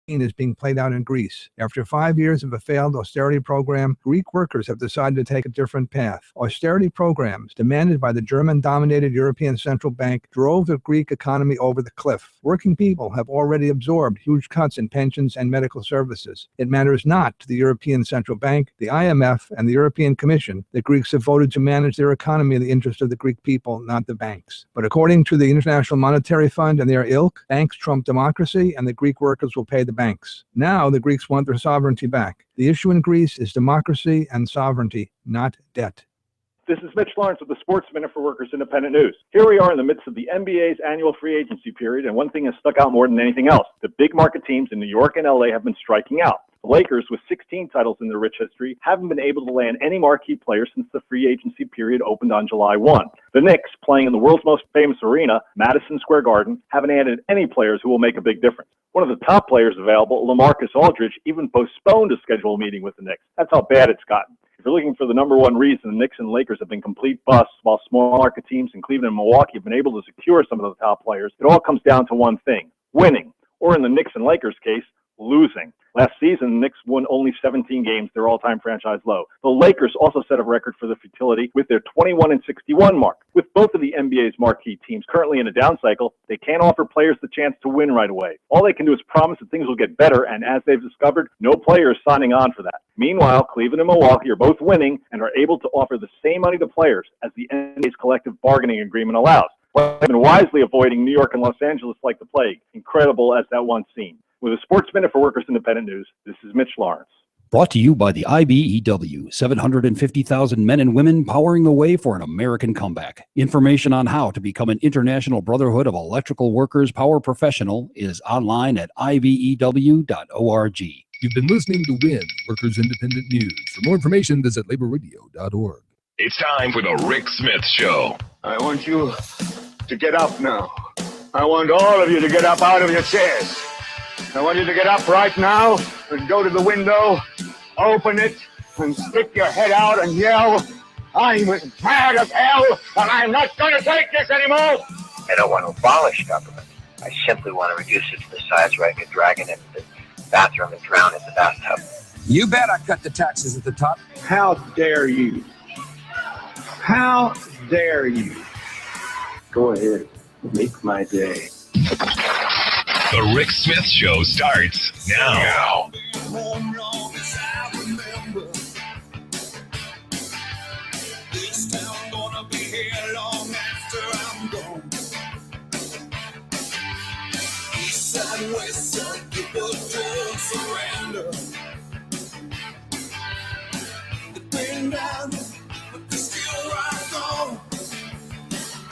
is being played out in Greece. After 5 years of a failed austerity program, Greek workers have decided to take a different path. Austerity programs, demanded by the German-dominated European Central Bank, drove the Greek economy over the cliff. Working people have already absorbed huge cuts in pensions and medical services. It matters not to the European Central Bank, the IMF, and the European Commission that Greeks have voted to manage their economy in the interest of the Greek people, not the banks. But according to the International Monetary Fund and their ilk, banks trump democracy, and the Greek workers will pay the banks. Now the Greeks want their sovereignty back. The issue in Greece is democracy and sovereignty, not debt. This is Mitch Lawrence with the Sports Minute for Workers Independent News. Here we are in the midst of the NBA's annual free agency period, and one thing has stuck out more than anything else. The big market teams in New York and LA have been striking out. The Lakers, with 16 titles in their rich history, haven't been able to land any marquee players since the free agency period opened on July 1. The Knicks, playing in the world's most famous arena, Madison Square Garden, haven't added any players who will make a big difference. One of the top players available, LaMarcus Aldridge, even postponed a scheduled meeting with the Knicks. That's how bad it's gotten. If you're looking for the number one reason the Knicks and Lakers have been complete busts, while small market teams in Cleveland and Milwaukee have been able to secure some of the top players, it all comes down to one thing: winning. Or in the Knicks and Lakers case, losing. Last season, the Knicks won only 17 games, their all-time franchise low. The Lakers also set a record for the futility with their 21-61 mark. With both of the NBA's marquee teams currently in a down cycle, they can't offer players the chance to win right away. All they can do is promise that things will get better, and as they've discovered, no player is signing on for that. Meanwhile, Cleveland and Milwaukee are both winning and are able to offer the same money to players as the NBA's collective bargaining agreement allows. But they've been wisely avoiding New York and Los Angeles like the plague, incredible as that once seemed. With a Sports Minute for Workers Independent News, this is Mitch Lawrence. Brought to you by the IBEW, 750,000 men and women powering the way for an American comeback. Information on how to become an International Brotherhood of Electrical Workers Power Professional is online at ibew.org. You've been listening to WIN, Workers Independent News. For more information, visit laborradio.org. It's time for the Rick Smith Show. I want you to get up now. I want all of you to get up out of your chairs. I want you to get up right now and go to the window, open it, and stick your head out and yell, "I'm as mad as hell, and I'm not going to take this anymore!" I don't want to abolish government. I simply want to reduce it to the size where I could drag it into the bathroom and drown in the bathtub. You bet I cut the taxes at the top. How dare you? How dare you? Go ahead, make my day. The Rick Smith Show starts now. This town gonna be here long after I'm gone. East side, west side, people don't surrender. They've been down, but they're still right on.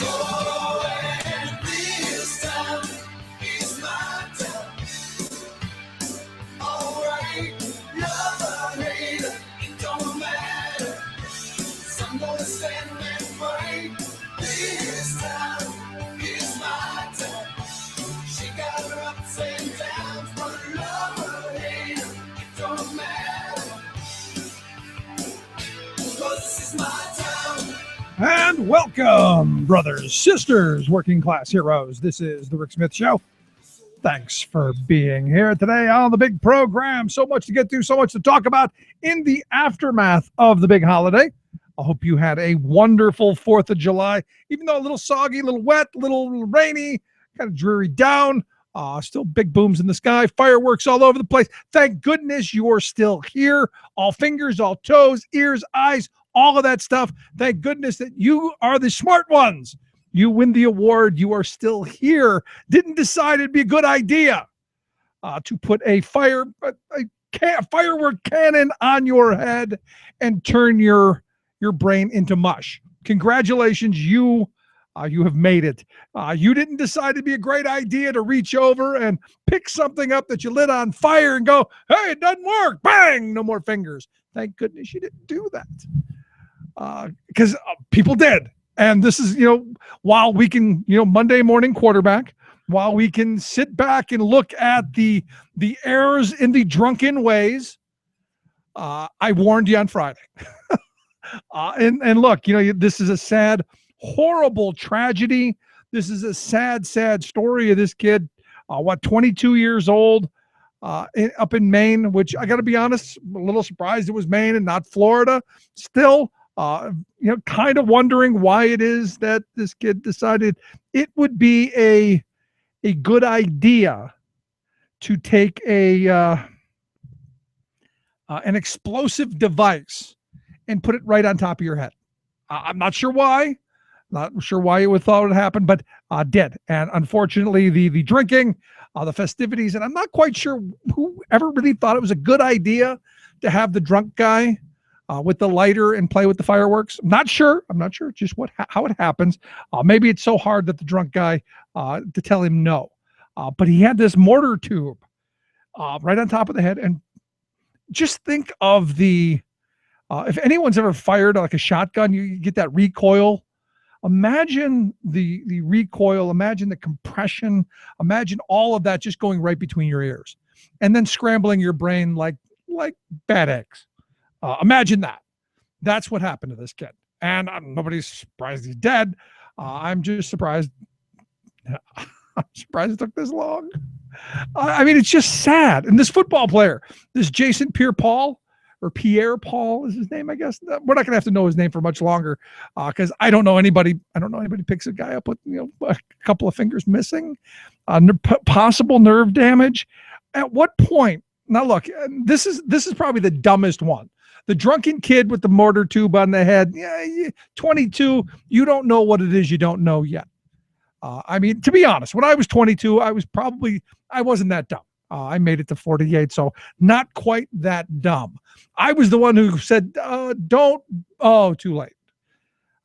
Oh, and this time is my time. All right, love or hate, it don't matter. I'm gonna stand and fight. This time is my time. She got her ups and downs, but love or hate, it don't matter. 'Cause this is my time. And welcome, brothers, sisters, working class heroes. This is the Rick Smith Show. Thanks for being here today on the big program. So much to get to, so much to talk about in the aftermath of the big holiday. I hope you had a wonderful 4th of July, even though a little soggy, a little wet, a little rainy, kind of dreary down. Still big booms in the sky, fireworks all over the place. Thank goodness you're still here. All fingers, all toes, ears, eyes, all of that stuff. Thank goodness that you are the smart ones. You win the award. You are still here. Didn't decide it'd be a good idea to put a firework cannon on your head and turn your brain into mush. Congratulations, you have made it. You didn't decide it'd be a great idea to reach over and pick something up that you lit on fire and go, "Hey, it doesn't work." Bang! No more fingers. Thank goodness you didn't do that. Because people did. And this is, while we can, Monday morning quarterback, while we can sit back and look at the errors in the drunken ways, I warned you on Friday. And look, this is a sad, horrible tragedy. This is a sad, sad story of this kid, 22 years old, up in Maine, which I got to be honest, a little surprised it was Maine and not Florida. Still, kind of wondering why it is that this kid decided it would be a good idea to take an explosive device and put it right on top of your head. I'm not sure why. Not sure why you would thought it would happen, but did. And unfortunately, the drinking, the festivities, and I'm not quite sure who ever really thought it was a good idea to have the drunk guy with the lighter and play with the fireworks. I'm not sure just how it happens. Maybe it's so hard that the drunk guy to tell him no. But he had this mortar tube right on top of the head. And just think of the, if anyone's ever fired like a shotgun, you get that recoil. Imagine the recoil, imagine the compression, imagine all of that just going right between your ears and then scrambling your brain like bad eggs. Imagine that. That's what happened to this kid. And nobody's surprised he's dead. I'm just surprised. I'm surprised it took this long. I mean, it's just sad. And this football player, this Jason Pierre-Paul, or Pierre-Paul is his name, I guess. We're not going to have to know his name for much longer because I don't know anybody picks a guy up with a couple of fingers missing, possible nerve damage. At what point? Now look, this is probably the dumbest one. The drunken kid with the mortar tube on the head. Yeah, 22. You don't know what it is you don't know yet. I mean, to be honest, when I was 22, I wasn't that dumb. I made it to 48, so not quite that dumb. I was the one who said, too late.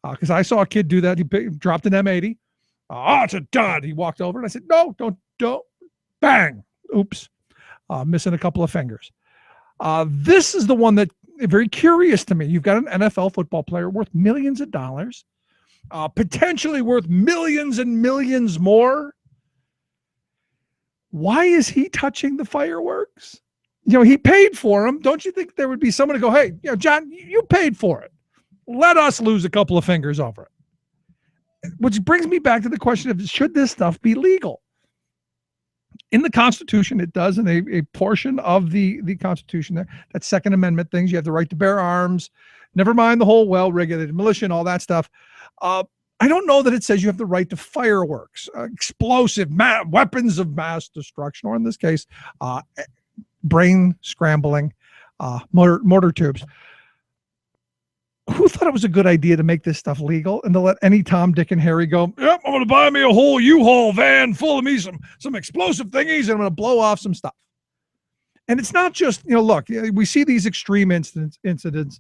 Because I saw a kid do that. He dropped an M80. It's a dud. He walked over and I said, no, don't. Bang. Oops. Missing a couple of fingers. This is the one that very curious to me. You've got an NFL football player worth millions of dollars, potentially worth millions and millions more. Why is he touching the fireworks? He paid for them. Don't you think there would be someone to go, hey, John, you paid for it. Let us lose a couple of fingers over it. Which brings me back to the question of, should this stuff be legal? In the Constitution, it does, in a portion of the Constitution there, that Second Amendment things, you have the right to bear arms, never mind the whole well-regulated militia and all that stuff. I don't know that it says you have the right to fireworks, explosive weapons of mass destruction, or in this case, brain scrambling mortar tubes. Who thought it was a good idea to make this stuff legal and to let any Tom, Dick, and Harry go, yep, I'm going to buy me a whole U-Haul van full of me some explosive thingies, and I'm going to blow off some stuff. And it's not just, look, we see these extreme incidents.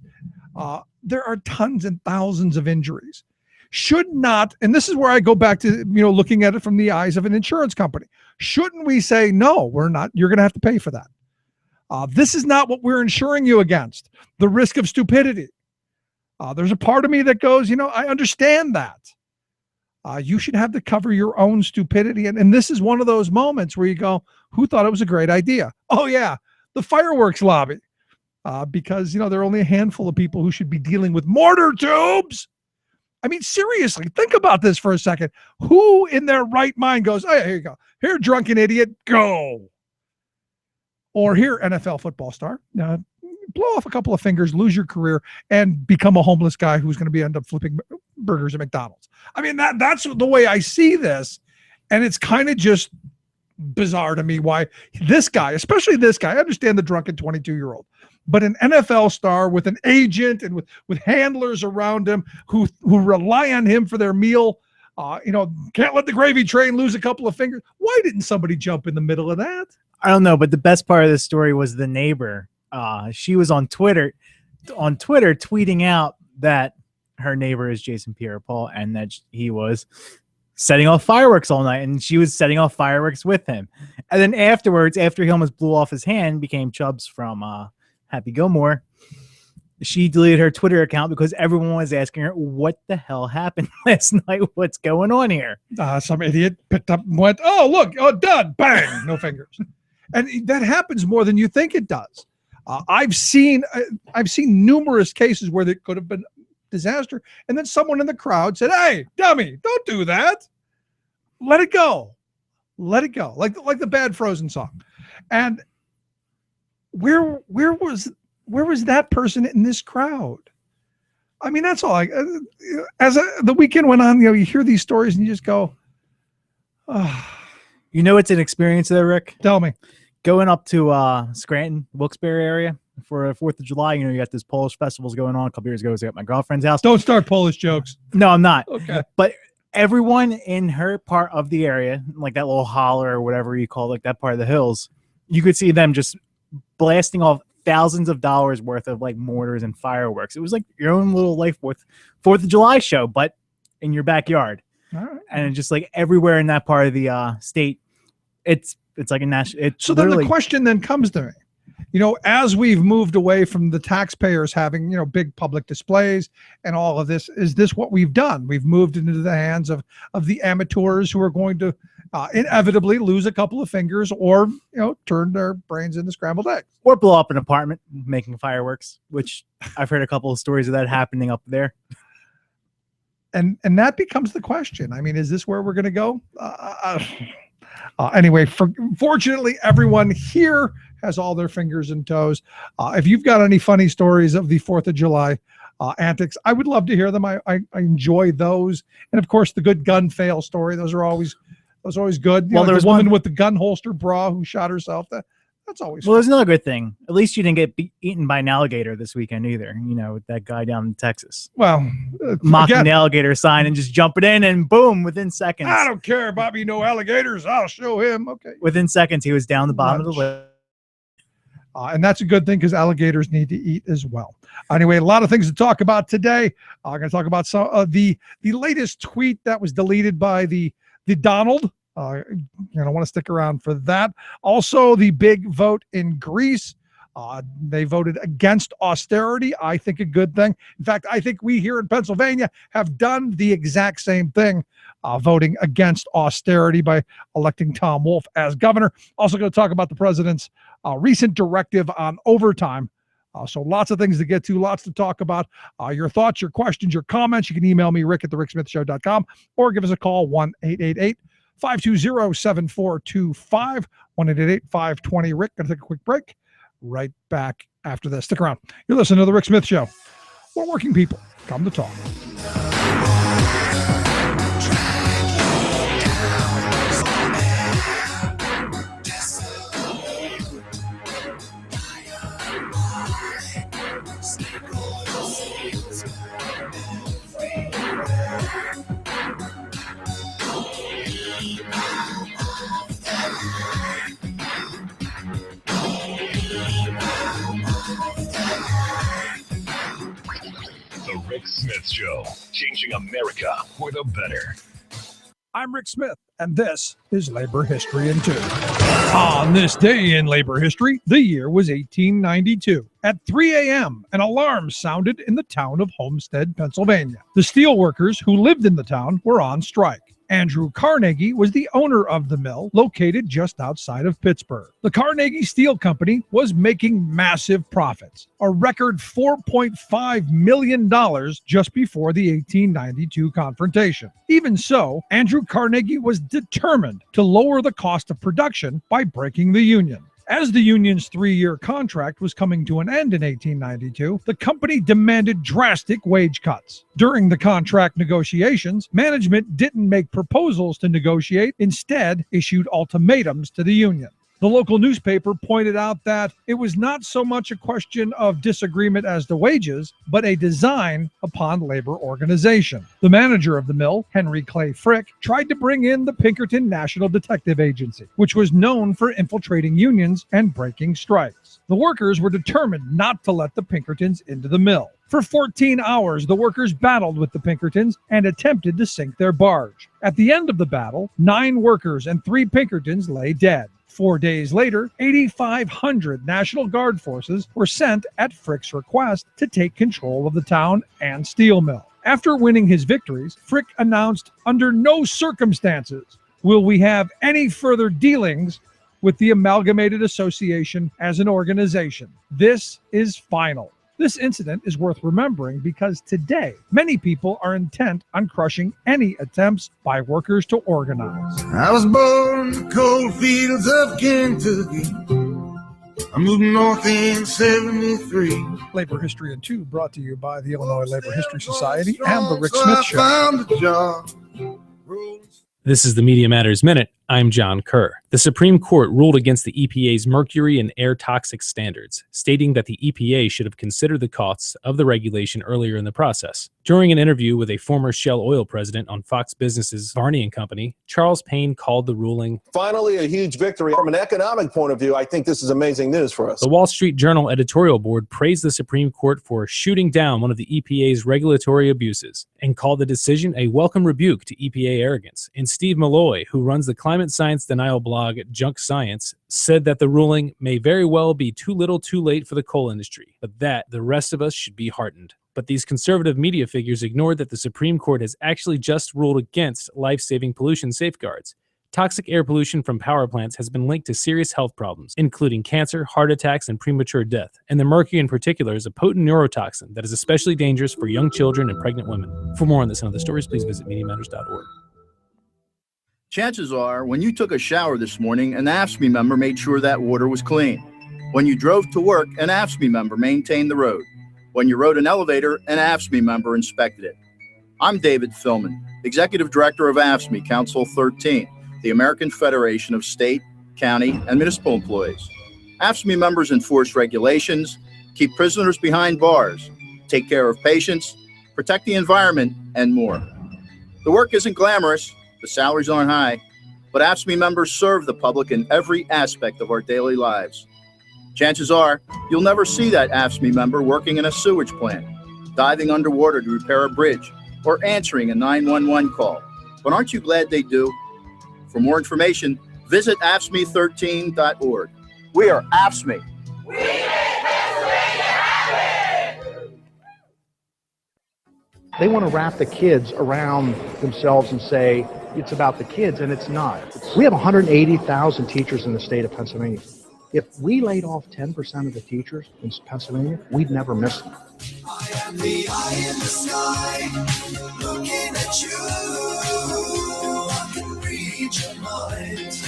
There are tons and thousands of injuries. Should not, and this is where I go back to, looking at it from the eyes of an insurance company. Shouldn't we say, no, we're not, you're going to have to pay for that. This is not what we're insuring you against, the risk of stupidity. There's a part of me that goes, I understand that. You should have to cover your own stupidity. And this is one of those moments where you go, who thought it was a great idea? Oh, yeah, the fireworks lobby. Because, there are only a handful of people who should be dealing with mortar tubes. I mean, seriously, think about this for a second. Who in their right mind goes, oh, here you go. Here, drunken idiot, go. Or here, NFL football star, blow off a couple of fingers, lose your career, and become a homeless guy who's going to end up flipping burgers at McDonald's. I mean, that's the way I see this. And it's kind of just bizarre to me why this guy, especially this guy, I understand the drunken 22-year-old, but an NFL star with an agent and with handlers around him who rely on him for their meal, can't let the gravy train lose a couple of fingers. Why didn't somebody jump in the middle of that? I don't know, but the best part of the story was the neighbor. She was on Twitter tweeting out that her neighbor is Jason Pierre-Paul and that he was setting off fireworks all night, and she was setting off fireworks with him. And then afterwards, after he almost blew off his hand, became Chubbs from Happy Gilmore, she deleted her Twitter account because everyone was asking her, what the hell happened last night? What's going on here? Some idiot picked up and went, oh, look, done, bang, no fingers. And that happens more than you think it does. I've seen numerous cases where there could have been disaster, and then someone in the crowd said, hey, dummy, don't do that. Let it go. Let it go. Like the bad Frozen song. And where was that person in this crowd? I mean, that's all. The weekend went on, you hear these stories and you just go, It's an experience there, Rick. Tell me. Going up to Scranton, Wilkes-Barre area for 4th of July, you got this Polish festivals going on. A couple years ago, I was at my girlfriend's house. Don't start Polish jokes. No, I'm not. Okay. But everyone in her part of the area, like that little holler or whatever you call it, like that part of the hills, you could see them just blasting off thousands of dollars worth of like mortars and fireworks. It was like your own little life with 4th of July show, but in your backyard. All right. And just like everywhere in that part of the state, it's like a national. So then the question then comes to me, as we've moved away from the taxpayers having, big public displays and all of this, is this what we've done? We've moved into the hands of the amateurs who are going to inevitably lose a couple of fingers or, turn their brains into scrambled eggs. Or blow up an apartment making fireworks, which I've heard a couple of stories of that happening up there. And that becomes the question. I mean, is this where we're going to go? Anyway, fortunately, everyone here has all their fingers and toes. If you've got any funny stories of the 4th of July antics, I would love to hear them. I enjoy those. And of course, the good gun fail story. Those are always good. Well, there was the woman one with the gun holster bra who shot herself. That's always well. There's another good thing. At least you didn't get eaten by an alligator this weekend either. With that guy down in Texas. Well, mocking the alligator sign and just jumping in, and boom, within seconds. I don't care, Bobby. No alligators. I'll show him. Okay. Within seconds, he was down the bottom of the list. And that's a good thing because alligators need to eat as well. Anyway, a lot of things to talk about today. I'm going to talk about some of the latest tweet that was deleted by the Donald. I want to stick around for that. Also, the big vote in Greece. They voted against austerity. I think a good thing. In fact, I think we here in Pennsylvania have done the exact same thing, voting against austerity by electing Tom Wolf as governor. Also going to talk about the president's recent directive on overtime. So lots of things to get to, lots to talk about. Your thoughts, your questions, your comments. You can email me, rick@thericksmithshow.com, or give us a call, 1-888-520-7425, 1-888-520-RICK. Going to take a quick break. Right back after this. Stick around. You're listening to The Rick Smith Show, where working people come to talk. The Rick Smith Show, changing America for the better. I'm Rick Smith, and this is Labor History in 2. On this day in labor history, the year was 1892. At 3 a.m., an alarm sounded in the town of Homestead, Pennsylvania. The steelworkers who lived in the town were on strike. Andrew Carnegie was the owner of the mill, located just outside of Pittsburgh. The Carnegie Steel Company was making massive profits, a record $4.5 million just before the 1892 confrontation. Even so, Andrew Carnegie was determined to lower the cost of production by breaking the union. As the union's 3-year contract was coming to an end in 1892, the company demanded drastic wage cuts. During the contract negotiations, management didn't make proposals to negotiate, instead issued ultimatums to the union. The local newspaper pointed out that it was not so much a question of disagreement as to wages, but a design upon labor organization. The manager of the mill, Henry Clay Frick, tried to bring in the Pinkerton National Detective Agency, which was known for infiltrating unions and breaking strikes. The workers were determined not to let the Pinkertons into the mill. For 14 hours, the workers battled with the Pinkertons and attempted to sink their barge. At the end of the battle, 9 workers and 3 Pinkertons lay dead. 4 days later, 8,500 National Guard forces were sent at Frick's request to take control of the town and steel mill. After winning his victories, Frick announced, "Under no circumstances will we have any further dealings with the Amalgamated Association as an organization. This is final." This incident is worth remembering because today, many people are intent on crushing any attempts by workers to organize. I was born in the cold fields of Kentucky. I moved north in 73. Labor History in 2 brought to you by the Illinois Labor History Society and the Rick Smith I Show. found a job. This is the Media Matters Minute. I'm John Kerr. The Supreme Court ruled against the EPA's mercury and air toxic standards, stating that the EPA should have considered the costs of the regulation earlier in the process. During an interview with a former Shell Oil president on Fox Business's Varney & Company, Charles Payne called the ruling, finally, a huge victory. From an economic point of view, I think this is amazing news for us. The Wall Street Journal editorial board praised the Supreme Court for shooting down one of the EPA's regulatory abuses and called the decision a welcome rebuke to EPA arrogance. And Steve Malloy, who runs the climate science denial blog Junk Science, said that the ruling may very well be too little too late for the coal industry, but that the rest of us should be heartened. But these conservative media figures ignored that the Supreme Court has actually just ruled against life-saving pollution safeguards. Toxic air pollution from power plants has been linked to serious health problems, including cancer, heart attacks, and premature death. And the mercury in particular is a potent neurotoxin that is especially dangerous for young children and pregnant women. For more on this and other stories, please visit MediaMatters.org. Chances are, when you took a shower this morning, an AFSCME member made sure that water was clean. When you drove to work, an AFSCME member maintained the road. When you rode an elevator, an AFSCME member inspected it. I'm David Philman, Executive Director of AFSCME Council 13, the American Federation of State, County, and Municipal Employees. AFSCME members enforce regulations, keep prisoners behind bars, take care of patients, protect the environment, and more. The work isn't glamorous, the salaries aren't high, but AFSCME members serve the public in every aspect of our daily lives. Chances are, you'll never see that AFSCME member working in a sewage plant, diving underwater to repair a bridge, or answering a 911 call. But aren't you glad they do? For more information, visit AFSCME13.org. We are AFSCME. They want to wrap the kids around themselves and say it's about the kids, and it's not. We have 180,000 teachers in the state of Pennsylvania. If we laid off 10% of the teachers in Pennsylvania, we'd never miss them. I am the eye in the sky, looking at you. I can read your mind.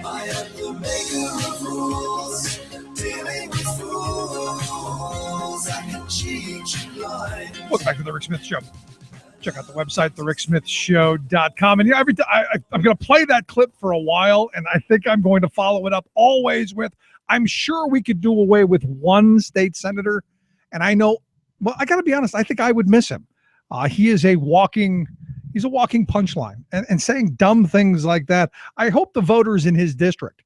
I am the maker of rules, dealing with fools. I can cheat you blind. Welcome back to the Rick Smith Show. Check out the website, thericksmithshow.com. And every time I'm going to play that clip for a while, and I think I'm going to follow it up always with, I'm sure we could do away with one state senator. And I know, well, I got to be honest, I think I would miss him. He is a walking punchline. And saying dumb things like that, I hope the voters in his district,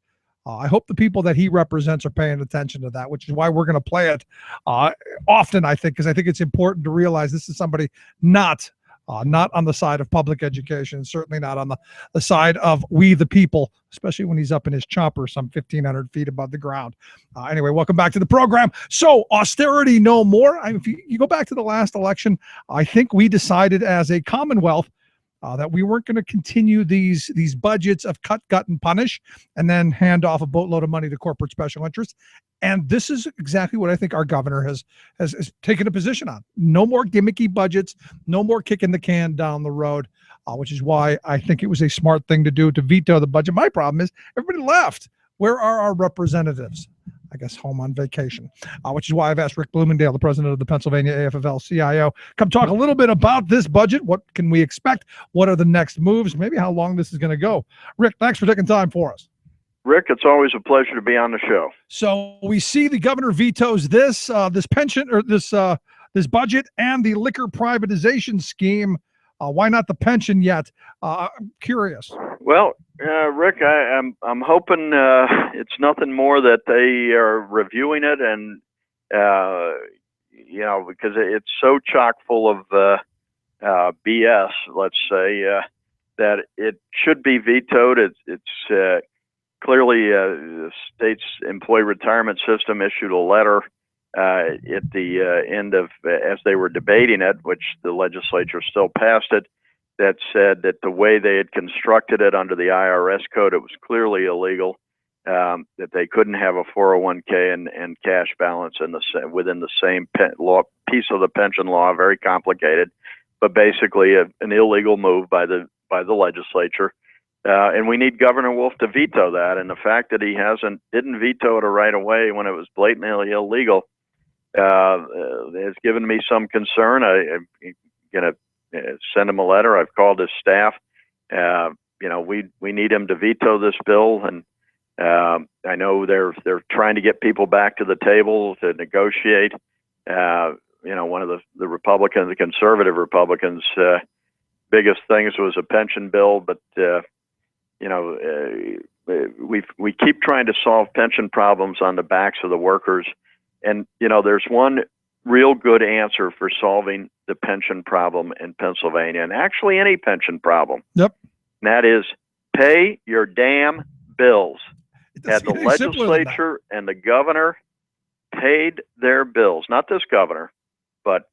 I hope the people that he represents are paying attention to that, which is why we're going to play it often, I think, because I think it's important to realize this is somebody not on the side of public education, certainly not on the side of we the people, especially when he's up in his chopper some 1,500 feet above the ground. Anyway, welcome back to the program. So austerity no more. If you go back to the last election, I think we decided as a Commonwealth that we weren't going to continue these budgets of cut, gut, and punish, and then hand off a boatload of money to corporate special interests. And this is exactly what I think our governor has taken a position on. No more gimmicky budgets, no more kicking the can down the road, which is why I think it was a smart thing to do to veto the budget. My problem is everybody left. Where are our representatives? I guess home on vacation, which is why I've asked Rick Bloomingdale, the president of the Pennsylvania AFL-CIO, come talk a little bit about this budget. What can we expect? What are the next moves? Maybe how long this is going to go. Rick, thanks for taking time for us. Rick, it's always a pleasure to be on the show. So we see the governor vetoes this pension or this budget and the liquor privatization scheme. Why not the pension yet? I'm curious. Well, Rick, I'm hoping it's nothing more that they are reviewing it, and because it's so chock full of BS, let's say, that it should be vetoed. It's clearly the state's employee retirement system issued a letter at the end of, as they were debating it, which the legislature still passed it, that said that the way they had constructed it under the IRS code, it was clearly illegal, that they couldn't have a 401k and cash balance within the same piece of the pension law, very complicated, but basically an illegal move by the legislature. And we need Governor Wolf to veto that. And the fact that he didn't veto it right away when it was blatantly illegal has given me some concern. I'm going to send him a letter. I've called his staff. We need him to veto this bill, and I know they're trying to get people back to the table to negotiate. One of the Republicans, the conservative Republicans, biggest things was a pension bill, but we keep trying to solve pension problems on the backs of the workers, and there's one real good answer for solving the pension problem in Pennsylvania, and actually any pension problem. Yep. And that is pay your damn bills. Had the getting simpler than that. legislature and the governor paid their bills, not this governor, but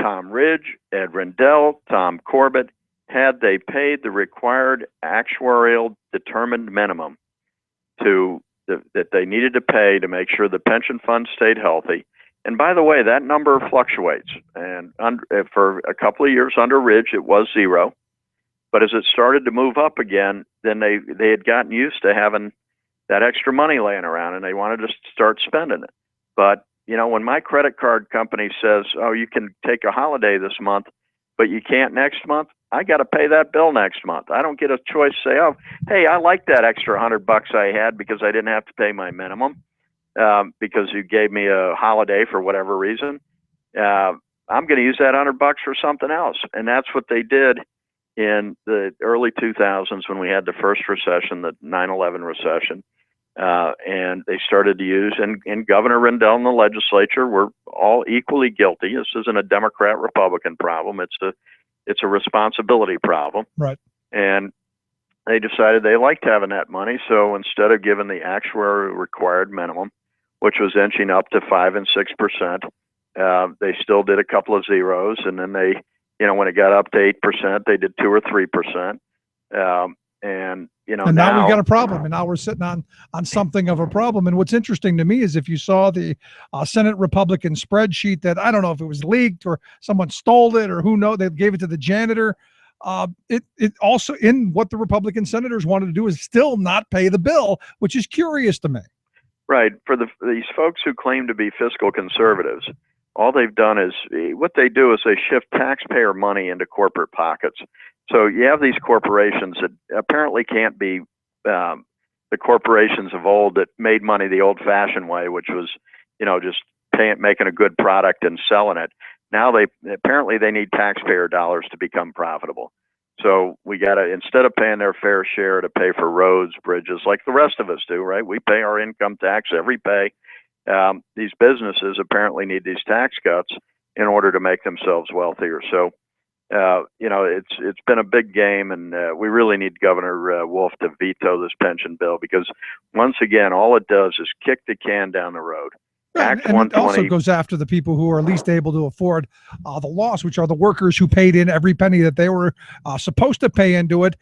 Tom Ridge, Ed Rendell, Tom Corbett, had they paid the required actuarial determined minimum that they needed to pay to make sure the pension fund stayed healthy. And by the way, that number fluctuates. And for a couple of years under Ridge, it was 0. But as it started to move up again, then they had gotten used to having that extra money laying around, and they wanted to start spending it. But, when my credit card company says, oh, you can take a holiday this month, but you can't next month, I got to pay that bill next month. I don't get a choice to say, oh, hey, I like that extra $100 I had because I didn't have to pay my minimum because you gave me a holiday for whatever reason. I'm going to use that $100 for something else. And that's what they did in the early 2000s when we had the first recession, the 9/11 recession. And they started to use, and Governor Rendell and the legislature were all equally guilty. This isn't a Democrat-Republican problem. It's a responsibility problem. Right. And they decided they liked having that money. So instead of giving the actuary required minimum, which was inching up to 5 and 6%, they still did a couple of zeros. And then they, when it got up to 8%, they did 2 or 3%. And now we got a problem, and now we're sitting on something of a problem. And what's interesting to me is if you saw the Senate Republican spreadsheet that, I don't know if it was leaked or someone stole it or who knows, they gave it to the janitor. It also, in what the Republican senators wanted to do, is still not pay the bill, which is curious to me. Right. For these folks who claim to be fiscal conservatives, all they've done is what they do is they shift taxpayer money into corporate pockets. So you have these corporations that apparently can't be the corporations of old that made money the old-fashioned way, which was, just making a good product and selling it. Now they need taxpayer dollars to become profitable. So we got to, instead of paying their fair share to pay for roads, bridges, like the rest of us do, right? We pay our income tax every pay. These businesses apparently need these tax cuts in order to make themselves wealthier. So, it's been a big game, and we really need Governor Wolf to veto this pension bill because, once again, all it does is kick the can down the road. Right. And it also goes after the people who are least able to afford the loss, which are the workers who paid in every penny that they were supposed to pay into it,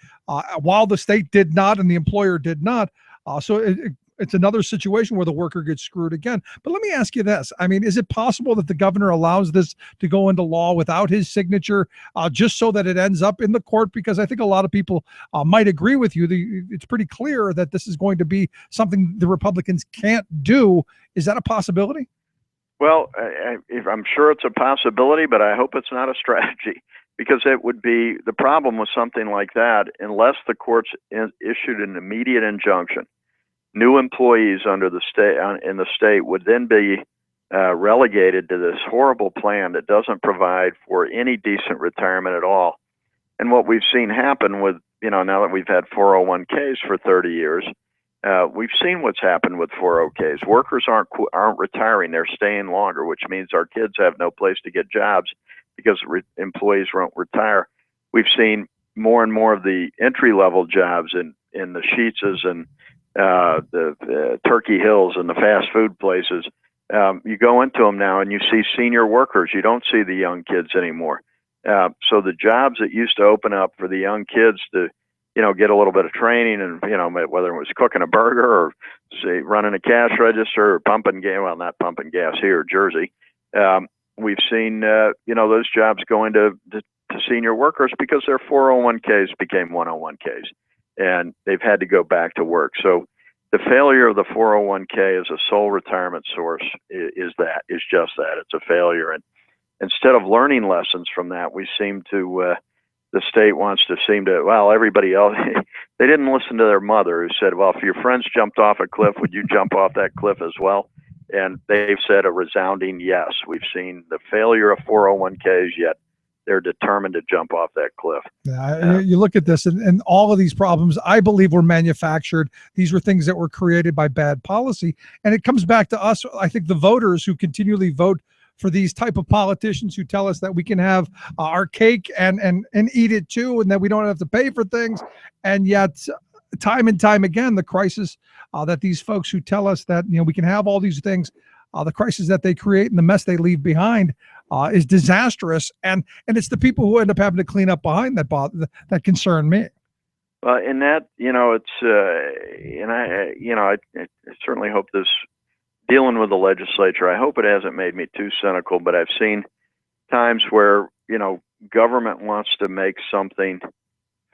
while the state did not and the employer did not. So it's another situation where the worker gets screwed again. But let me ask you this. I mean, is it possible that the governor allows this to go into law without his signature, just so that it ends up in the court? Because I think a lot of people might agree with you. It's pretty clear that this is going to be something the Republicans can't do. Is that a possibility? Well, I'm sure it's a possibility, but I hope it's not a strategy, because it would be the problem with something like that, unless the courts issued an immediate injunction. New employees under the state in the state would then be relegated to this horrible plan that doesn't provide for any decent retirement at all. And what we've seen happen with, now that we've had 401ks for 30 years, we've seen what's happened with 401ks. Workers aren't retiring; they're staying longer, which means our kids have no place to get jobs because employees won't retire. We've seen more and more of the entry-level jobs in the Sheetzes and the Turkey Hills and the fast food places. You go into them now and you see senior workers. You don't see the young kids anymore. So the jobs that used to open up for the young kids to, get a little bit of training and, whether it was cooking a burger or say running a cash register or pumping gas, well, not pumping gas here, Jersey. We've seen, those jobs going to senior workers because their 401ks became 101ks. and they've had to go back to work. So the failure of the 401k as a sole retirement source is just that. It's a failure. And instead of learning lessons from that, we seem to, the state wants to well, everybody else, they didn't listen to their mother who said, well, if your friends jumped off a cliff, would you jump off that cliff as well? And they've said a resounding yes. We've seen the failure of 401ks, yet they're determined to jump off that cliff. Yeah, you look at this, and all of these problems, I believe, were manufactured. These were things that were created by bad policy. And it comes back to us, I think, the voters who continually vote for these type of politicians who tell us that we can have our cake and eat it too, and that we don't have to pay for things. And yet, time and time again, the crisis that these folks who tell us that, we can have all these things, the crisis that they create and the mess they leave behind is disastrous. And it's the people who end up having to clean up behind that concern me. In that, it's, and I certainly hope this, dealing with the legislature, I hope it hasn't made me too cynical, but I've seen times where, government wants to make something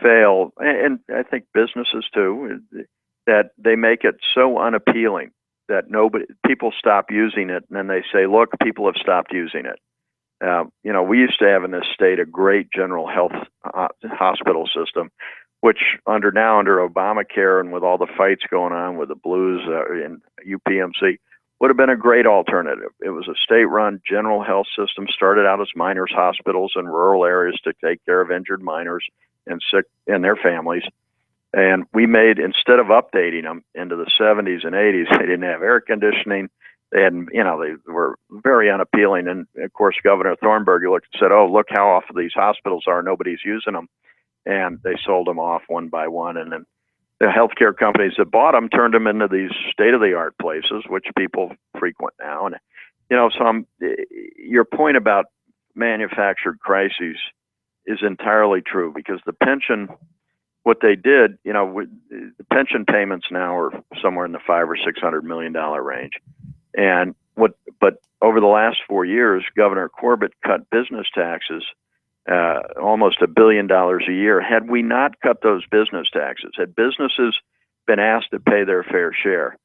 fail, and I think businesses too, that they make it so unappealing that people stop using it, and then they say, look, people have stopped using it. We used to have in this state a great general health hospital system, which under Obamacare and with all the fights going on with the Blues and UPMC, would have been a great alternative. It was a state-run general health system, started out as miners' hospitals in rural areas to take care of injured miners and sick and their families. And we made, instead of updating them into the 70s and 80s, they didn't have air conditioning. They hadn't, they were very unappealing. And of course, Governor Thornburg looked and said, oh, look how awful these hospitals are. Nobody's using them. And they sold them off one by one. And then the healthcare companies that bought them turned them into these state-of-the-art places, which people frequent now. And, so your point about manufactured crises is entirely true, because the pension, what they did, the pension payments now are somewhere in the $500 or $600 million range. And but over the last 4 years, Governor Corbett cut business taxes almost $1 billion a year. Had we not cut those business taxes, had businesses been asked to pay their fair share,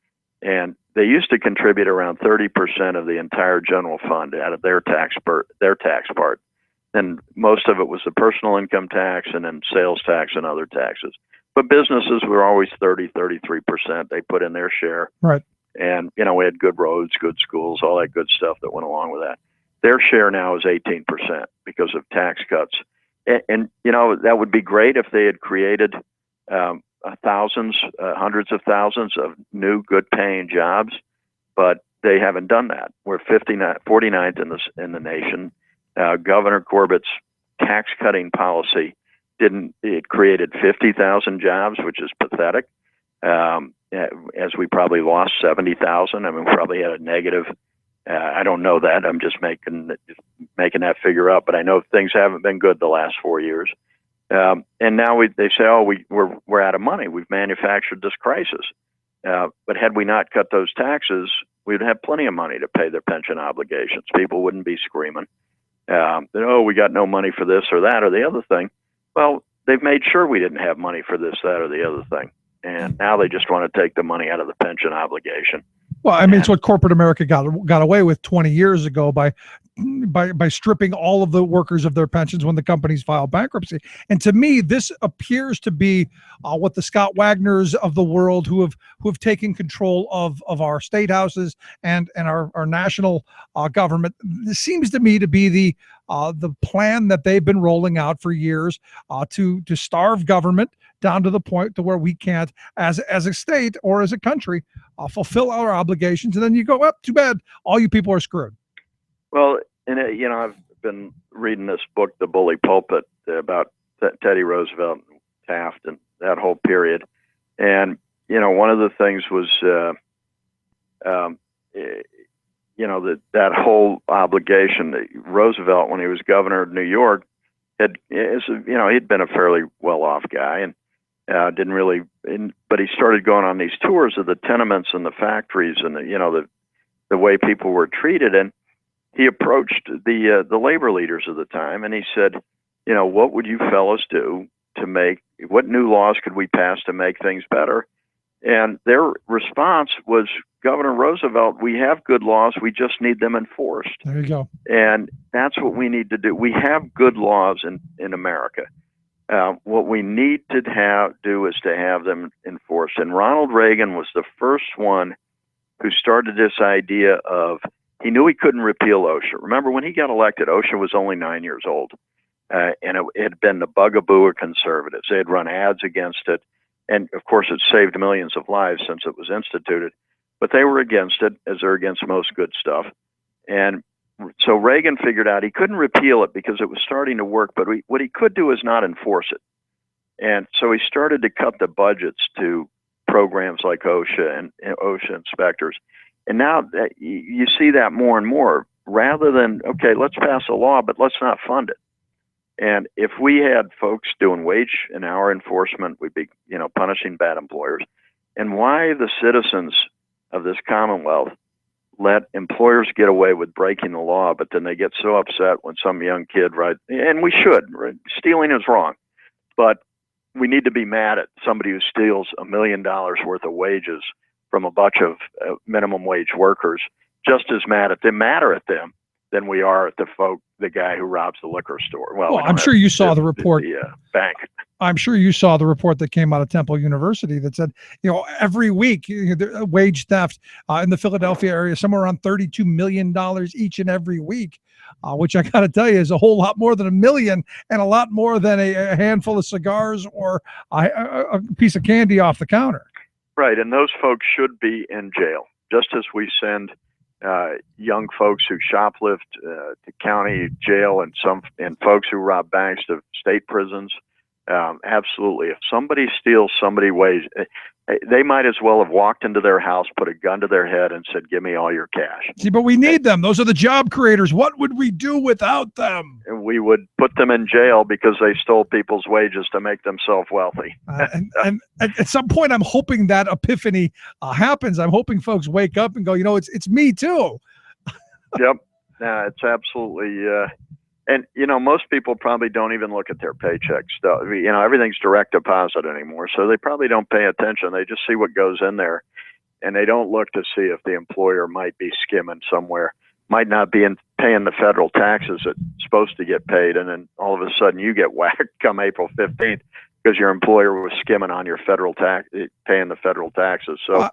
and they used to contribute around 30% of the entire general fund out of their tax part, and most of it was the personal income tax and then sales tax and other taxes. But businesses were always 33%. They put in their share. Right. And, we had good roads, good schools, all that good stuff that went along with that. Their share now is 18% because of tax cuts. And that would be great if they had created thousands, hundreds of thousands of new good-paying jobs, but they haven't done that. We're 49th in the nation. Governor Corbett's tax-cutting policy it created 50,000 jobs, which is pathetic. As we probably lost 70,000. I mean, we probably had a negative. I don't know that. I'm just making that figure up. But I know things haven't been good the last 4 years. And now they say, oh, we're out of money. We've manufactured this crisis. But had we not cut those taxes, we'd have plenty of money to pay their pension obligations. People wouldn't be screaming, we got no money for this or that or the other thing. Well, they've made sure we didn't have money for this, that, or the other thing. And now they just want to take the money out of the pension obligation. Well, I mean, it's what corporate America got away with 20 years ago by stripping all of the workers of their pensions when the companies filed bankruptcy. And to me, this appears to be what the Scott Wagners of the world, who have taken control of our state houses and our national government. This seems to me to be the plan that they've been rolling out for years to starve government down to the point to where we can't, as a state or as a country, fulfill our obligations. And then you go, too bad, all you people are screwed. Well, and I've been reading this book, The Bully Pulpit, about Teddy Roosevelt, and Taft, and that whole period. And one of the things was, that whole obligation. Roosevelt, when he was governor of New York, he'd been a fairly well-off guy, and didn't really. But he started going on these tours of the tenements and the factories, and the way people were treated, and he approached the labor leaders of the time, and he said, what would you fellas do to make what new laws could we pass to make things better? And their response was, Governor Roosevelt, we have good laws, we just need them enforced. There you go. And that's what we need to do. We have good laws in America. What we need to do is to have them enforced. And Ronald Reagan was the first one who started this idea of, he knew he couldn't repeal OSHA. Remember, when he got elected, OSHA was only 9 years old. And it had been the bugaboo of conservatives. They had run ads against it. And, of course, it saved millions of lives since it was instituted. But they were against it, as they're against most good stuff. And so Reagan figured out he couldn't repeal it because it was starting to work, but what he could do is not enforce it. And so he started to cut the budgets to programs like OSHA and OSHA inspectors. And now that you see that more and more, rather than, okay, let's pass a law, but let's not fund it. And if we had folks doing wage and hour enforcement, we'd be, punishing bad employers. And why the citizens of this Commonwealth let employers get away with breaking the law, but then they get so upset when some young kid, and we should, stealing is wrong, but we need to be mad at somebody who steals $1 million worth of wages from a bunch of minimum wage workers, just as mad at them than we are at the guy who robs the liquor store. Well, I'm sure you saw the report. The bank. I'm sure you saw the report that came out of Temple University that said, every week, wage theft in the Philadelphia area, somewhere around $32 million each and every week, which I got to tell you is a whole lot more than $1 million and a lot more than a handful of cigars or a piece of candy off the counter. Right. And those folks should be in jail, just as we send young folks who shoplift to county jail and folks who rob banks to state prisons. Absolutely. If somebody steals somebody's wage, they might as well have walked into their house, put a gun to their head and said, give me all your cash. See, but we need them. Those are the job creators. What would we do without them? And we would put them in jail because they stole people's wages to make themselves wealthy. And at some point, I'm hoping that epiphany happens. I'm hoping folks wake up and go, it's me too. Yep. It's absolutely, and most people probably don't even look at their paycheck stuff. Everything's direct deposit anymore, so they probably don't pay attention. They just see what goes in there, and they don't look to see if the employer might be skimming somewhere, might not be paying the federal taxes that's supposed to get paid, and then all of a sudden you get whacked come April 15th because your employer was skimming on your federal tax, paying the federal taxes. So.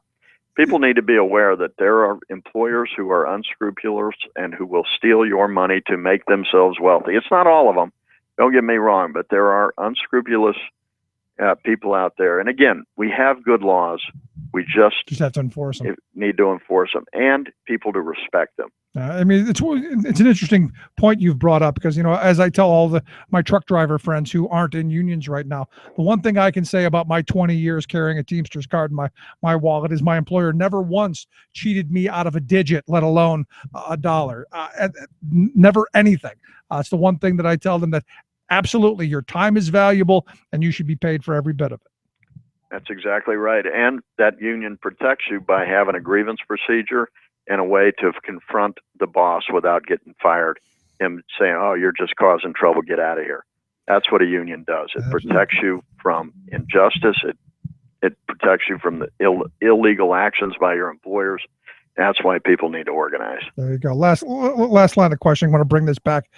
People need to be aware that there are employers who are unscrupulous and who will steal your money to make themselves wealthy. It's not all of them, don't get me wrong, but there are unscrupulous people out there. And again, we have good laws. We just have to enforce them. Need to enforce them and people to respect them. It's an interesting point you've brought up because, as I tell all my truck driver friends who aren't in unions right now, the one thing I can say about my 20 years carrying a Teamsters card in my wallet is my employer never once cheated me out of a digit, let alone a dollar. Never anything. It's the one thing that I tell them, that absolutely your time is valuable and you should be paid for every bit of it. That's exactly right. And that union protects you by having a grievance procedure and a way to confront the boss without getting fired, him saying, oh, you're just causing trouble, get out of here. That's what a union does. It protects you from injustice. It protects you from the illegal actions by your employers. That's why people need to organize. There you go. Last line of questioning. I want to bring this back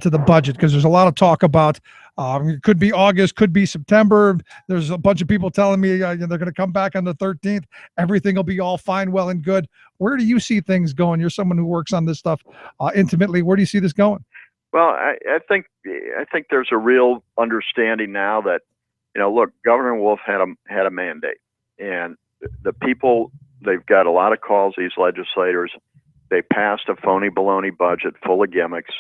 to the budget because there's a lot of talk about it could be August, could be September. There's a bunch of people telling me they're going to come back on the 13th. Everything will be all fine, well, and good. Where do you see things going? You're someone who works on this stuff intimately. Where do you see this going? Well, I think there's a real understanding now that, look, Governor Wolf had a mandate, and the people. They've got a lot of calls, these legislators. They passed a phony baloney budget full of gimmicks,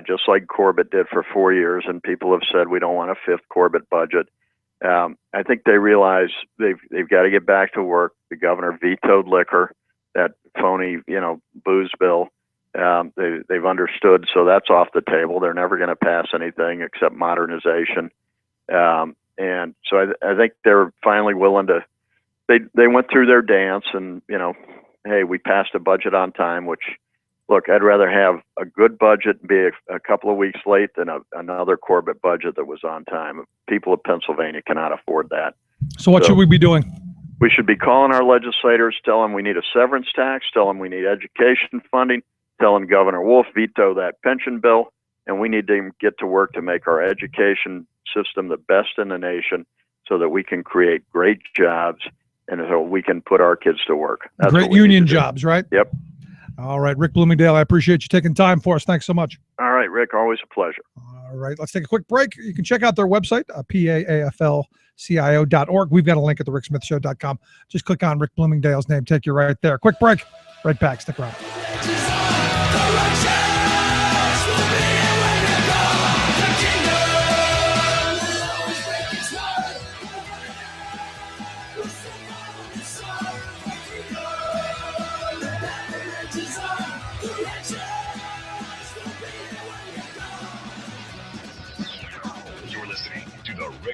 just like Corbett did for 4 years, and people have said we don't want a fifth Corbett budget. I think they realize they've got to get back to work. The governor vetoed liquor, that phony, booze bill. They've understood, so that's off the table. They're never going to pass anything except modernization. And so I think they're finally willing to. They went through their dance and, hey, we passed a budget on time, which look, I'd rather have a good budget and be a couple of weeks late than another Corbett budget that was on time. People of Pennsylvania cannot afford that. So what should we be doing? We should be calling our legislators, tell them we need a severance tax, tell them we need education funding, telling Governor Wolf veto that pension bill, and we need to get to work to make our education system the best in the nation so that we can create great jobs and so we can put our kids to work. That's Great union jobs, right? Yep. All right, Rick Bloomingdale, I appreciate you taking time for us. Thanks so much. All right, Rick, always a pleasure. All right, let's take a quick break. You can check out their website, PAAFLCIO.org. We've got a link at thericksmithshow.com. Just click on Rick Bloomingdale's name, take you right there. Quick break, right back. Stick around.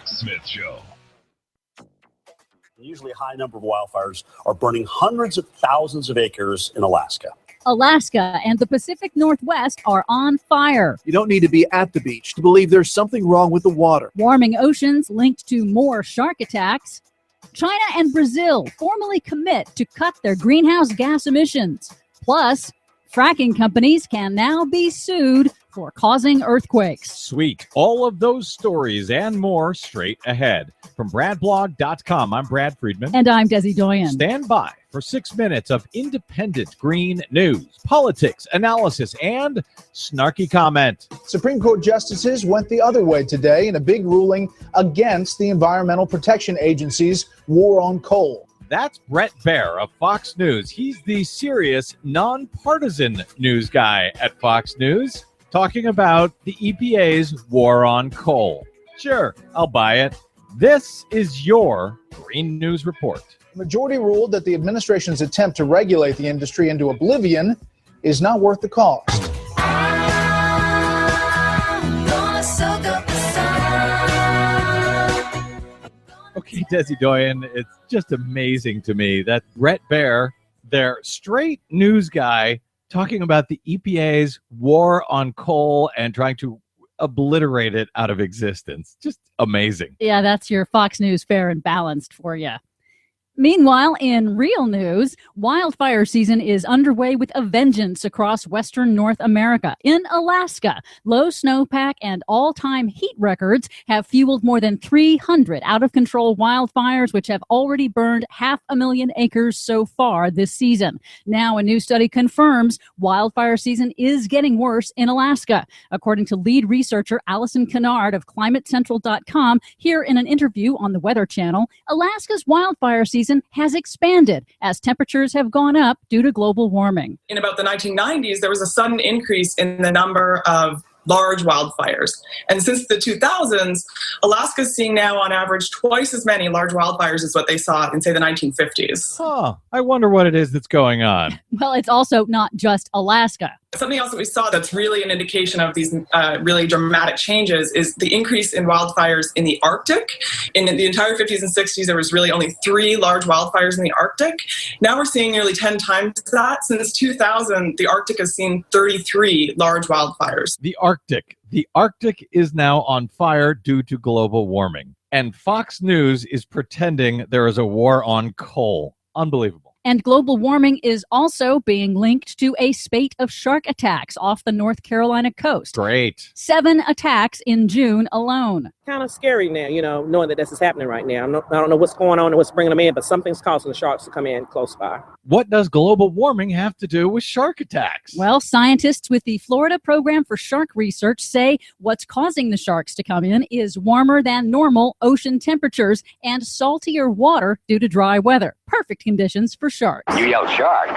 Smith Show. Usually a high number of wildfires are burning hundreds of thousands of acres in Alaska. Alaska and the Pacific Northwest are on fire. You don't need to be at the beach to believe there's something wrong with the water. Warming oceans linked to more shark attacks. China and Brazil formally commit to cut their greenhouse gas emissions. Plus, fracking companies can now be sued for causing earthquakes. Sweet. All of those stories and more straight ahead. From BradBlog.com, I'm Brad Friedman. And I'm Desi Doyen. Stand by for 6 minutes of independent green news, politics, analysis, and snarky comment. Supreme Court justices went the other way today in a big ruling against the Environmental Protection Agency's war on coal. That's Brett Baer of Fox News. He's the serious, nonpartisan news guy at Fox News, talking about the EPA's war on coal. Sure, I'll buy it. This is your Green News Report. The majority ruled that the administration's attempt to regulate the industry into oblivion is not worth the cost. Okay, Desi Doyen, it's just amazing to me that Brett Baer, their straight news guy, talking about the EPA's war on coal and trying to obliterate it out of existence. Just amazing. Yeah, that's your Fox News fair and balanced for you. Meanwhile, in real news, wildfire season is underway with a vengeance across western North America. In Alaska, low snowpack and all-time heat records have fueled more than 300 out-of-control wildfires, which have already burned 500,000 acres so far this season. Now, a new study confirms wildfire season is getting worse in Alaska. According to lead researcher Allison Kennard of ClimateCentral.com, here in an interview on the Weather Channel, Alaska's wildfire season has expanded as temperatures have gone up due to global warming. In about the 1990s, there was a sudden increase in the number of large wildfires. And since the 2000s, Alaska's seeing now on average twice as many large wildfires as what they saw in, say, the 1950s. Huh. I wonder what it is that's going on. Well, it's also not just Alaska. Something else that we saw that's really an indication of these really dramatic changes is the increase in wildfires in the Arctic. In the entire 50s and 60s, there was really only 3 large wildfires in the Arctic. Now we're seeing nearly 10 times that. Since 2000, the Arctic has seen 33 large wildfires. The Arctic is now on fire due to global warming. And Fox News is pretending there is a war on coal. Unbelievable. And global warming is also being linked to a spate of shark attacks off the North Carolina coast. Great. 7 attacks in June alone. Kind of scary now, knowing that this is happening right now. I don't know what's going on and what's bringing them in, but something's causing the sharks to come in close by. What does global warming have to do with shark attacks? Well, scientists with the Florida Program for Shark Research say what's causing the sharks to come in is warmer than normal ocean temperatures and saltier water due to dry weather. Perfect conditions for sharks. You yell shark,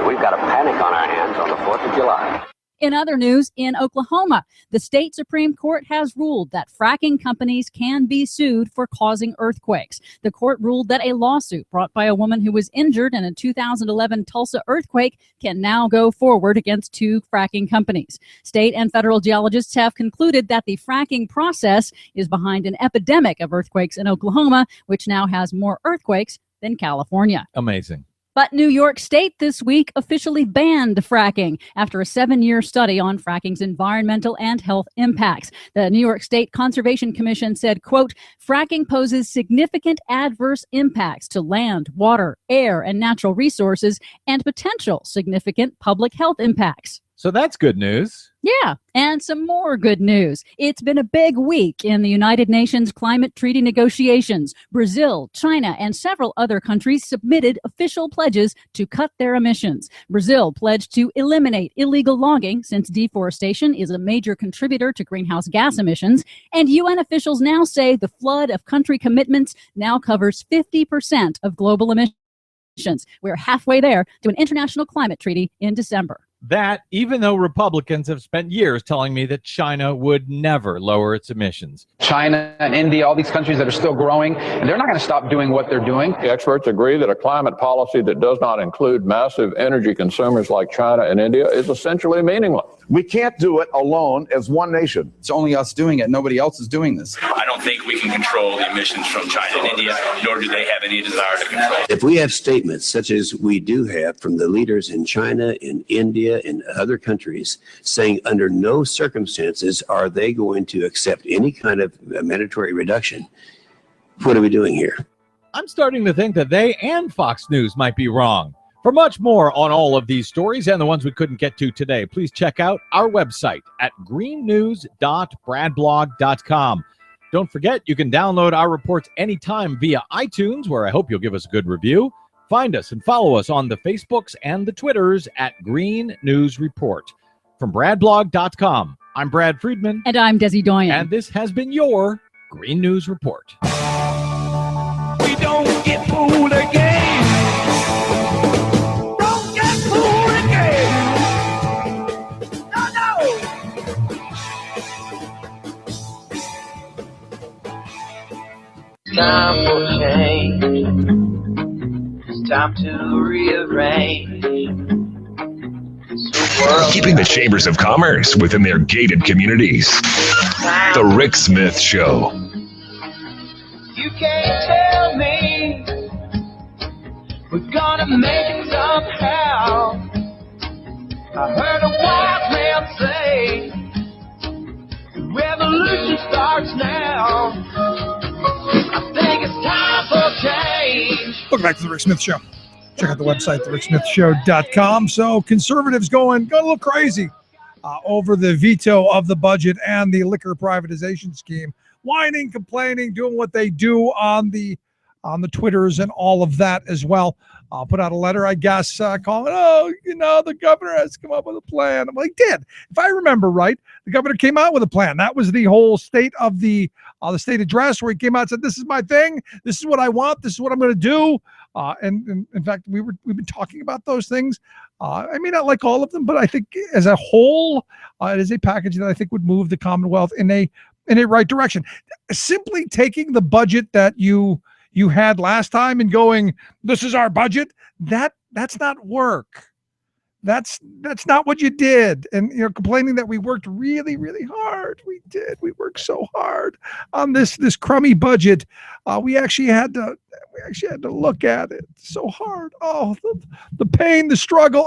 we've got a panic on our hands on the 4th of July. In other news, in Oklahoma, the state Supreme Court has ruled that fracking companies can be sued for causing earthquakes. The court ruled that a lawsuit brought by a woman who was injured in a 2011 Tulsa earthquake can now go forward against 2 fracking companies. State and federal geologists have concluded that the fracking process is behind an epidemic of earthquakes in Oklahoma, which now has more earthquakes than California. Amazing. But New York State this week officially banned fracking after a 7-year study on fracking's environmental and health impacts. The New York State Conservation Commission said, quote, fracking poses significant adverse impacts to land, water, air, and natural resources and potential significant public health impacts. So that's good news. Yeah, and some more good news. It's been a big week in the United Nations climate treaty negotiations. Brazil, China, and several other countries submitted official pledges to cut their emissions. Brazil pledged to eliminate illegal logging, since deforestation is a major contributor to greenhouse gas emissions. And UN officials now say the flood of country commitments now covers 50% of global emissions. We're halfway there to an international climate treaty in December. That, even though Republicans have spent years telling me that China would never lower its emissions. China and India, all these countries that are still growing, and they're not going to stop doing what they're doing. The experts agree that a climate policy that does not include massive energy consumers like China and India is essentially meaningless. We can't do it alone as one nation. It's only us doing it. Nobody else is doing this. I don't think we can control the emissions from China and India, nor do they have any desire to control. If we have statements such as we do have from the leaders in China, in India, and other countries saying under no circumstances are they going to accept any kind of mandatory reduction, what are we doing here? I'm starting to think that they and Fox News might be wrong. For much more on all of these stories and the ones we couldn't get to today, please check out our website at greennews.bradblog.com. Don't forget, you can download our reports anytime via iTunes, where I hope you'll give us a good review. Find us and follow us on the Facebooks and the Twitters at Green News Report. From bradblog.com, I'm Brad Friedman. And I'm Desi Doyen. And this has been your Green News Report. We don't get fooled again. Don't get fooled again. No. Time for change. It's time to rearrange. Keeping the chambers of commerce within their gated communities. The Rick Smith Show. You can't tell me we're gonna make it somehow. I heard a wise man say the revolution starts now. I think it's time for change. Welcome back to the Rick Smith Show. Check out the website, thericksmithshow.com. So conservatives going a little crazy over the veto of the budget and the liquor privatization scheme, whining, complaining, doing what they do on the Twitters and all of that as well. Put out a letter, I guess, calling, the governor has come up with a plan. I'm like, did. If I remember right, the governor came out with a plan. That was the whole state of the state address, where he came out and said, this is my thing. This is what I want. This is what I'm going to do. And in fact, we've been talking about those things. I may not like all of them, but I think as a whole, it is a package that I think would move the Commonwealth in a right direction. Simply taking the budget that you had last time and going, this is our budget, that's not work. That's not what you did. And complaining that we worked really, really hard. We did. We worked so hard on this crummy budget. We actually had to look at it so hard. Oh, the pain, the struggle.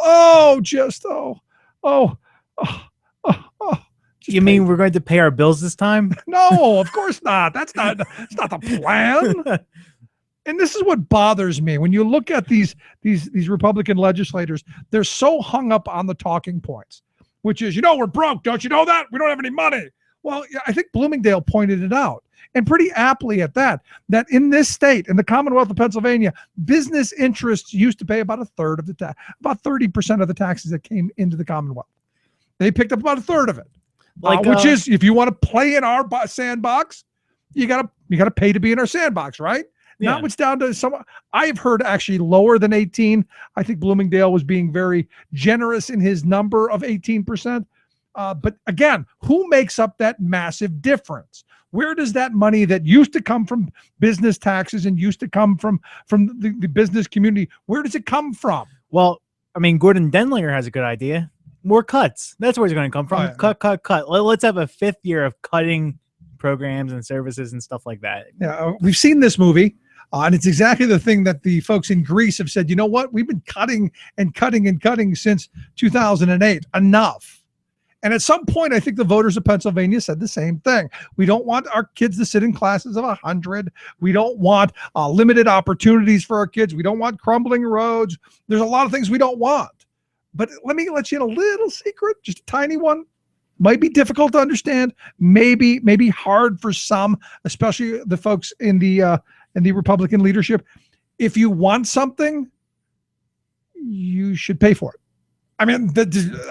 You mean we're going to pay our bills this time? No, of course not. That's not the plan. And this is what bothers me. When you look at these Republican legislators, they're so hung up on the talking points, which is, we're broke. Don't you know that? We don't have any money. Well, I think Bloomingdale pointed it out, and pretty aptly at that in this state, in the Commonwealth of Pennsylvania, business interests used to pay about a third of the tax, about 30% of the taxes that came into the Commonwealth. They picked up about a third of it, which is, if you want to play in our sandbox, you gotta pay to be in our sandbox, right? Yeah. Now it's down to I've heard actually lower than 18. I think Bloomingdale was being very generous in his number of 18%. But again, who makes up that massive difference? Where does that money that used to come from business taxes and used to come from the business community, where does it come from? Well, I mean, Gordon Denlinger has a good idea. More cuts. That's where it's going to come from. Oh, yeah. Cut. Let's have a 5th year of cutting programs and services and stuff like that. Yeah, we've seen this movie. And it's exactly the thing that the folks in Greece have said, you know what? We've been cutting and cutting and cutting since 2008. Enough. And at some point, I think the voters of Pennsylvania said the same thing. We don't want our kids to sit in classes of 100. We don't want limited opportunities for our kids. We don't want crumbling roads. There's a lot of things we don't want. But let me let you in a little secret, just a tiny one. Might be difficult to understand, maybe hard for some, especially the folks in the Republican leadership. If you want something, you should pay for it. I mean,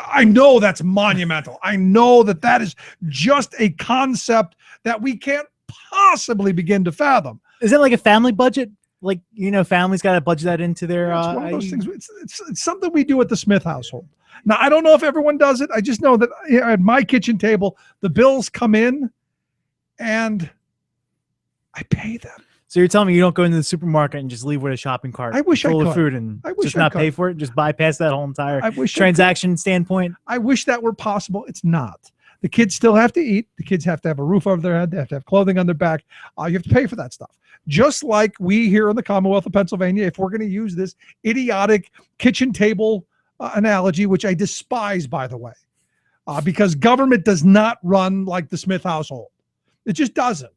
I know that's monumental. I know that is just a concept that we can't possibly begin to fathom. Is it like a family budget? Like, families got to budget that into their. It's one of those things. It's something we do at the Smith household. Now, I don't know if everyone does it. I just know that at my kitchen table, the bills come in and I pay them. So you're telling me you don't go into the supermarket and just leave with a shopping cart full of food and just not pay for it? Just bypass that whole entire transaction standpoint? I wish that were possible. It's not. The kids still have to eat. The kids have to have a roof over their head. They have to have clothing on their back. You have to pay for that stuff. Just like we here in the Commonwealth of Pennsylvania, if we're going to use this idiotic kitchen table analogy, which I despise, by the way, because government does not run like the Smith household. It just doesn't.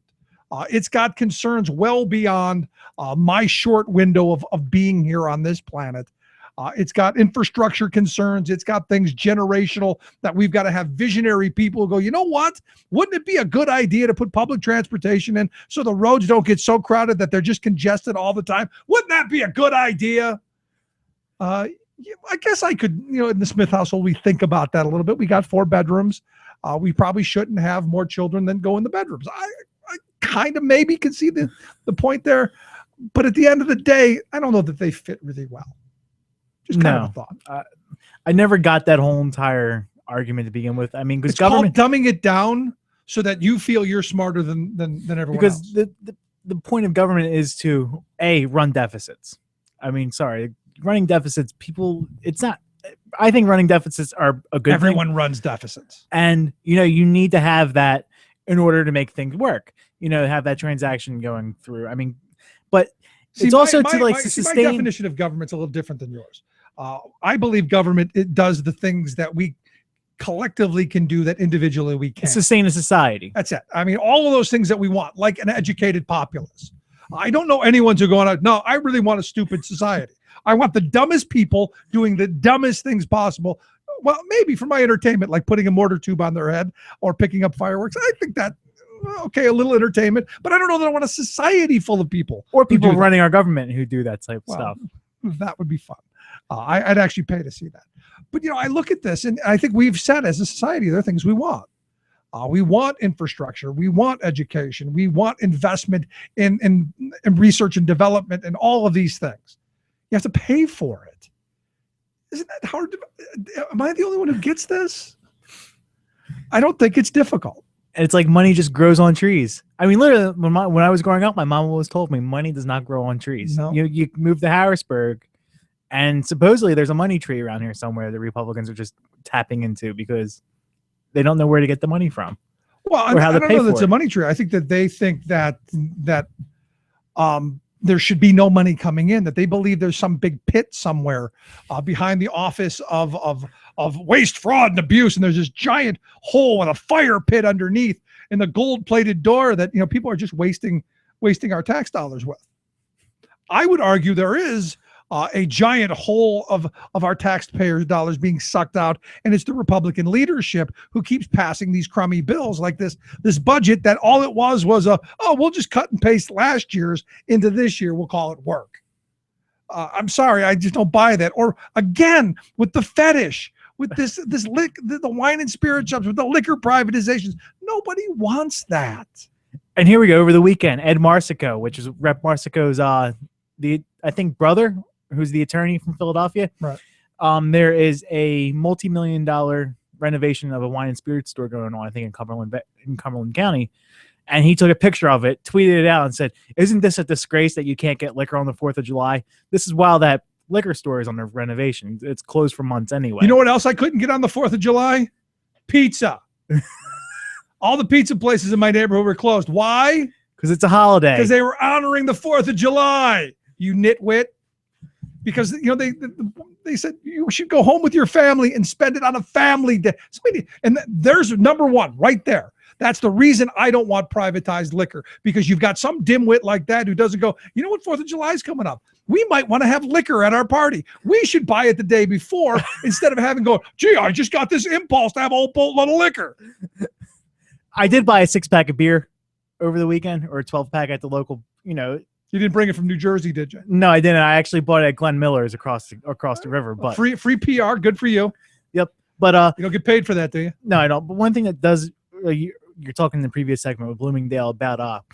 It's got concerns well beyond my short window of being here on this planet. It's got infrastructure concerns. It's got things generational that we've got to have visionary people who go, you know what? Wouldn't it be a good idea to put public transportation in so the roads don't get so crowded that they're just congested all the time? Wouldn't that be a good idea? I guess I could, in the Smith household, we think about that a little bit. We got 4 bedrooms. We probably shouldn't have more children than go in the bedrooms. I kind of maybe can see the point there. But at the end of the day, I don't know that they fit really well. Just kind of a thought. I never got that whole entire argument to begin with. I mean, because it's called dumbing it down so that you feel you're smarter than everyone else. Because the point of government is to run deficits. I mean, sorry, running deficits. It's not. I think running deficits are a good. Everyone runs deficits, and you need to have that in order to make things work. Have that transaction going through. I mean, but it's also to sustain. My definition of government's a little different than yours. I believe government, it does the things that we collectively can do that individually we can't. Sustain a society. That's it. I mean, all of those things that we want, like an educated populace. I don't know anyone who's going out, no, I really want a stupid society. I want the dumbest people doing the dumbest things possible. Well, maybe for my entertainment, like putting a mortar tube on their head or picking up fireworks. I think that, okay, a little entertainment, but I don't know that I want a society full of people. Or people running our government who do that type of stuff. That would be fun. I'd actually pay to see that. But, I look at this and I think we've said as a society, there are things we want. We want infrastructure. We want education. We want investment in research and development and all of these things. You have to pay for it. Isn't that hard? Am I the only one who gets this? I don't think it's difficult. And it's like money just grows on trees. I mean, literally, when I was growing up, my mom always told me money does not grow on trees. No. You move to Harrisburg, and supposedly there's a money tree around here somewhere the Republicans are just tapping into because they don't know where to get the money from. Well, I don't know that's a money tree. I think that they think that there should be no money coming in, that they believe there's some big pit somewhere behind the office of waste, fraud, and abuse. And there's this giant hole and a fire pit underneath and the gold-plated door that, people are just wasting our tax dollars with. I would argue there is a giant hole of our taxpayers' dollars being sucked out, and it's the Republican leadership who keeps passing these crummy bills like this budget that all it was we'll just cut and paste last year's into this year. We'll call it work. I'm sorry, I just don't buy that. Or again, with the fetish, with the wine and spirit shops, with the liquor privatizations, nobody wants that. And here we go over the weekend. Ed Marsico, which is Rep. Marsico's I think brother, who's the attorney from Philadelphia. Right. There is a multi-million-dollar renovation of a wine and spirits store going on, I think in Cumberland County. And he took a picture of it, tweeted it out, and said, "Isn't this a disgrace that you can't get liquor on the 4th of July? This is while that liquor store is under renovation. It's closed for months anyway." You know what else I couldn't get on the 4th of July? Pizza. All the pizza places in my neighborhood were closed. Why? Because it's a holiday. Because they were honoring the 4th of July, you nitwit. Because they said you should go home with your family and spend it on a family day. And there's number one right there. That's the reason I don't want privatized liquor, because you've got some dimwit like that who doesn't go, you know what, 4th of July is coming up. We might want to have liquor at our party. We should buy it the day before instead of having go, gee, I just got this impulse to have a whole boatload of liquor. I did buy a 6-pack of beer over the weekend, or a 12-pack at the local, You didn't bring it from New Jersey, did you? No, I didn't. I actually bought it at Glenn Miller's across the river. But free PR, good for you. Yep. But you don't get paid for that, do you? No, I don't. But one thing that does, you're talking in the previous segment with Bloomingdale about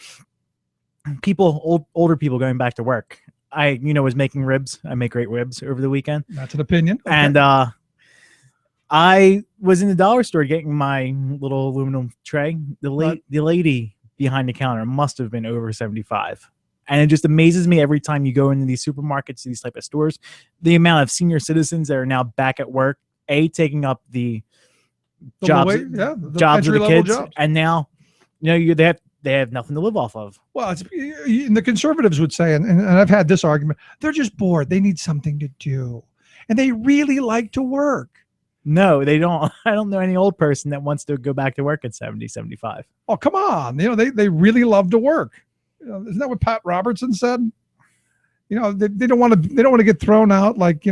older people going back to work. I was making ribs. I make great ribs over the weekend. That's an opinion. Okay. And I was in the dollar store getting my little aluminum tray. The lady behind the counter must have been over 75. And it just amazes me every time you go into these supermarkets, these type of stores, the amount of senior citizens that are now back at work, taking up the jobs of the kids, jobs. And now, they have nothing to live off of. Well, and the conservatives would say, and I've had this argument, they're just bored. They need something to do, and they really like to work. No, they don't. I don't know any old person that wants to go back to work at 70, 75. Oh, come on. They really love to work. Isn't that what Pat Robertson said? They don't want to get thrown out like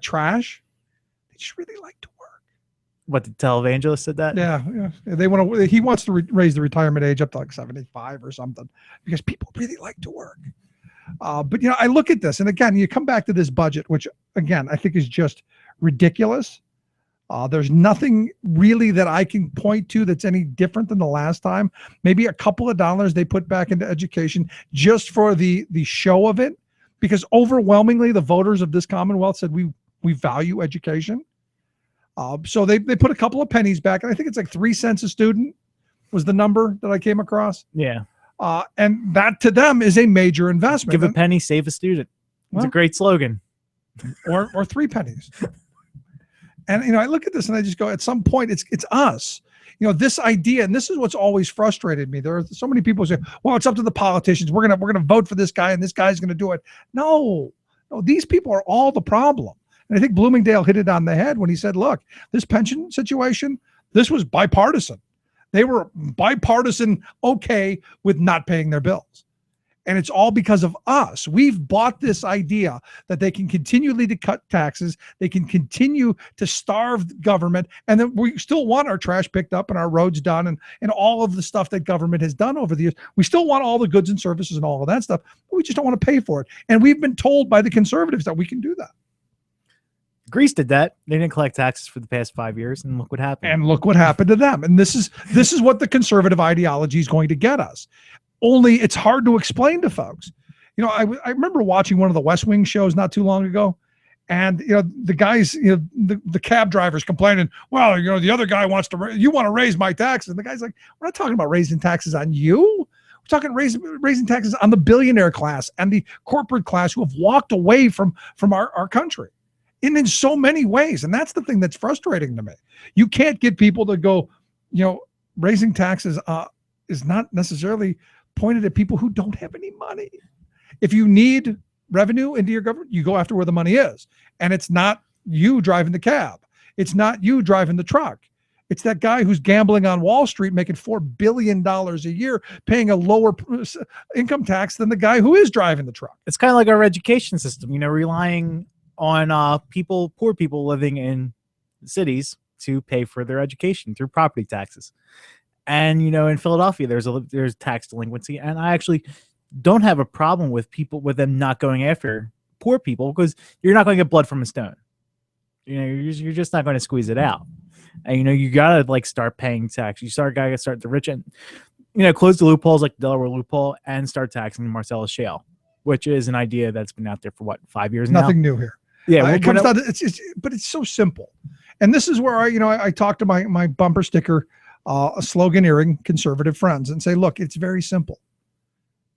trash. They just really like to work. What, the televangelist said that? Yeah. They want to. He wants to raise the retirement age up to like 75 or something, because people really like to work. But I look at this, and again, you come back to this budget, which again I think is just ridiculous. There's nothing really that I can point to that's any different than the last time. Maybe a couple of dollars they put back into education just for the show of it, because overwhelmingly the voters of this Commonwealth said we value education. So they put a couple of pennies back, and I think it's like 3 cents a student was the number that I came across. Yeah. And that to them is a major investment. Give a penny, save a student. It's a great slogan. Or 3 pennies. And I look at this and I just go, at some point it's us. This idea, and this is what's always frustrated me. There are so many people who say, well, it's up to the politicians. We're gonna vote for this guy, and this guy's gonna do it. No, these people are all the problem. And I think Bloomingdale hit it on the head when he said, look, this pension situation, this was bipartisan. They were bipartisan okay with not paying their bills. And it's all because of us. We've bought this idea that they can continually to cut taxes, they can continue to starve government, and then we still want our trash picked up and our roads done and all of the stuff that government has done over the years. We still want all the goods and services and all of that stuff, but we just don't want to pay for it. And we've been told by the conservatives that we can do that. Greece did that. They didn't collect taxes for the past 5 years, and look what happened. And look what happened to them. And this is what the conservative ideology is going to get us. Only it's hard to explain to folks. I remember watching one of the West Wing shows not too long ago, and the guys, the cab drivers complaining, well, the other guy wants to, you want to raise my taxes. And the guy's like, we're not talking about raising taxes on you. We're talking raising taxes on the billionaire class and the corporate class who have walked away from our country in so many ways. And that's the thing that's frustrating to me. You can't get people to go, raising taxes is not necessarily pointed at people who don't have any money. If you need revenue into your government, you go after where the money is. And it's not you driving the cab. It's not you driving the truck. It's that guy who's gambling on Wall Street, making $4 billion a year, paying a lower income tax than the guy who is driving the truck. It's kind of like our education system, relying on poor people living in cities to pay for their education through property taxes. And, in Philadelphia, there's tax delinquency. And I actually don't have a problem with them not going after poor people, because you're not going to get blood from a stone. You're just not going to squeeze it out. And, you got to start paying tax. Got to start the rich and, close the loopholes like the Delaware loophole and start taxing the Marcellus Shale, which is an idea that's been out there for 5 years now? Nothing new here. Yeah. It comes down to, but it's so simple. And this is where I talk to my bumper sticker sloganeering conservative friends and say, look, it's very simple.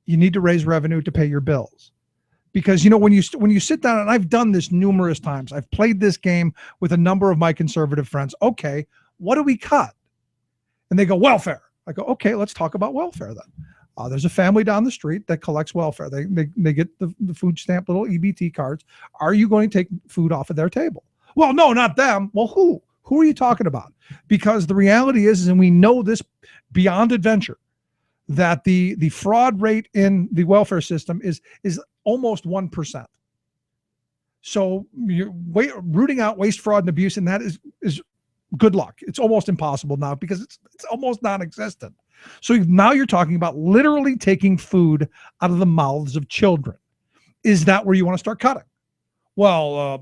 You need to raise revenue to pay your bills, because when you sit down, and I've done this numerous times, I've played this game with a number of my conservative friends. Okay, what do we cut? And they go, welfare. I go, okay, let's talk about welfare then. There's a family down the street that collects welfare. They get the food stamp little EBT cards. Are you going to take food off of their table? Well, no, not them. Well, who? Who are you talking about? Because the reality is, and we know this beyond adventure, that the fraud rate in the welfare system is almost 1%. So you're rooting out waste, fraud, and abuse, and that is good luck. It's almost impossible now because it's almost non-existent. So now you're talking about literally taking food out of the mouths of children. Is that where you want to start cutting? Well,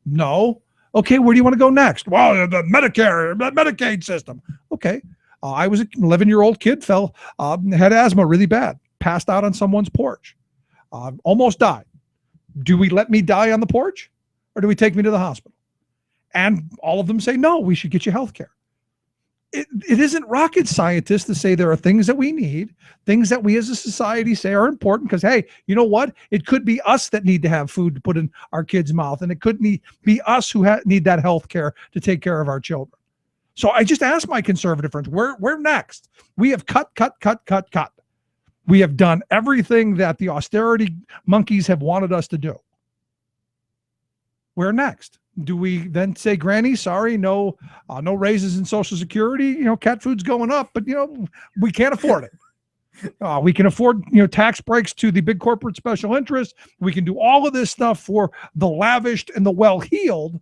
no. Okay, where do you want to go next? Well, the Medicare, the Medicaid system. Okay. I was an 11-year-old kid, had asthma really bad, passed out on someone's porch, almost died. Do we let me die on the porch or do we take me to the hospital? And all of them say, no, we should get you health care. It isn't rocket scientists to say there are things that we need, things that we as a society say are important because, hey, you know what? It could be us that need to have food to put in our kids' mouth, and it could be us who need that health care to take care of our children. So I just asked my conservative friends, where next? We have cut. We have done everything that the austerity monkeys have wanted us to do. Where next? Do we then say, Granny, sorry, no raises in Social Security? Cat food's going up, but we can't afford it. We can afford tax breaks to the big corporate special interests. We can do all of this stuff for the lavished and the well-heeled,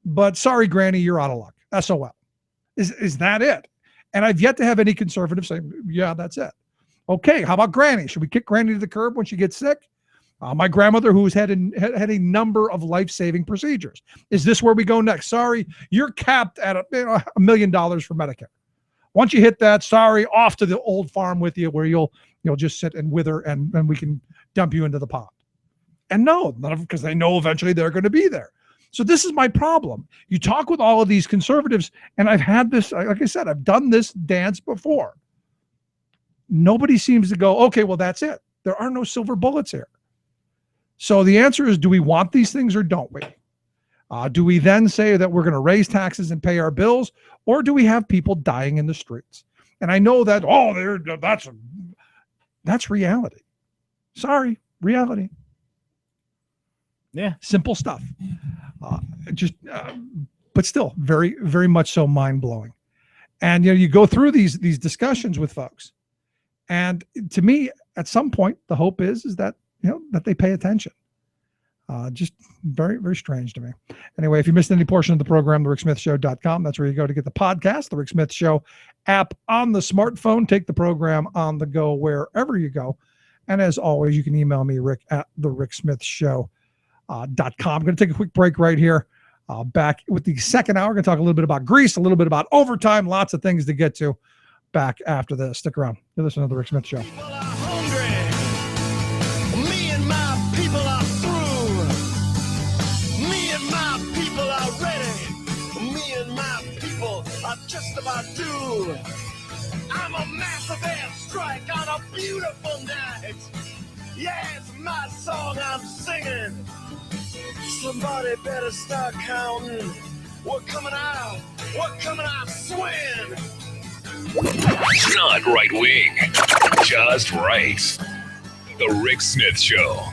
but sorry, Granny, you're out of luck. SOL. Is that it? And I've yet to have any conservative say, yeah, that's it. Okay, how about Granny? Should we kick Granny to the curb when she gets sick? My grandmother, who's had a number of life-saving procedures. Is this where we go next? Sorry, you're capped at $1 million for Medicare. Once you hit that, sorry, off to the old farm with you where you'll just sit and wither and we can dump you into the pond. And no, because they know eventually they're going to be there. So this is my problem. You talk with all of these conservatives, and I've had this, like I said, I've done this dance before. Nobody seems to go, okay, well, that's it. There are no silver bullets here. So the answer is, do we want these things or don't we? Do we then say that we're going to raise taxes and pay our bills, or do we have people dying in the streets? And I know that, that's reality. Sorry, reality. Yeah. Simple stuff. But still very, very much so mind-blowing. And you go through these discussions with folks, and to me, at some point, the hope is that that they pay attention. Just very, very strange to me. Anyway, if you missed any portion of the program, thericksmithshow.com. That's where you go to get the podcast, the Rick Smith Show app on the smartphone. Take the program on the go wherever you go. And as always, you can email me, Rick at thericksmithshow.com. I'm going to take a quick break right here. Back with the second hour. We're going to talk a little bit about Greece, a little bit about overtime, lots of things to get to. Back after this. Stick around. You're listening to The Rick Smith Show. Me and my people are through. Me and my people are ready. Me and my people are just about due. I'm a massive airstrike on a beautiful night. Yeah, it's my song I'm singing. Somebody better start counting. We're coming out swinging. Not right wing, just right. The Rick Smith Show.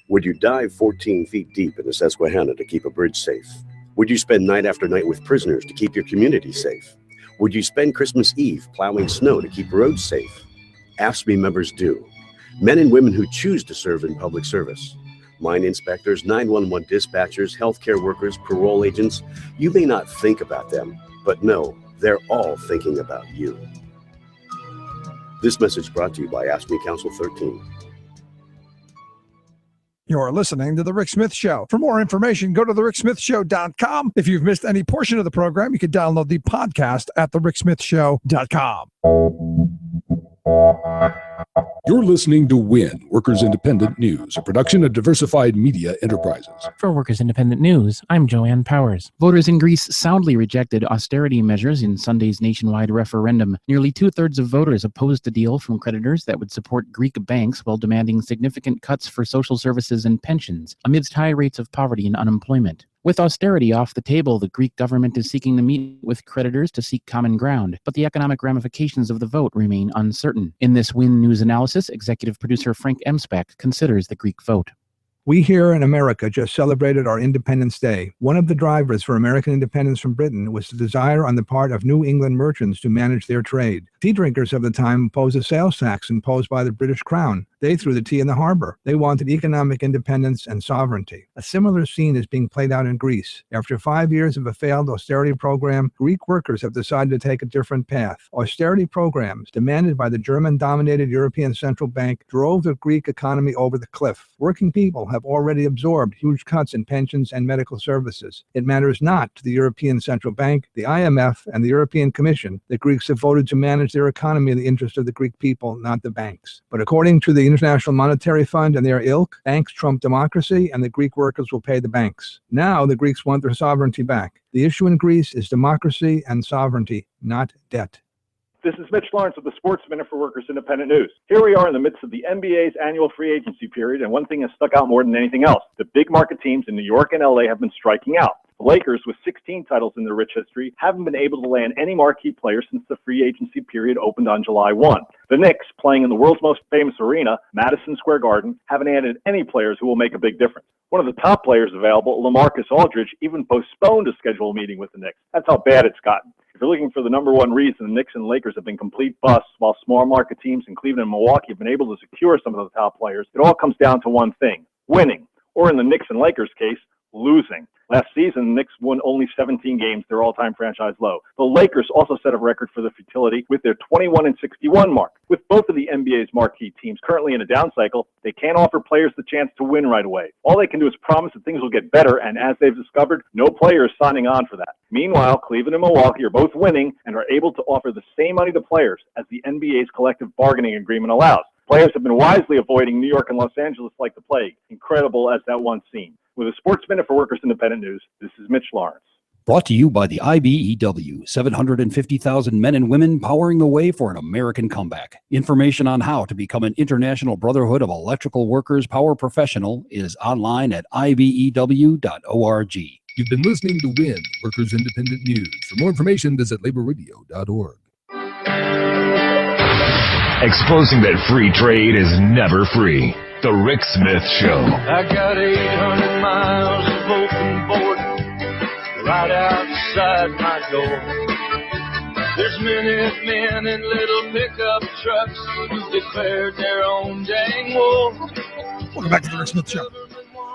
Would you dive 14 feet deep in the Susquehanna to keep a bridge safe? Would you spend night after night with prisoners to keep your community safe? Would you spend Christmas Eve plowing snow to keep roads safe? AFSCME members do. Men and women who choose to serve in public service. Mine inspectors, 911 dispatchers, healthcare workers, parole agents. You may not think about them, but no, they're all thinking about you. This message brought to you by AFSCME Council 13. You're listening to The Rick Smith Show. For more information, go to thericksmithshow.com. If you've missed any portion of the program, you can download the podcast at thericksmithshow.com. You're listening to WIN, Workers Independent News, a production of Diversified Media Enterprises. For Workers Independent News, I'm Joanne Powers. Voters in Greece soundly rejected austerity measures in Sunday's nationwide referendum. Nearly two-thirds of voters opposed a deal from creditors that would support Greek banks while demanding significant cuts for social services and pensions amidst high rates of poverty and unemployment. With austerity off the table, the Greek government is seeking to meet with creditors to seek common ground, but the economic ramifications of the vote remain uncertain. In this Win News analysis, executive producer Frank Emspek considers the Greek vote. We here in America just celebrated our Independence Day. One of the drivers for American independence from Britain was the desire on the part of New England merchants to manage their trade. Tea drinkers of the time opposed a sales tax imposed by the British Crown. They threw the tea in the harbor. They wanted economic independence and sovereignty. A similar scene is being played out in Greece. After 5 years of a failed austerity program, Greek workers have decided to take a different path. Austerity programs demanded by the German-dominated European Central Bank drove the Greek economy over the cliff. Working people have already absorbed huge cuts in pensions and medical services. It matters not to the European Central Bank, the IMF, and the European Commission that Greeks have voted to manage their economy in the interest of the Greek people, not the banks. But according to the International Monetary Fund and their ilk, banks trump democracy and the Greek workers will pay the banks. Now the Greeks want their sovereignty back. The issue in Greece is democracy and sovereignty, not debt. This is Mitch Lawrence with the Sports Minute for Workers Independent News. Here we are in the midst of the NBA's annual free agency period, and one thing has stuck out more than anything else. The big market teams in New York and LA have been striking out. The Lakers, with 16 titles in their rich history, haven't been able to land any marquee players since the free agency period opened on July 1. The Knicks, playing in the world's most famous arena, Madison Square Garden, haven't added any players who will make a big difference. One of the top players available, LaMarcus Aldridge, even postponed a scheduled meeting with the Knicks. That's how bad it's gotten. If you're looking for the number one reason the Knicks and Lakers have been complete busts, while small market teams in Cleveland and Milwaukee have been able to secure some of the top players, it all comes down to one thing: winning. Or in the Knicks and Lakers case, losing. Last season, the Knicks won only 17 games, their all-time franchise low. The Lakers also set a record for the futility with their 21-61 mark. With both of the NBA's marquee teams currently in a down cycle, they can't offer players the chance to win right away. All they can do is promise that things will get better, and as they've discovered, no player is signing on for that. Meanwhile, Cleveland and Milwaukee are both winning and are able to offer the same money to players as the NBA's collective bargaining agreement allows. Players have been wisely avoiding New York and Los Angeles like the plague, incredible as that once seemed. With a Sports Minute for Workers Independent News, this is Mitch Lawrence. Brought to you by the IBEW, 750,000 men and women powering the way for an American comeback. Information on how to become an International Brotherhood of Electrical Workers Power Professional is online at ibew.org. You've been listening to WIN, Workers Independent News. For more information, visit laborradio.org. Exposing that free trade is never free. The Rick Smith Show. I got 800 miles of open border right outside my door. There's Minutemen and little pickup trucks who declared their own dang war. Welcome back to the Rick Smith Show.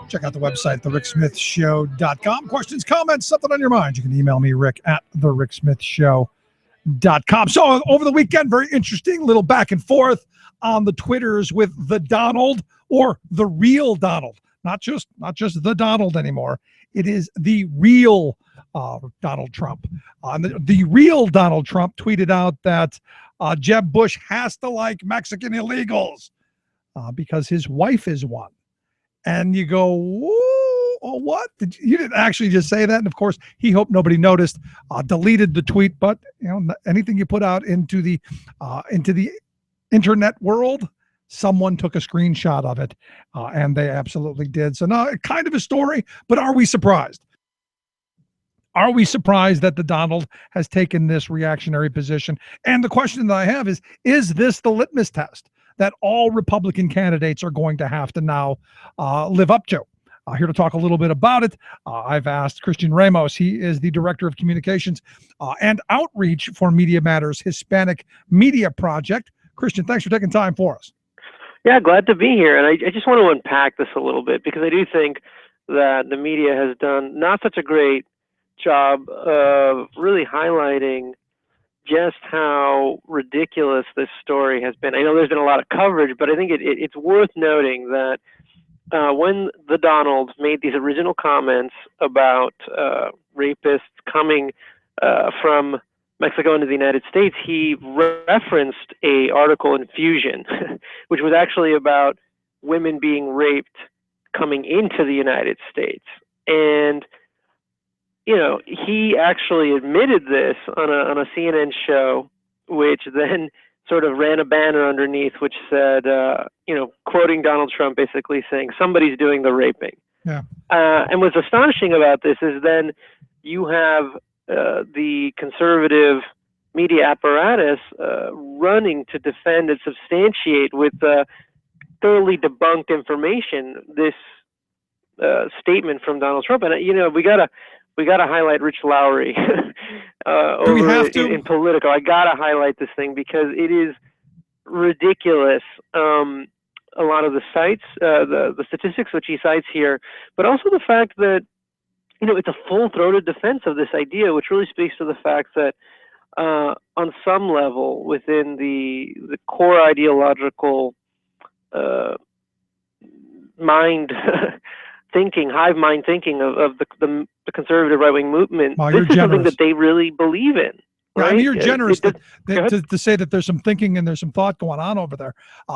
Check out the website, thericksmithshow.com. Questions, comments, something on your mind, you can email me, Rick, at thericksmithshow.com. So over the weekend, very interesting little back and forth on the Twitters with the Donald, or the real Donald, not just the Donald anymore. It is the real Donald Trump. The real Donald Trump tweeted out that Jeb Bush has to like Mexican illegals because his wife is one. And you go, oh, what? You didn't actually just say that. And of course, he hoped nobody noticed, deleted the tweet. But you know, anything you put out into the internet world, someone took a screenshot of it, and they absolutely did. So now, kind of a story, but are we surprised? Are we surprised that the Donald has taken this reactionary position? And the question that I have is this the litmus test that all Republican candidates are going to have to now live up to? Here to talk a little bit about it, I've asked Christian Ramos. He is the Director of Communications and Outreach for Media Matters Hispanic Media Project. Christian, thanks for taking time for us. Yeah, glad to be here. And I just want to unpack this a little bit because I do think that the media has done not such a great job of really highlighting just how ridiculous this story has been. I know there's been a lot of coverage, but I think it's worth noting that when the Donald made these original comments about rapists coming from Mexico into the United States, he referenced a article in Fusion, which was actually about women being raped coming into the United States. And, you know, he actually admitted this on a CNN show, which then sort of ran a banner underneath which said, you know, quoting Donald Trump, basically saying, somebody's doing the raping. Yeah. And what's astonishing about this is then you have the conservative media apparatus running to defend and substantiate with thoroughly debunked information this statement from Donald Trump. And we gotta highlight Rich Lowry over in Politico. I gotta highlight this thing because it is ridiculous. A lot of the sites, the statistics which he cites here, but also the fact that it's a full-throated defense of this idea, which really speaks to the fact that on some level within the core ideological mind thinking, hive mind thinking of the conservative right-wing movement, Wow, this you're is something generous. that they really believe in. Yeah, I mean, you're Right? generous Go to ahead. say that there's some thinking and there's some thought going on over there.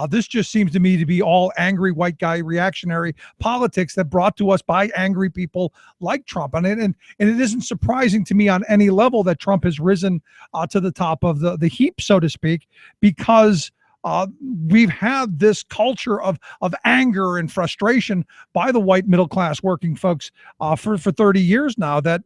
This just seems to me to be all angry white guy reactionary politics that brought to us by angry people like Trump. And it isn't surprising to me on any level that Trump has risen to the top of the heap, so to speak, because we've had this culture of anger and frustration by the white middle class working folks for 30 years now, that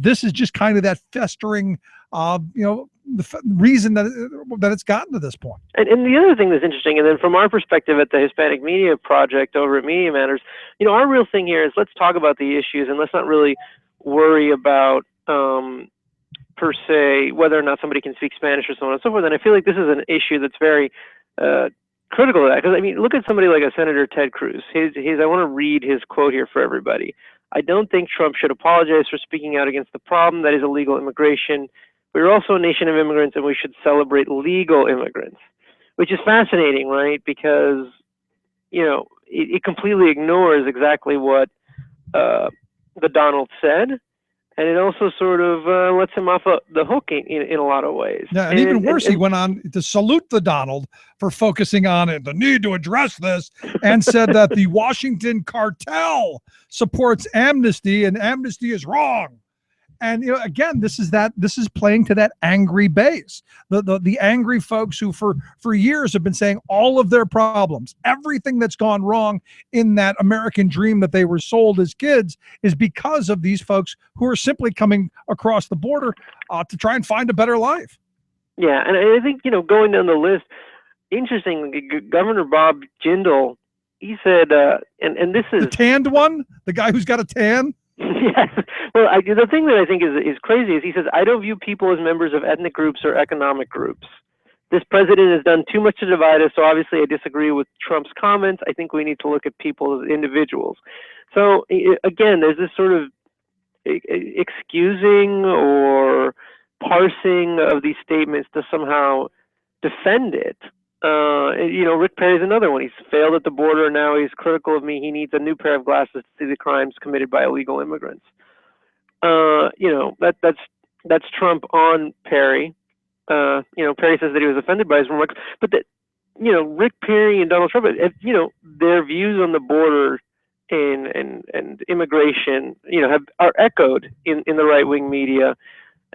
this is just kind of that festering reason that it's gotten to this point. And the other thing that's interesting, and then from our perspective at the Hispanic Media Project over at Media Matters, our real thing here is let's talk about the issues and let's not really worry about per se whether or not somebody can speak Spanish or so on and so forth. And I feel like this is an issue that's very critical of that, because look at somebody like a Senator Ted Cruz. I want to read his quote here for everybody. I don't think Trump should apologize for speaking out against the problem that is illegal immigration. We're also a nation of immigrants, and we should celebrate legal immigrants, which is fascinating, right? Because, it completely ignores exactly what the Donald said, and it also sort of lets him off the hook in a lot lot of ways. Yeah, and even worse, he went on to salute the Donald for focusing on it, the need to address this, and said that the Washington cartel supports amnesty and amnesty is wrong. And again, this is playing to that angry base, the angry folks who for years have been saying all of their problems, everything that's gone wrong in that American dream that they were sold as kids, is because of these folks who are simply coming across the border to try and find a better life. Yeah, and I think going down the list, interestingly, Governor Bob Jindal, he said, and this is the tanned one, the guy who's got a tan. Yes. Well, the thing that I think is crazy is he says, I don't view people as members of ethnic groups or economic groups. This president has done too much to divide us, so obviously I disagree with Trump's comments. I think we need to look at people as individuals. So, again, there's this sort of excusing or parsing of these statements to somehow defend it. Rick Perry's another one. He's failed at the border. Now he's critical of me. He needs a new pair of glasses to see the crimes committed by illegal immigrants. That's Trump on Perry. Perry says that he was offended by his remarks, but that, Rick Perry and Donald Trump, their views on the border and immigration, are echoed in the right-wing media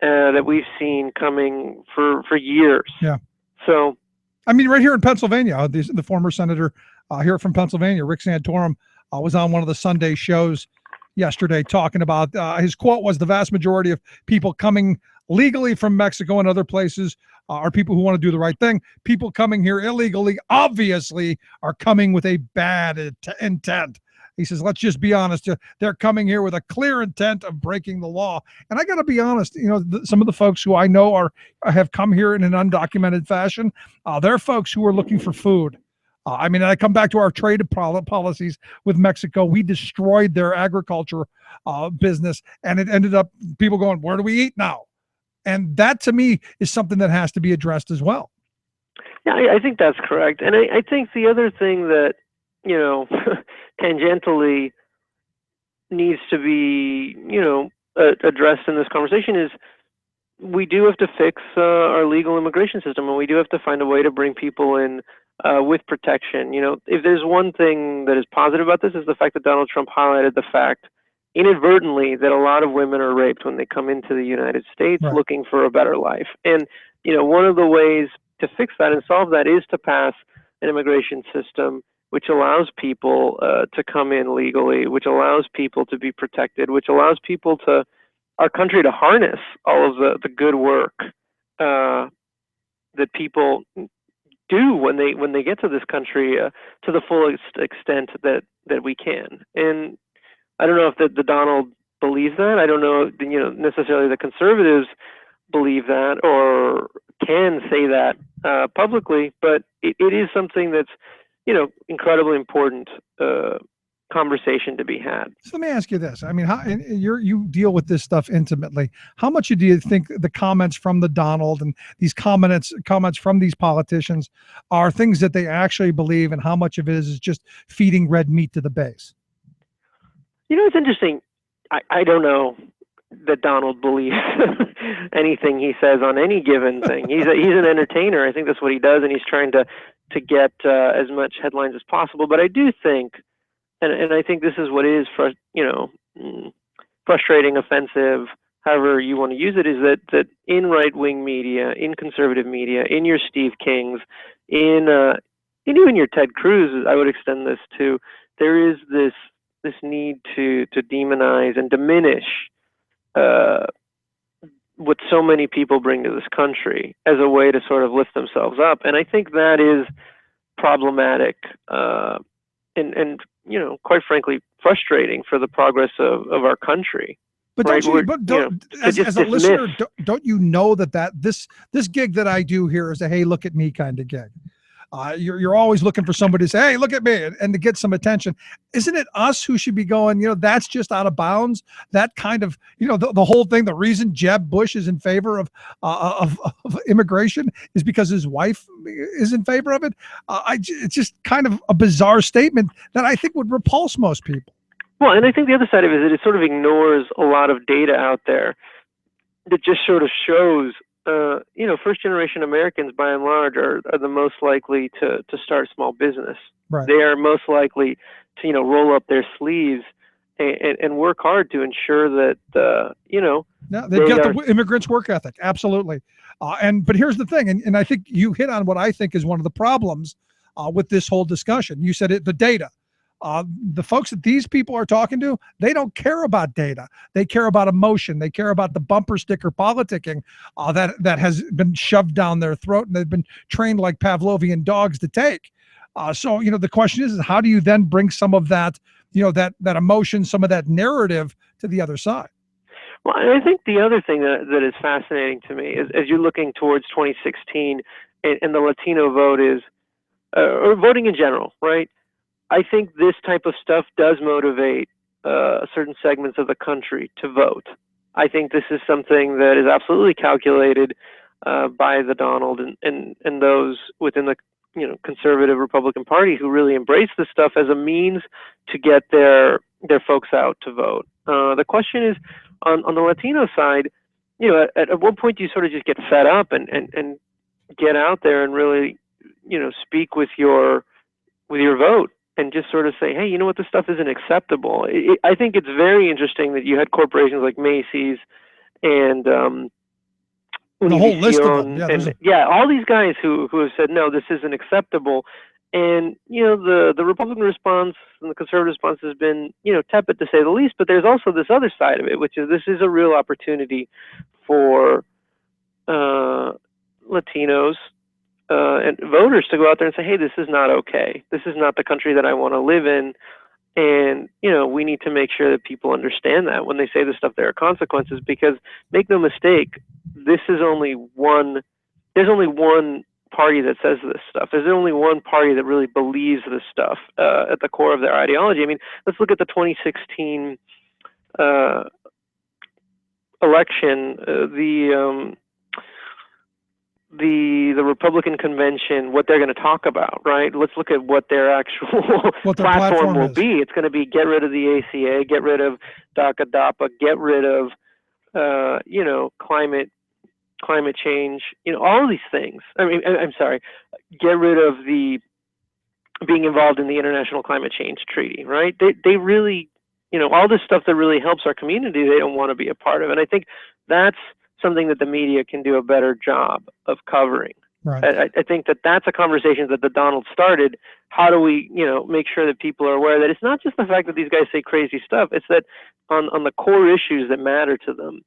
that we've seen coming for years. Yeah. So, I mean, right here in Pennsylvania, the former senator here from Pennsylvania, Rick Santorum, was on one of the Sunday shows yesterday talking about, his quote was, the vast majority of people coming legally from Mexico and other places are people who want to do the right thing. People coming here illegally obviously are coming with a bad intent. He says, let's just be honest. They're coming here with a clear intent of breaking the law. And I got to be honest, some of the folks who I know have come here in an undocumented fashion. They're folks who are looking for food. I come back to our trade policies with Mexico. We destroyed their agriculture business, and it ended up people going, where do we eat now? And that, to me, is something that has to be addressed as well. Yeah, I think that's correct. And I think the other thing that, tangentially needs to be, addressed in this conversation is we do have to fix our legal immigration system, and we do have to find a way to bring people in with protection. If there's one thing that is positive about this, is the fact that Donald Trump highlighted the fact inadvertently that a lot of women are raped when they come into the United States looking for a better life. And, one of the ways to fix that and solve that is to pass an immigration system which allows people to come in legally, which allows people to be protected, which allows people to, our country to harness all of the good work that people do when they get to this country to the fullest extent that we can. And I don't know if the Donald believes that. I don't know, necessarily the conservatives believe that or can say that publicly, but it is something that's, incredibly important conversation to be had. So let me ask you this. I mean, you deal with this stuff intimately. How much do you think the comments from the Donald and these comments from these politicians are things that they actually believe, and how much of it is just feeding red meat to the base? It's interesting. I don't know that Donald believes anything he says on any given thing. He's an entertainer. I think that's what he does, and he's trying to get as much headlines as possible. But I do think, and I think this is what is frustrating, offensive, however you want to use it, is that in right-wing media, in conservative media, in your Steve Kings, in even your Ted Cruz, I would extend this to, there is this need to demonize and diminish what so many people bring to this country as a way to sort of lift themselves up. And I think that is problematic and quite frankly, frustrating for the progress of our country. But right? as a listener, don't you know that this gig that I do here is a hey, look at me kind of gig? You're always looking for somebody to say, hey, look at me, and to get some attention. Isn't it us who should be going, that's just out of bounds? That kind of, the whole thing, the reason Jeb Bush is in favor of immigration is because his wife is in favor of it. It's just kind of a bizarre statement that I think would repulse most people. Well, and I think the other side of it is it sort of ignores a lot of data out there that just sort of shows first-generation Americans, by and large, are the most likely to start small business. Right. They are most likely to, roll up their sleeves and work hard to ensure that, they've got the immigrants' work ethic. Absolutely. But here's the thing, and I think you hit on what I think is one of the problems with this whole discussion. You said it, the data. The folks that these people are talking to, they don't care about data. They care about emotion. They care about the bumper sticker politicking that has been shoved down their throat, and they've been trained like Pavlovian dogs to take. So the question is how do you then bring some of that, that emotion, some of that narrative to the other side? Well, I think the other thing that is fascinating to me is as you're looking towards 2016 and the Latino vote is, or voting in general, right? I think this type of stuff does motivate certain segments of the country to vote. I think this is something that is absolutely calculated by the Donald and those within the conservative Republican Party who really embrace this stuff as a means to get their folks out to vote. The question is on the Latino side, at one point you sort of just get fed up and get out there and really speak with your vote. And just sort of say, hey, you know what, this stuff isn't acceptable. I think it's very interesting that you had corporations like Macy's and the whole list of them. All these guys who have said, no, this isn't acceptable. And, the Republican response and the conservative response has been, tepid to say the least. But there's also this other side of it, which is this is a real opportunity for Latinos and voters to go out there and say, hey, this is not okay. This is not the country that I want to live in. And, we need to make sure that people understand that when they say this stuff, there are consequences, because make no mistake, there's only one party that says this stuff. There's only one party that really believes this stuff at the core of their ideology. I mean, let's look at the 2016 election, the Republican convention, what they're going to talk about, right? Let's look at what their actual platform will be. It's going to be get rid of the ACA, get rid of DACA, DAPA, get rid of, climate change, all of these things. I mean, I'm sorry, get rid of the being involved in the International Climate Change Treaty, right? They really, all this stuff that really helps our community, they don't want to be a part of. And I think that's something that the media can do a better job of covering. I think that that's a conversation that the Donald started. How do we, make sure that people are aware that it's not just the fact that these guys say crazy stuff. It's that on the core issues that matter to them,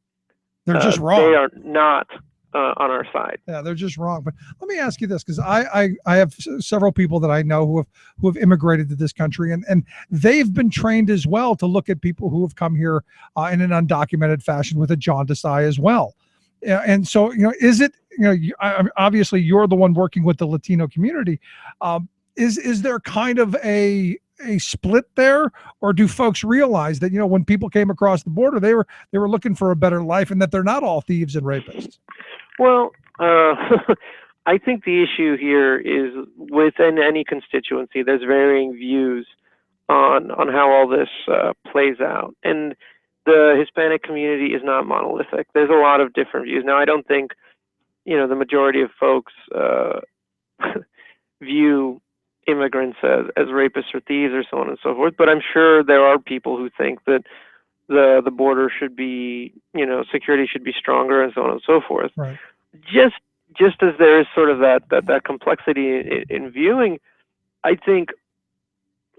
they're just wrong. They are not on our side. Yeah, they're just wrong. But let me ask you this, because I have several people that I know who have immigrated to this country, and they've been trained as well to look at people who have come here in an undocumented fashion with a jaundiced eye as well. And so, is it, obviously you're the one working with the Latino community. Is there kind of a split there, or do folks realize that, when people came across the border, they were looking for a better life, and that they're not all thieves and rapists? Well, I think the issue here is within any constituency, there's varying views on how all this plays out. And the Hispanic community is not monolithic. There's a lot of different views. Now, I don't think, the majority of folks view immigrants as rapists or thieves or so on and so forth, but I'm sure there are people who think that the border should be, security should be stronger and so on and so forth. Right. Just as there is sort of that complexity in viewing, I think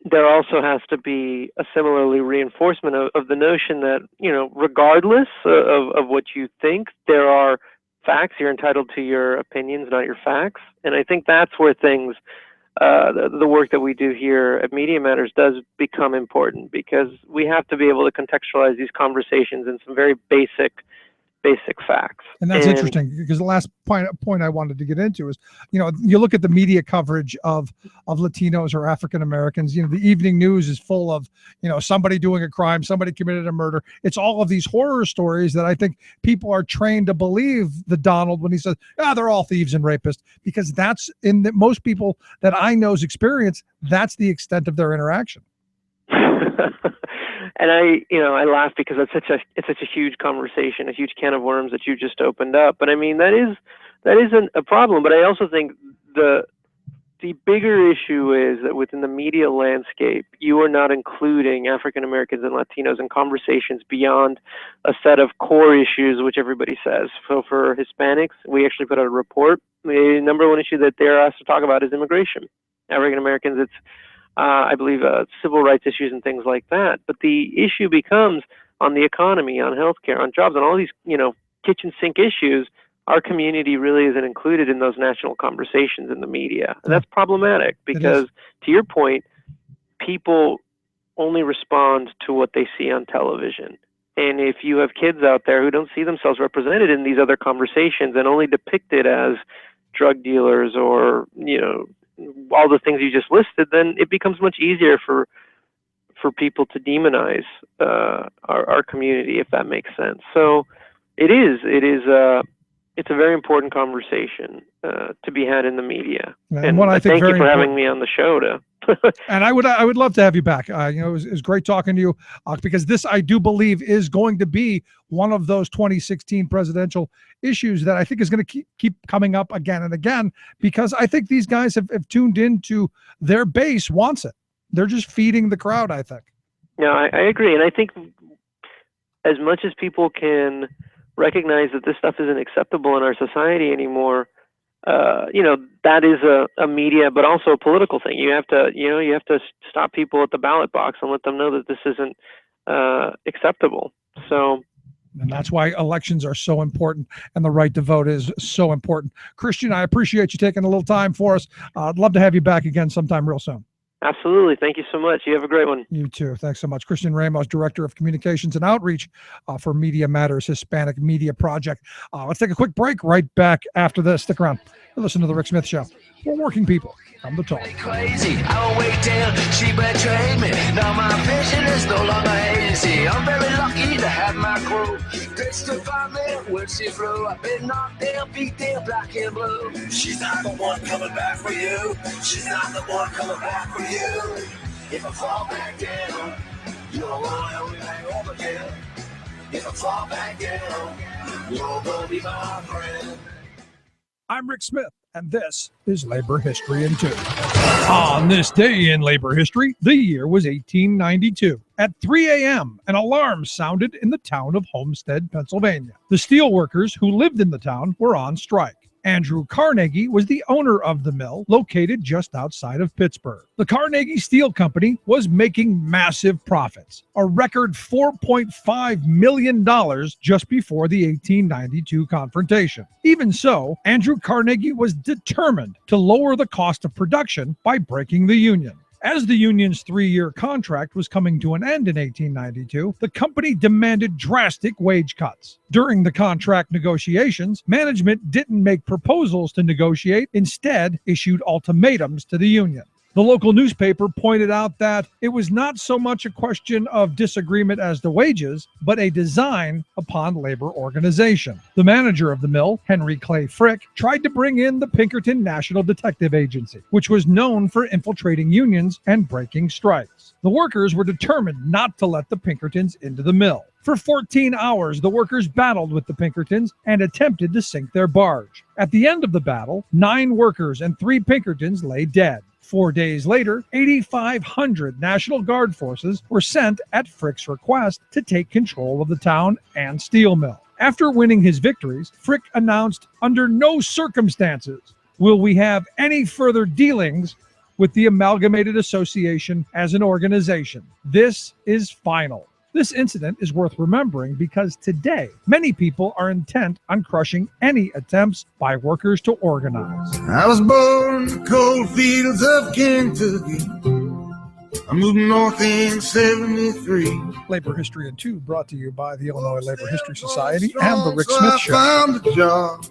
there also has to be a similarly reinforcement of the notion that, regardless of what you think, there are facts. You're entitled to your opinions, not your facts. And I think that's where things, the work that we do here at Media Matters does become important, because we have to be able to contextualize these conversations in some very basic facts. And that's interesting, because the last point I wanted to get into is, you look at the media coverage of Latinos or African Americans. The evening news is full of, somebody doing a crime, somebody committed a murder. It's all of these horror stories that I think people are trained to believe the Donald when he says, they're all thieves and rapists, because that's most people that I know's experience, that's the extent of their interaction. And I laugh because it's such a huge conversation, a huge can of worms that you just opened up. But I mean, that isn't a problem. But I also think the bigger issue is that within the media landscape, you are not including African Americans and Latinos in conversations beyond a set of core issues, which everybody says. So for Hispanics, we actually put out a report. The number one issue that they're asked to talk about is immigration. African Americans, it's I believe civil rights issues and things like that. But the issue becomes on the economy, on healthcare, on jobs, on all these, kitchen sink issues. Our community really isn't included in those national conversations in the media. And that's problematic because, to your point, people only respond to what they see on television. And if you have kids out there who don't see themselves represented in these other conversations and only depicted as drug dealers or, all the things you just listed, then it becomes much easier for people to demonize our community, if that makes sense. So it's a very important conversation to be had in the media. And what I think thank you for having me on the show. And I would love to have you back. It was great talking to you because this, I do believe, is going to be one of those 2016 presidential issues that I think is going to keep coming up again and again, because I think these guys have tuned into their base wants it. They're just feeding the crowd, I think. Yeah, I agree. And I think as much as people can recognize that this stuff isn't acceptable in our society anymore, that is a media, but also a political thing. You have to stop people at the ballot box and let them know that this isn't acceptable. So, and that's why elections are so important, and the right to vote is so important. Christian, I appreciate you taking a little time for us. I'd love to have you back again sometime real soon. Absolutely. Thank you so much. You have a great one. You too. Thanks so much. Christian Ramos, Director of Communications and Outreach for Media Matters Hispanic Media Project. Let's take a quick break. Right back after this. Stick around. Listen to The Rick Smith Show. For working people from the top. Crazy. I will wait till she betrayed me. Now my vision is no longer hazy. I'm very lucky to have my crew. Bitch to find me when she flew. I've been knocked down, beat down, black and blue. She's not the one coming back for you. She's not the one coming back for you. If I fall back down, you're only back over again. If I fall back down, you're gonna be my friend. I'm Rick Smith, and this is Labor History in 2. On this day in labor history, the year was 1892. At 3 a.m., an alarm sounded in the town of Homestead, Pennsylvania. The steelworkers who lived in the town were on strike. Andrew Carnegie was the owner of the mill, located just outside of Pittsburgh. The Carnegie Steel Company was making massive profits, a record $4.5 million just before the 1892 confrontation. Even so, Andrew Carnegie was determined to lower the cost of production by breaking the Union. As the union's 3-year contract was coming to an end in 1892, the company demanded drastic wage cuts. During the contract negotiations, management didn't make proposals to negotiate, instead issued ultimatums to the union. The local newspaper pointed out that it was not so much a question of disagreement as to wages, but a design upon labor organization. The manager of the mill, Henry Clay Frick, tried to bring in the Pinkerton National Detective Agency, which was known for infiltrating unions and breaking strikes. The workers were determined not to let the Pinkertons into the mill. For 14 hours, the workers battled with the Pinkertons and attempted to sink their barge. At the end of the battle, 9 workers and 3 Pinkertons lay dead. 4 days later, 8,500 National Guard forces were sent at Frick's request to take control of the town and steel mill. After winning his victories, Frick announced, "Under no circumstances will we have any further dealings with the Amalgamated Association as an organization. This is final." This incident is worth remembering because today, many people are intent on crushing any attempts by workers to organize. I was born in the cold fields of Kentucky. I moved north in 73. Labor History in 2 brought to you by the Illinois Labor History Society and the Rick Smith Show. Found a job.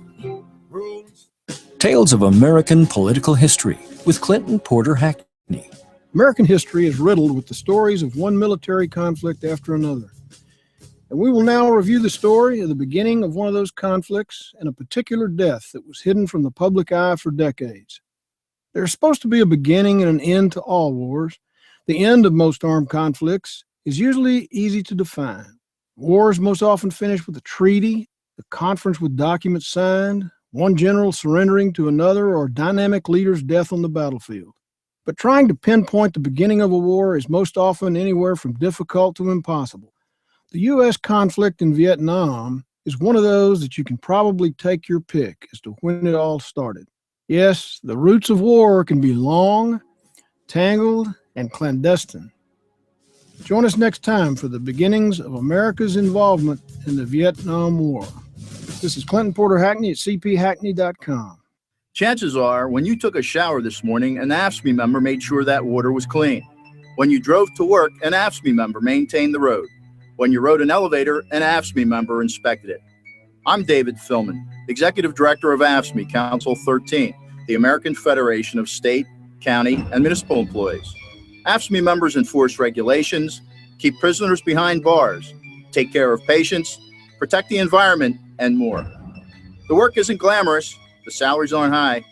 Tales of American Political History with Clinton Porter Hackney. American history is riddled with the stories of one military conflict after another. And we will now review the story of the beginning of one of those conflicts and a particular death that was hidden from the public eye for decades. There's supposed to be a beginning and an end to all wars. The end of most armed conflicts is usually easy to define. Wars most often finish with a treaty, a conference with documents signed, one general surrendering to another, or a dynamic leader's death on the battlefield. But trying to pinpoint the beginning of a war is most often anywhere from difficult to impossible. The U.S. conflict in Vietnam is one of those that you can probably take your pick as to when it all started. Yes, the roots of war can be long, tangled, and clandestine. Join us next time for the beginnings of America's involvement in the Vietnam War. This is Clinton Porter Hackney at cphackney.com. Chances are, when you took a shower this morning, an AFSCME member made sure that water was clean. When you drove to work, an AFSCME member maintained the road. When you rode an elevator, an AFSCME member inspected it. I'm David Philman, Executive Director of AFSCME Council 13, the American Federation of State, County, and Municipal Employees. AFSCME members enforce regulations, keep prisoners behind bars, take care of patients, protect the environment, and more. The work isn't glamorous. The salaries aren't high,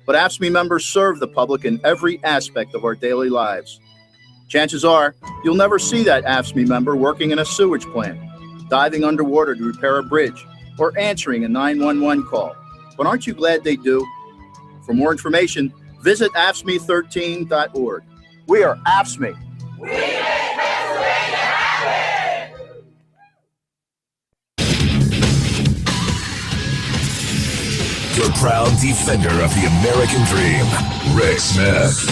but AFSCME members serve the public in every aspect of our daily lives. Chances are, you'll never see that AFSCME member working in a sewage plant, diving underwater to repair a bridge, or answering a 911 call. But aren't you glad they do? For more information, visit AFSCME13.org. We are AFSCME. The proud defender of the American dream, Rick Smith.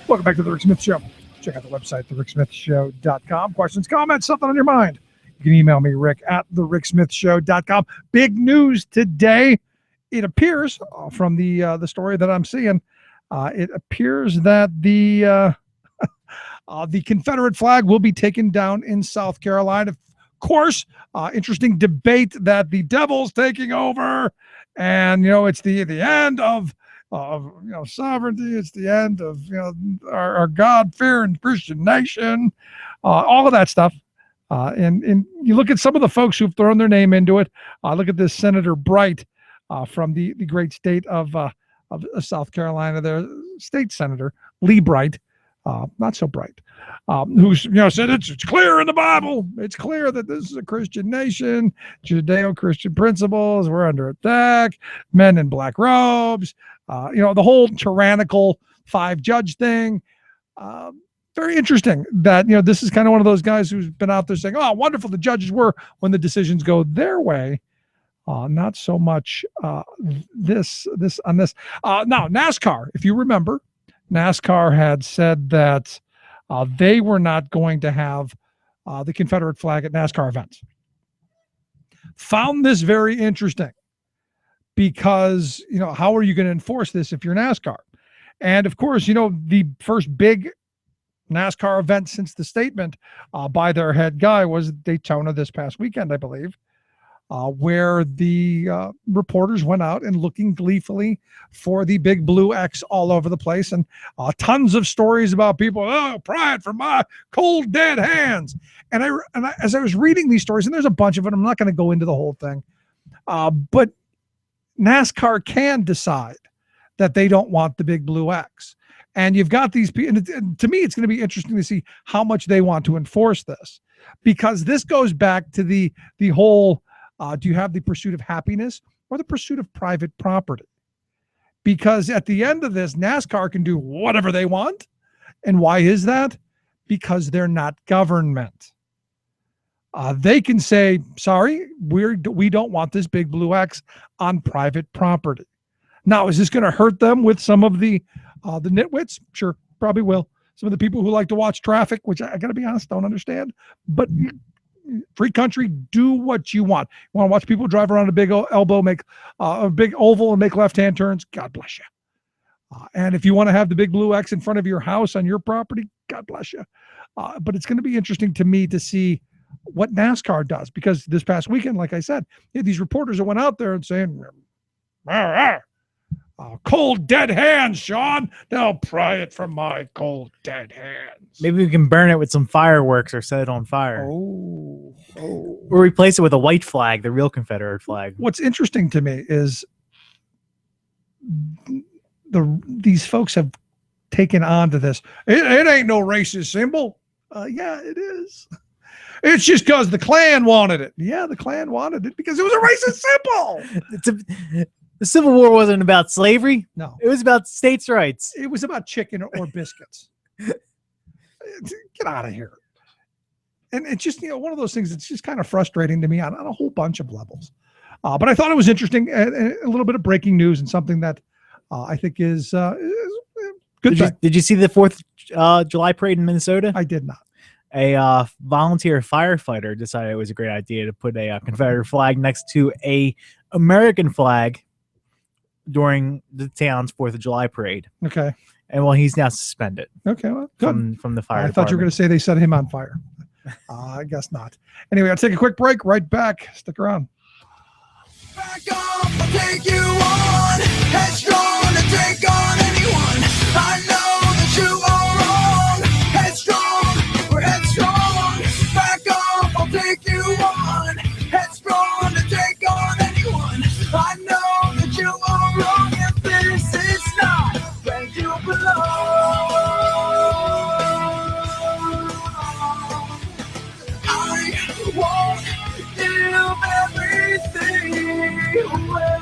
Welcome back to the Rick Smith Show. Check out the website, thericksmithshow.com. Questions, comments, something on your mind. You can email me, Rick, at thericksmithshow.com. Big news today. It appears from the story that I'm seeing, it appears that the Confederate flag will be taken down in South Carolina. Of course, interesting debate that the devil's taking over, and it's the end of sovereignty. It's the end of our God-fearing Christian nation, all of that stuff. And you look at some of the folks who've thrown their name into it. Look at this Senator Bright. From the great state of South Carolina, their state senator, Lee Bright, not so bright, who's said it's clear in the Bible. It's clear that this is a Christian nation, Judeo-Christian principles. We're under attack. Men in black robes. The whole tyrannical 5-judge thing. Very interesting that this is kind of one of those guys who's been out there saying, "Oh, wonderful the judges were when the decisions go their way." Not so much this on this. Now NASCAR, if you remember, NASCAR had said that they were not going to have the Confederate flag at NASCAR events. Found this very interesting because how are you going to enforce this if you're NASCAR? And of course, the first big NASCAR event since the statement by their head guy was Daytona this past weekend, I believe, where the reporters went out and looking gleefully for the big blue X all over the place, and tons of stories about people, pry it from my cold dead hands. And I as I was reading these stories, and there's a bunch of them, I'm not going to go into the whole thing, but NASCAR can decide that they don't want the big blue X. And you've got these people, and to me, it's going to be interesting to see how much they want to enforce this, because this goes back to the whole, do you have the pursuit of happiness or the pursuit of private property? Because at the end of this, NASCAR can do whatever they want. And why is that? Because they're not government. They can say, sorry, we don't want this big blue X on private property. Now, is this going to hurt them with some of the nitwits? Sure, probably will. Some of the people who like to watch traffic, which I got to be honest, don't understand. But free country, do what you want. You want to watch people drive around a big elbow, make a big oval and make left-hand turns? God bless you. And if you want to have the big blue X in front of your house on your property, God bless you. But it's going to be interesting to me to see what NASCAR does, because this past weekend, like I said, these reporters that went out there and saying, cold dead hands, Sean. They'll pry it from my cold dead hands. Maybe we can burn it with some fireworks or set it on fire. Oh. Or replace it with a white flag, the real Confederate flag. What's interesting to me is these folks have taken on to this. It ain't no racist symbol. Yeah, it is. It's just because the Klan wanted it. Yeah, the Klan wanted it because it was a racist symbol. The Civil War wasn't about slavery. No. It was about states' rights. It was about chicken or biscuits. Get out of here. And it's just, one of those things that's just kind of frustrating to me on a whole bunch of levels. But I thought it was interesting, and a little bit of breaking news, and something that I think is good. Did you see the 4th of July parade in Minnesota? I did not. A volunteer firefighter decided it was a great idea to put a Confederate flag next to a American flag during the town's 4th of July parade. Okay. And he's now suspended. Okay, well, good. From the fire I thought you were going to say they set him on fire. I guess not. Anyway, I'll take a quick break. Right back. Stick around. Back off, I'll take you on. Headstrong to take on anyone. I know that you are wrong. Headstrong, we're headstrong. Back off, I'll take you on. Headstrong to take on anyone. I know that you are wrong. If this is not where you belong, I won't give everything away.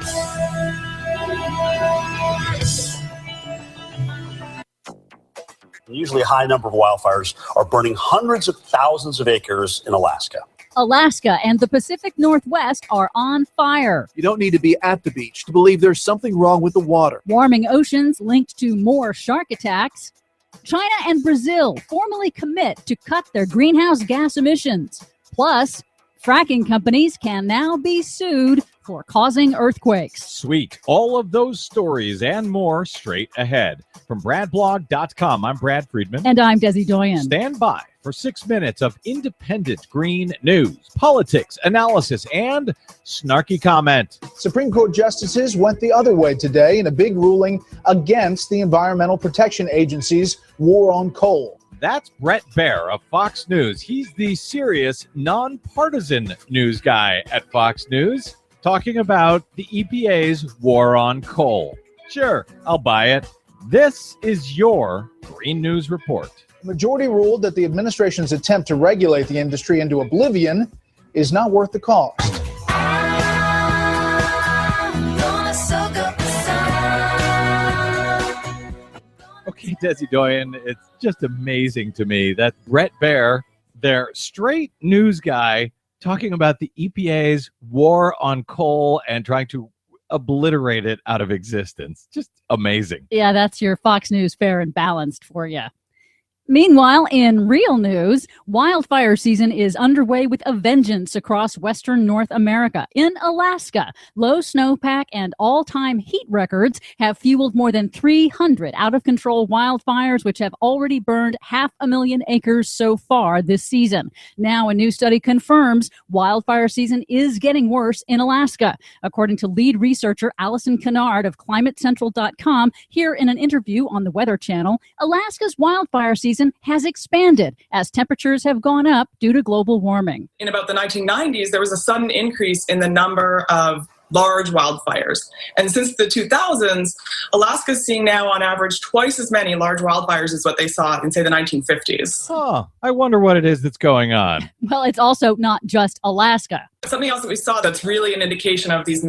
Usually a high number of wildfires are burning hundreds of thousands of acres in Alaska. Alaska and the Pacific Northwest are on fire. You don't need to be at the beach to believe there's something wrong with the water. Warming oceans linked to more shark attacks. China and Brazil formally commit to cut their greenhouse gas emissions. Plus, fracking companies can now be sued for causing earthquakes. Sweet. All of those stories and more straight ahead. From BradBlog.com, I'm Brad Friedman. And I'm Desi Doyen. Stand by for 6 minutes of independent green news, politics, analysis, and snarky comment. Supreme Court justices went the other way today in a big ruling against the Environmental Protection Agency's war on coal. That's Brett Baer of Fox News. He's the serious, nonpartisan news guy at Fox News, talking about the EPA's war on coal. Sure, I'll buy it. This is your Green News Report. The majority ruled that the administration's attempt to regulate the industry into oblivion is not worth the cost. Okay, Desi Doyen, it's just amazing to me that Brett Baer, their straight news guy, talking about the EPA's war on coal and trying to obliterate it out of existence. Just amazing. Yeah, that's your Fox News fair and balanced for you. Meanwhile, in real news, wildfire season is underway with a vengeance across western North America. In Alaska, low snowpack and all-time heat records have fueled more than 300 out-of-control wildfires, which have already burned 500,000 acres so far this season. Now, a new study confirms wildfire season is getting worse in Alaska. According to lead researcher Allison Kennard of ClimateCentral.com, here in an interview on the Weather Channel, Alaska's wildfire season has expanded as temperatures have gone up due to global warming. In about the 1990s, there was a sudden increase in the number of large wildfires. And since the 2000s, Alaska's seeing now on average twice as many large wildfires as what they saw in, say, the 1950s. Huh. I wonder what it is that's going on. Well, it's also not just Alaska. Something else that we saw that's really an indication of these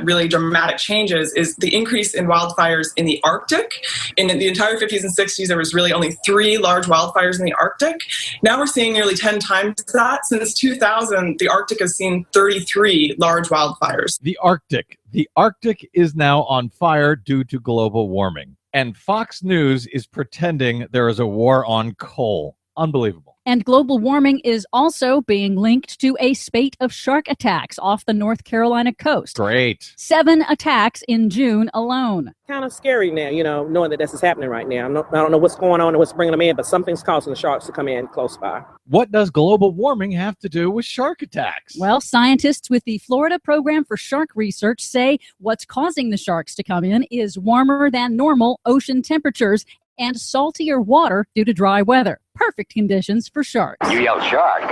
really dramatic changes is the increase in wildfires in the Arctic. In the entire 50s and 60s, there was really only 3 large wildfires in the Arctic. Now we're seeing nearly 10 times that. Since 2000, the Arctic has seen 33 large wildfires. The Arctic is now on fire due to global warming. And Fox News is pretending there is a war on coal. Unbelievable. And global warming is also being linked to a spate of shark attacks off the North Carolina coast. Great. 7 attacks in June alone. Kind of scary now, knowing that this is happening right now. I don't know what's going on and what's bringing them in, but something's causing the sharks to come in close by. What does global warming have to do with shark attacks? Well, scientists with the Florida Program for Shark Research say what's causing the sharks to come in is warmer than normal ocean temperatures and saltier water due to dry weather. Perfect conditions for sharks. You yell shark.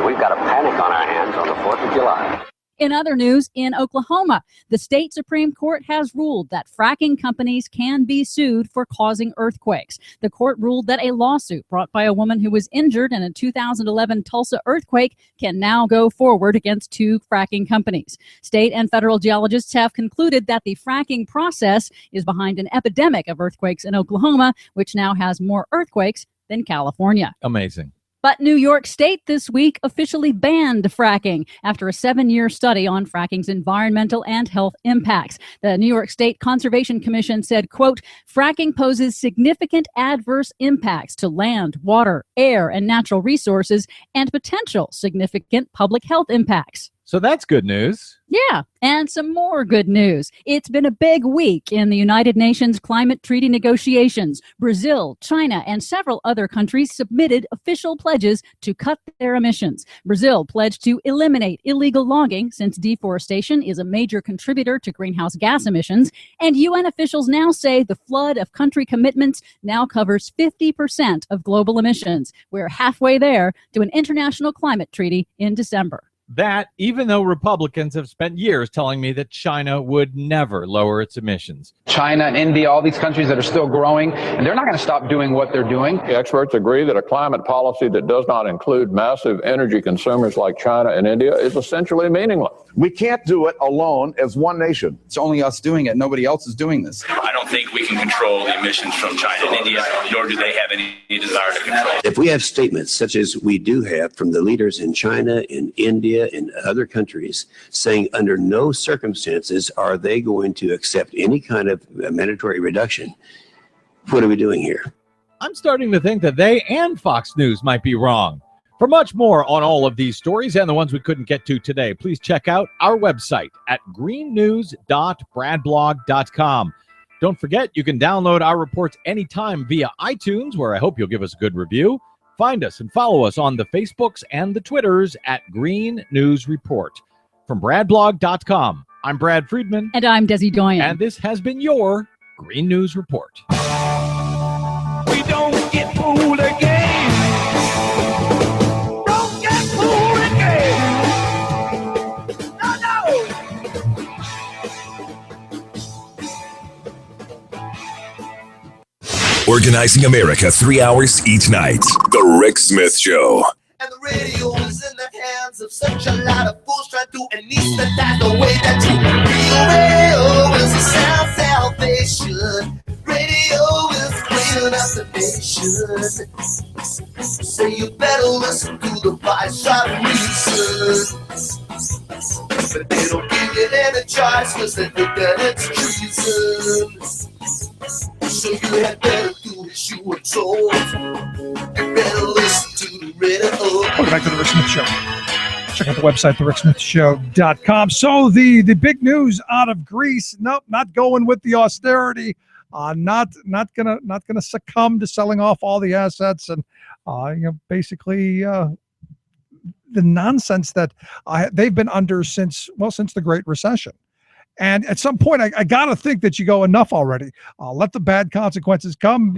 We've got a panic on our hands on the 4th of July. In other news, in Oklahoma, the state Supreme Court has ruled that fracking companies can be sued for causing earthquakes. The court ruled that a lawsuit brought by a woman who was injured in a 2011 Tulsa earthquake can now go forward against 2 fracking companies. State and federal geologists have concluded that the fracking process is behind an epidemic of earthquakes in Oklahoma, which now has more earthquakes than California. Amazing. But New York State this week officially banned fracking after a 7-year study on fracking's environmental and health impacts. The New York State Conservation Commission said, quote, fracking poses significant adverse impacts to land, water, air, and natural resources and potential significant public health impacts. So that's good news. Yeah, and some more good news. It's been a big week in the United Nations climate treaty negotiations. Brazil, China, and several other countries submitted official pledges to cut their emissions. Brazil pledged to eliminate illegal logging since deforestation is a major contributor to greenhouse gas emissions. And UN officials now say the flood of country commitments now covers 50% of global emissions. We're halfway there to an international climate treaty in December. That, even though Republicans have spent years telling me that China would never lower its emissions. China and India, all these countries that are still growing, and they're not going to stop doing what they're doing. The experts agree that a climate policy that does not include massive energy consumers like China and India is essentially meaningless. We can't do it alone as one nation. It's only us doing it. Nobody else is doing this. I don't think we can control the emissions from China and India, nor do they have any desire to control. If we have statements such as we do have from the leaders in China, in India, and other countries saying under no circumstances are they going to accept any kind of mandatory reduction, what are we doing here? I'm starting to think that they and Fox News might be wrong. For much more on all of these stories and the ones we couldn't get to today, please check out our website at greennews.bradblog.com. Don't forget, you can download our reports anytime via iTunes, where I hope you'll give us a good review. Find us and follow us on the Facebooks and the Twitters at Green News Report. From bradblog.com, I'm Brad Friedman. And I'm Desi Doyen. And this has been your Green News Report. We don't get fooled again. Don't get fooled again. No, no. Organizing America 3 hours each night. The Rick Smith Show. And the radio is in the hands of such a lot of fools trying to anesthetize the way that you feel. Radio is a sound salvation. Radio is cleaning up the nation. So you better listen to the voice of reason. But they don't give you any choice because they think that it's treason. So you had better do as you were told. And better listen to the radio. Welcome back to the Rick Smith Show. Check out the website, thericksmithshow.com. So the big news out of Greece, nope, not going with the austerity, not gonna succumb to selling off all the assets and basically the nonsense that they've been under since the Great Recession. And at some point, I got to think that you go, enough already. Let the bad consequences come.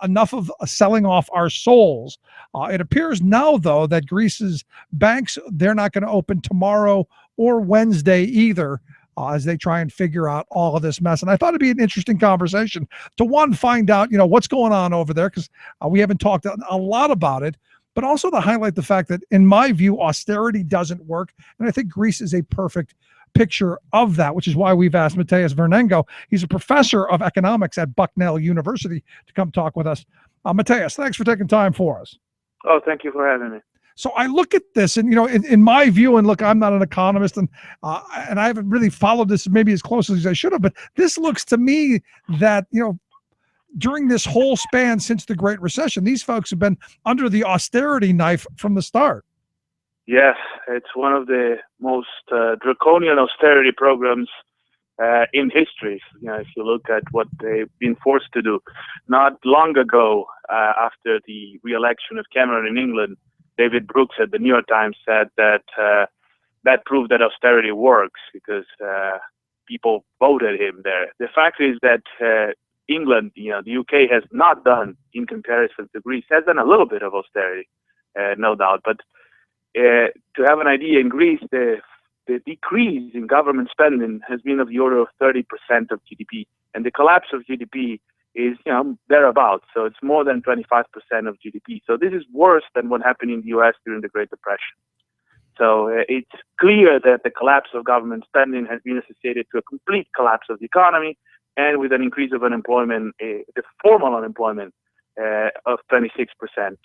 Enough of selling off our souls. It appears now, though, that Greece's banks, they're not going to open tomorrow or Wednesday either, as they try and figure out all of this mess. And I thought it'd be an interesting conversation to find out, what's going on over there, because we haven't talked a lot about it, but also to highlight the fact that, in my view, austerity doesn't work. And I think Greece is a perfect picture of that, which is why we've asked Mateus Vernengo. He's a professor of economics at Bucknell University to come talk with us. Mateus, thanks for taking time for us. Oh, thank you for having me. So I look at this, and in my view, and look, I'm not an economist, and I haven't really followed this maybe as closely as I should have, but this looks to me that during this whole span since the Great Recession, these folks have been under the austerity knife from the start. Yes, it's one of the most draconian austerity programs in history. If you look at what they've been forced to do. Not long ago, after the re-election of Cameron in England, David Brooks at the New York Times said that that proved that austerity works because people voted him there. The fact is that England, the UK has not done, in comparison to Greece, has done a little bit of austerity, no doubt, but to have an idea, in Greece, the decrease in government spending has been of the order of 30% of GDP, and the collapse of GDP is, thereabouts. So it's more than 25% of GDP. So this is worse than what happened in the US during the Great Depression. So it's clear that the collapse of government spending has been associated to a complete collapse of the economy, and with an increase of unemployment, the formal unemployment of 26%.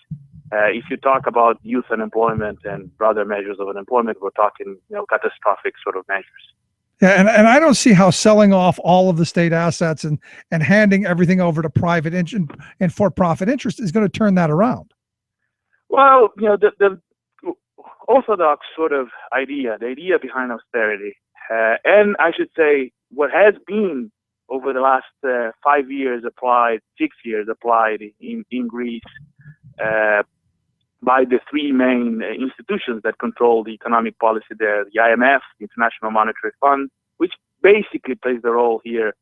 If you talk about youth unemployment and other measures of unemployment, we're talking, catastrophic sort of measures. Yeah, and I don't see how selling off all of the state assets and handing everything over to private and for-profit interest is going to turn that around. Well, the orthodox sort of idea, the idea behind austerity, and I should say what has been over the last 5 years applied, 6 years applied in Greece, by the three main institutions that control the economic policy there, the IMF, the International Monetary Fund, which basically plays the role here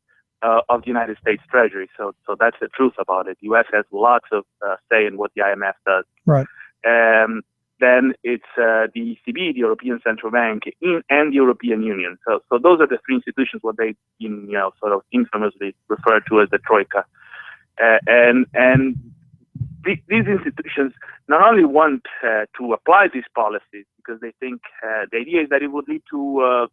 of the United States Treasury. So that's the truth about it. The U.S. has lots of say in what the IMF does. Right. Then it's the ECB, the European Central Bank, and the European Union. So those are the three institutions what they sort of infamously refer to as the Troika. And these institutions not only want to apply these policies because they think the idea is that it would lead to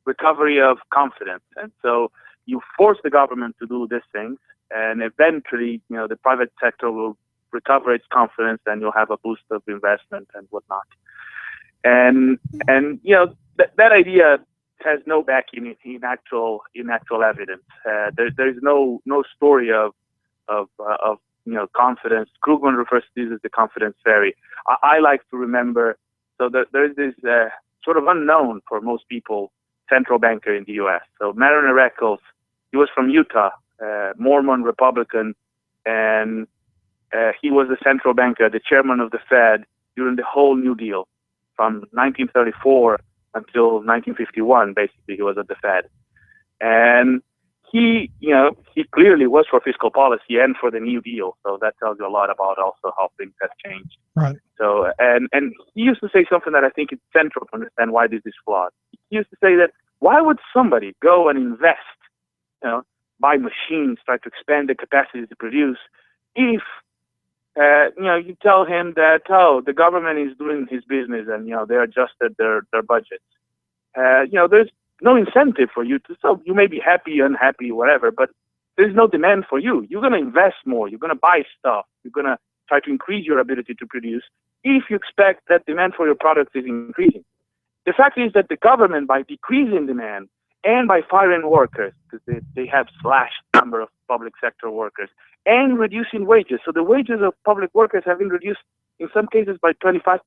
recovery of confidence. And so you force the government to do these things, and eventually, the private sector will recover its confidence, and you'll have a boost of investment and whatnot. And that idea has no backing in actual evidence. There's no story of confidence. Krugman refers to this as the confidence fairy. I like to remember, so there's this sort of unknown for most people central banker in the U.S. So Mariner Eccles, he was from Utah, Mormon Republican, and he was the central banker, the chairman of the Fed during the whole New Deal from 1934 until 1951. Basically, he was at the Fed, and he clearly was for fiscal policy and for the New Deal. So that tells you a lot about also how things have changed. Right. So and he used to say something that I think is central to understand why this is flawed. He used to say that why would somebody go and invest, buy machines, try to expand the capacity to produce, if you tell him that the government is doing his business and they adjusted their budgets. There's no incentive for you to. So you may be happy, unhappy, whatever, but there's no demand for you. You're going to invest more. You're going to buy stuff. You're going to try to increase your ability to produce if you expect that demand for your products is increasing. The fact is that the government, by decreasing demand and by firing workers, because they have slashed the number of public sector workers, and reducing wages. So the wages of public workers have been reduced in some cases by 25%.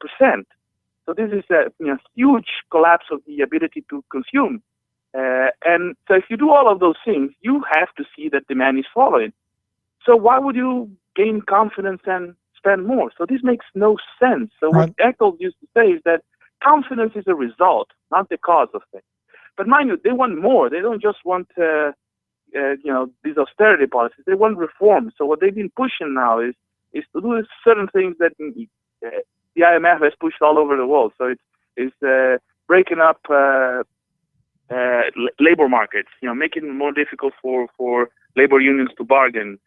So this is a huge collapse of the ability to consume. And so if you do all of those things, you have to see that demand is falling. So why would you gain confidence and spend more? So this makes no sense. So what Eccles used to say is that confidence is a result, not the cause of things. But mind you, they want more. They don't just want these austerity policies. They want reform. So what they've been pushing now is to do certain things that the IMF has pushed all over the world. So it's breaking up labor markets, making it more difficult for labor unions to bargain,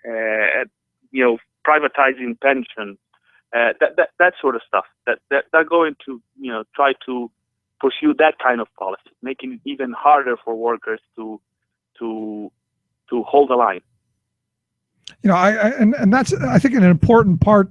privatizing pensions, that sort of stuff. That they're going to try to pursue that kind of policy, making it even harder for workers to hold the line. And that's, I think, an important part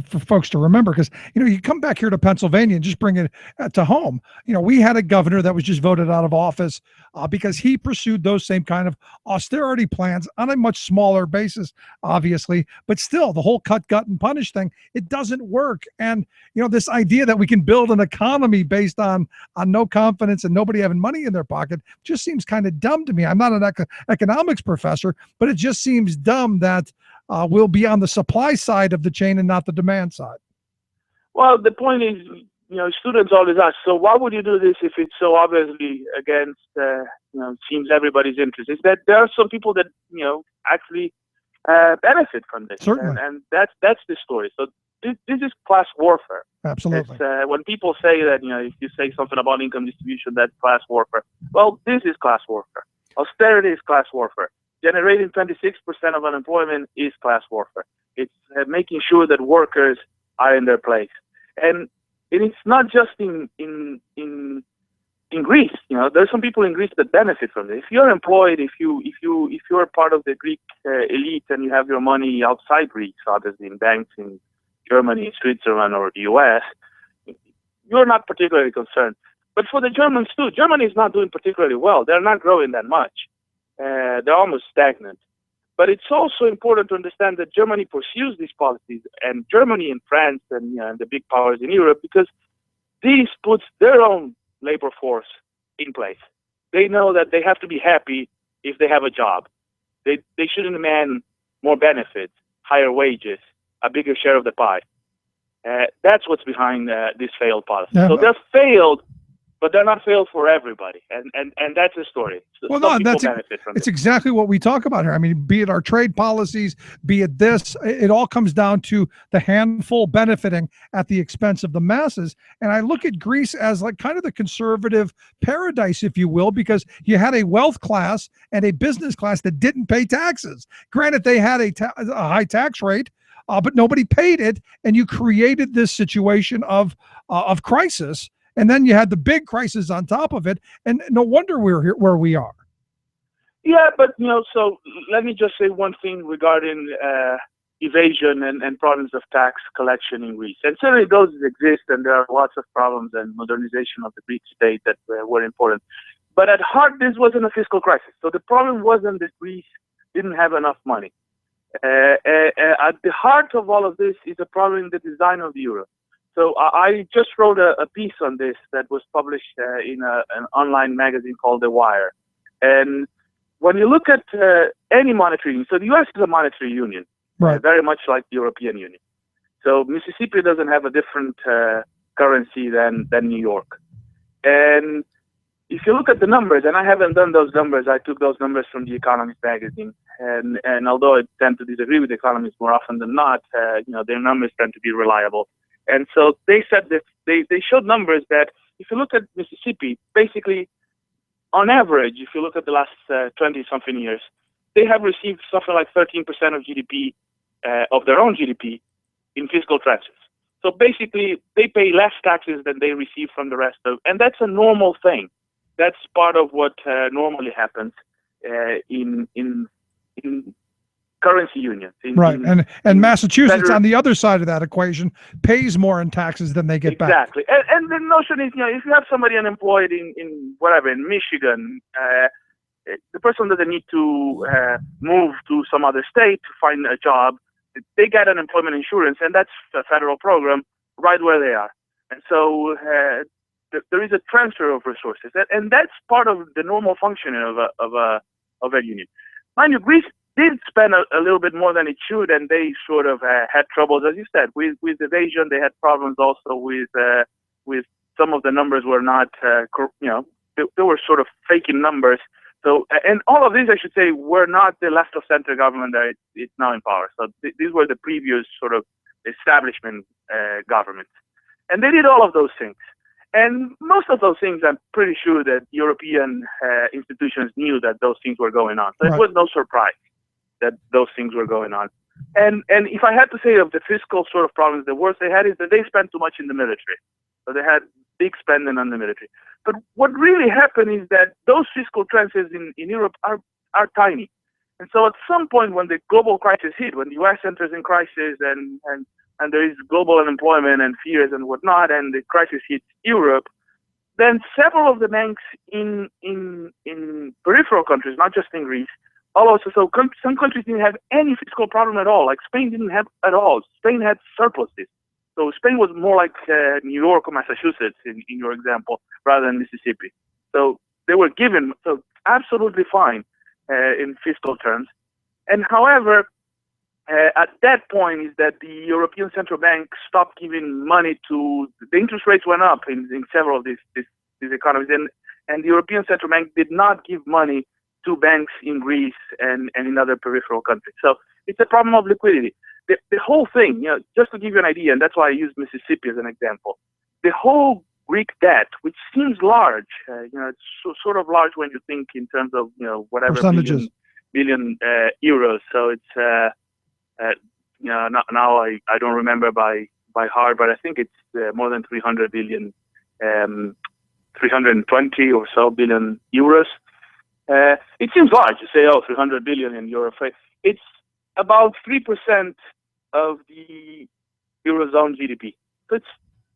for folks to remember, because, you come back here to Pennsylvania and just bring it to home. We had a governor that was just voted out of office because he pursued those same kind of austerity plans on a much smaller basis, obviously, but still the whole cut, gut, and punish thing, it doesn't work. And, this idea that we can build an economy based on no confidence and nobody having money in their pocket just seems kind of dumb to me. I'm not an economics professor, but it just seems dumb that we'll be on the supply side of the chain and not the demand side. Well, the point is, students always ask, so why would you do this if it's so obviously against, seems everybody's interest? Is that there are some people that, actually benefit from this. Certainly. And that's the story. So this is class warfare. Absolutely. When people say that, if you say something about income distribution, that's class warfare. Well, this is class warfare. Austerity is class warfare. Generating 26% of unemployment is class warfare. It's making sure that workers are in their place. And it's not just in Greece. There's some people in Greece that benefit from this. If you're employed, if you're part of the Greek elite and you have your money outside Greece, obviously in banks in Germany, Switzerland, or the US, you're not particularly concerned. But for the Germans too, Germany is not doing particularly well. They're not growing that much. They're almost stagnant. But it's also important to understand that Germany pursues these policies, and Germany and France and the big powers in Europe, because this puts their own labor force in place. They know that they have to be happy if they have a job. They shouldn't demand more benefits, higher wages, a bigger share of the pie. That's what's behind this failed policy. Yeah. So they're failed, but they're not failed for everybody, and that's the story. So Well, some no, people benefit from it's it. exactly what we talk about here. I mean, be it our trade policies, be it this, it all comes down to the handful benefiting at the expense of the masses. And I look at Greece as like kind of the conservative paradise, if you will, because you had a wealth class and a business class that didn't pay taxes. Granted, they had a high tax rate, but nobody paid it, and you created this situation of crisis. And then you had the big crisis on top of it, and no wonder we're here where we are. Yeah, but so let me just say one thing regarding evasion and problems of tax collection in Greece. And certainly those exist, and there are lots of problems and modernization of the Greek state that were important. But at heart, this wasn't a fiscal crisis. So the problem wasn't that Greece didn't have enough money. At the heart of all of this is a problem in the design of the euro. So I just wrote a piece on this that was published in an online magazine called The Wire. And when you look at any monetary union, so the U.S. is a monetary union, right, very much like the European Union. So Mississippi doesn't have a different currency than New York. And if you look at the numbers, and I haven't done those numbers, I took those numbers from The Economist magazine. And although I tend to disagree with economists more often than not, their numbers tend to be reliable. And so they said that they showed numbers that if you look at Mississippi, basically, on average, if you look at the last 20-something years, they have received something like 13% of GDP, of their own GDP, in fiscal tranches. So basically, they pay less taxes than they receive from the rest of, and that's a normal thing. That's part of what normally happens in currency unions. Right, and Massachusetts federal- on the other side of that equation pays more in taxes than they get back. Exactly. And the notion is, if you have somebody unemployed in whatever, in Michigan, the person doesn't need to move to some other state to find a job. They get unemployment insurance, and that's a federal program right where they are. And so there is a transfer of resources, and that's part of the normal functioning of a union. Mind you, Greece did spend a little bit more than it should, and they sort of had troubles, as you said, with evasion. They had problems also with some of the numbers were not, they were sort of faking numbers. So, and all of these, I should say, were not the left of center government that it's now in power. So these were the previous sort of establishment governments, and they did all of those things. And most of those things, I'm pretty sure that European institutions knew that those things were going on. So It was no surprise that those things were going on. And if I had to say of the fiscal sort of problems, the worst they had is that they spent too much in the military. So they had big spending on the military. But what really happened is that those fiscal tranches in Europe are tiny. And so at some point when the global crisis hit, when the U.S. enters in crisis and there is global unemployment and fears and whatnot, and the crisis hits Europe, then several of the banks in peripheral countries, not just in Greece, so some countries didn't have any fiscal problem at all. Like Spain didn't have at all. Spain had surpluses. So Spain was more like New York or Massachusetts in your example, rather than Mississippi. So they were given, so absolutely fine in fiscal terms. And however, at that point is that the European Central Bank stopped giving money to, the interest rates went up in several of these economies, and the European Central Bank did not give money to banks in Greece and in other peripheral countries. So it's a problem of liquidity. The whole thing, just to give you an idea, and that's why I use Mississippi as an example, the whole Greek debt, which seems large, it's sort of large when you think in terms of, whatever percentages, billion euros. So it's, now I don't remember by heart, but I think it's more than 300 billion, 320 or so billion euros. It seems large to say, 300 billion in euro. It's about 3% of the Eurozone GDP. So it's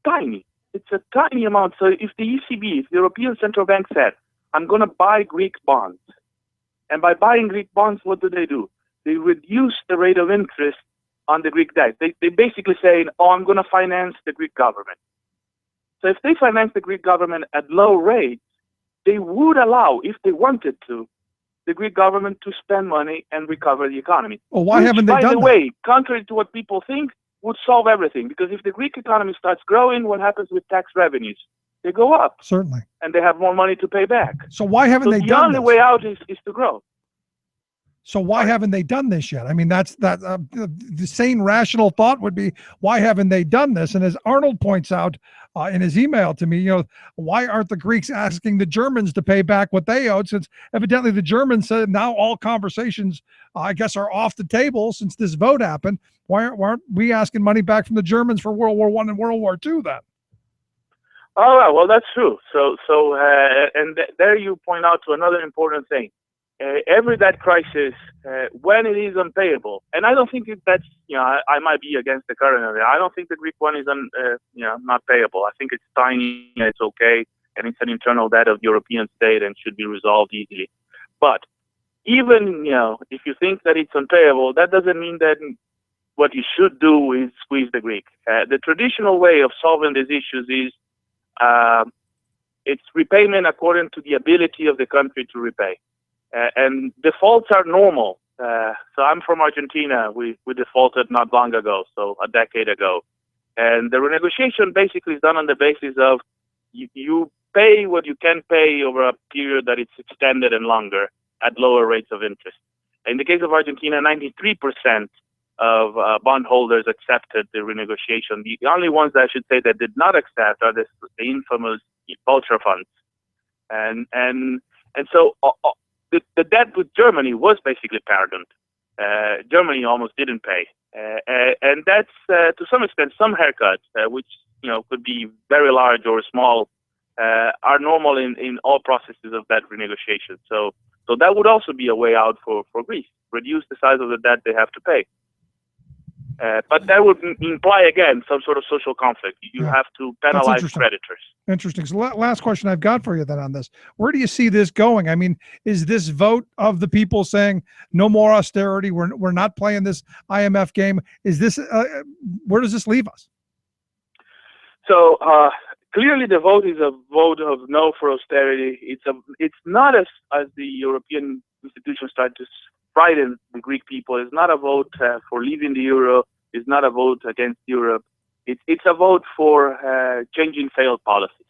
tiny. It's a tiny amount. So if the ECB, if the European Central Bank said, I'm going to buy Greek bonds, and by buying Greek bonds, what do? They reduce the rate of interest on the Greek debt. They basically say, I'm going to finance the Greek government. So if they finance the Greek government at low rates, they would allow, if they wanted to, the Greek government to spend money and recover the economy. Well, why haven't they done that? By the way, contrary to what people think, would solve everything. Because if the Greek economy starts growing, what happens with tax revenues? They go up. Certainly. And they have more money to pay back. So why haven't they done this? The only way out is to grow. So why haven't they done this yet? I mean, the sane, rational thought would be, why haven't they done this? And as Arnold points out in his email to me, why aren't the Greeks asking the Germans to pay back what they owed? Since evidently the Germans said now all conversations, I guess, are off the table since this vote happened. Why aren't we asking money back from the Germans for World War I and World War II then? Oh, well, that's true. There you point out to another important thing. Every debt crisis, when it is unpayable, and I don't think that's, I might be against the current area. I don't think the Greek one is, not payable. I think it's tiny, it's okay, and it's an internal debt of the European state and should be resolved easily. But even, if you think that it's unpayable, that doesn't mean that what you should do is squeeze the Greek. The traditional way of solving these issues is it's repayment according to the ability of the country to repay. And defaults are normal. So I'm from Argentina. We defaulted not long ago, so a decade ago. And the renegotiation basically is done on the basis of you pay what you can pay over a period that it's extended and longer at lower rates of interest. In the case of Argentina, 93% of bondholders accepted the renegotiation. The only ones that I should say that did not accept are the infamous vulture funds. And so the debt with Germany was basically pardoned. Germany almost didn't pay, and that's to some extent some haircuts, which could be very large or small, are normal in all processes of debt renegotiation. So that would also be a way out for Greece. Reduce the size of the debt they have to pay. But that would imply, again, some sort of social conflict. You have to penalize creditors. Interesting. So last question I've got for you then on this. Where do you see this going? I mean, is this vote of the people saying no more austerity? We're not playing this IMF game. Is this where does this leave us? So clearly the vote is a vote of no for austerity. It's not as the European institutions try to frighten the Greek people. It's not a vote for leaving the euro. It's not a vote against Europe. It's a vote for changing failed policies.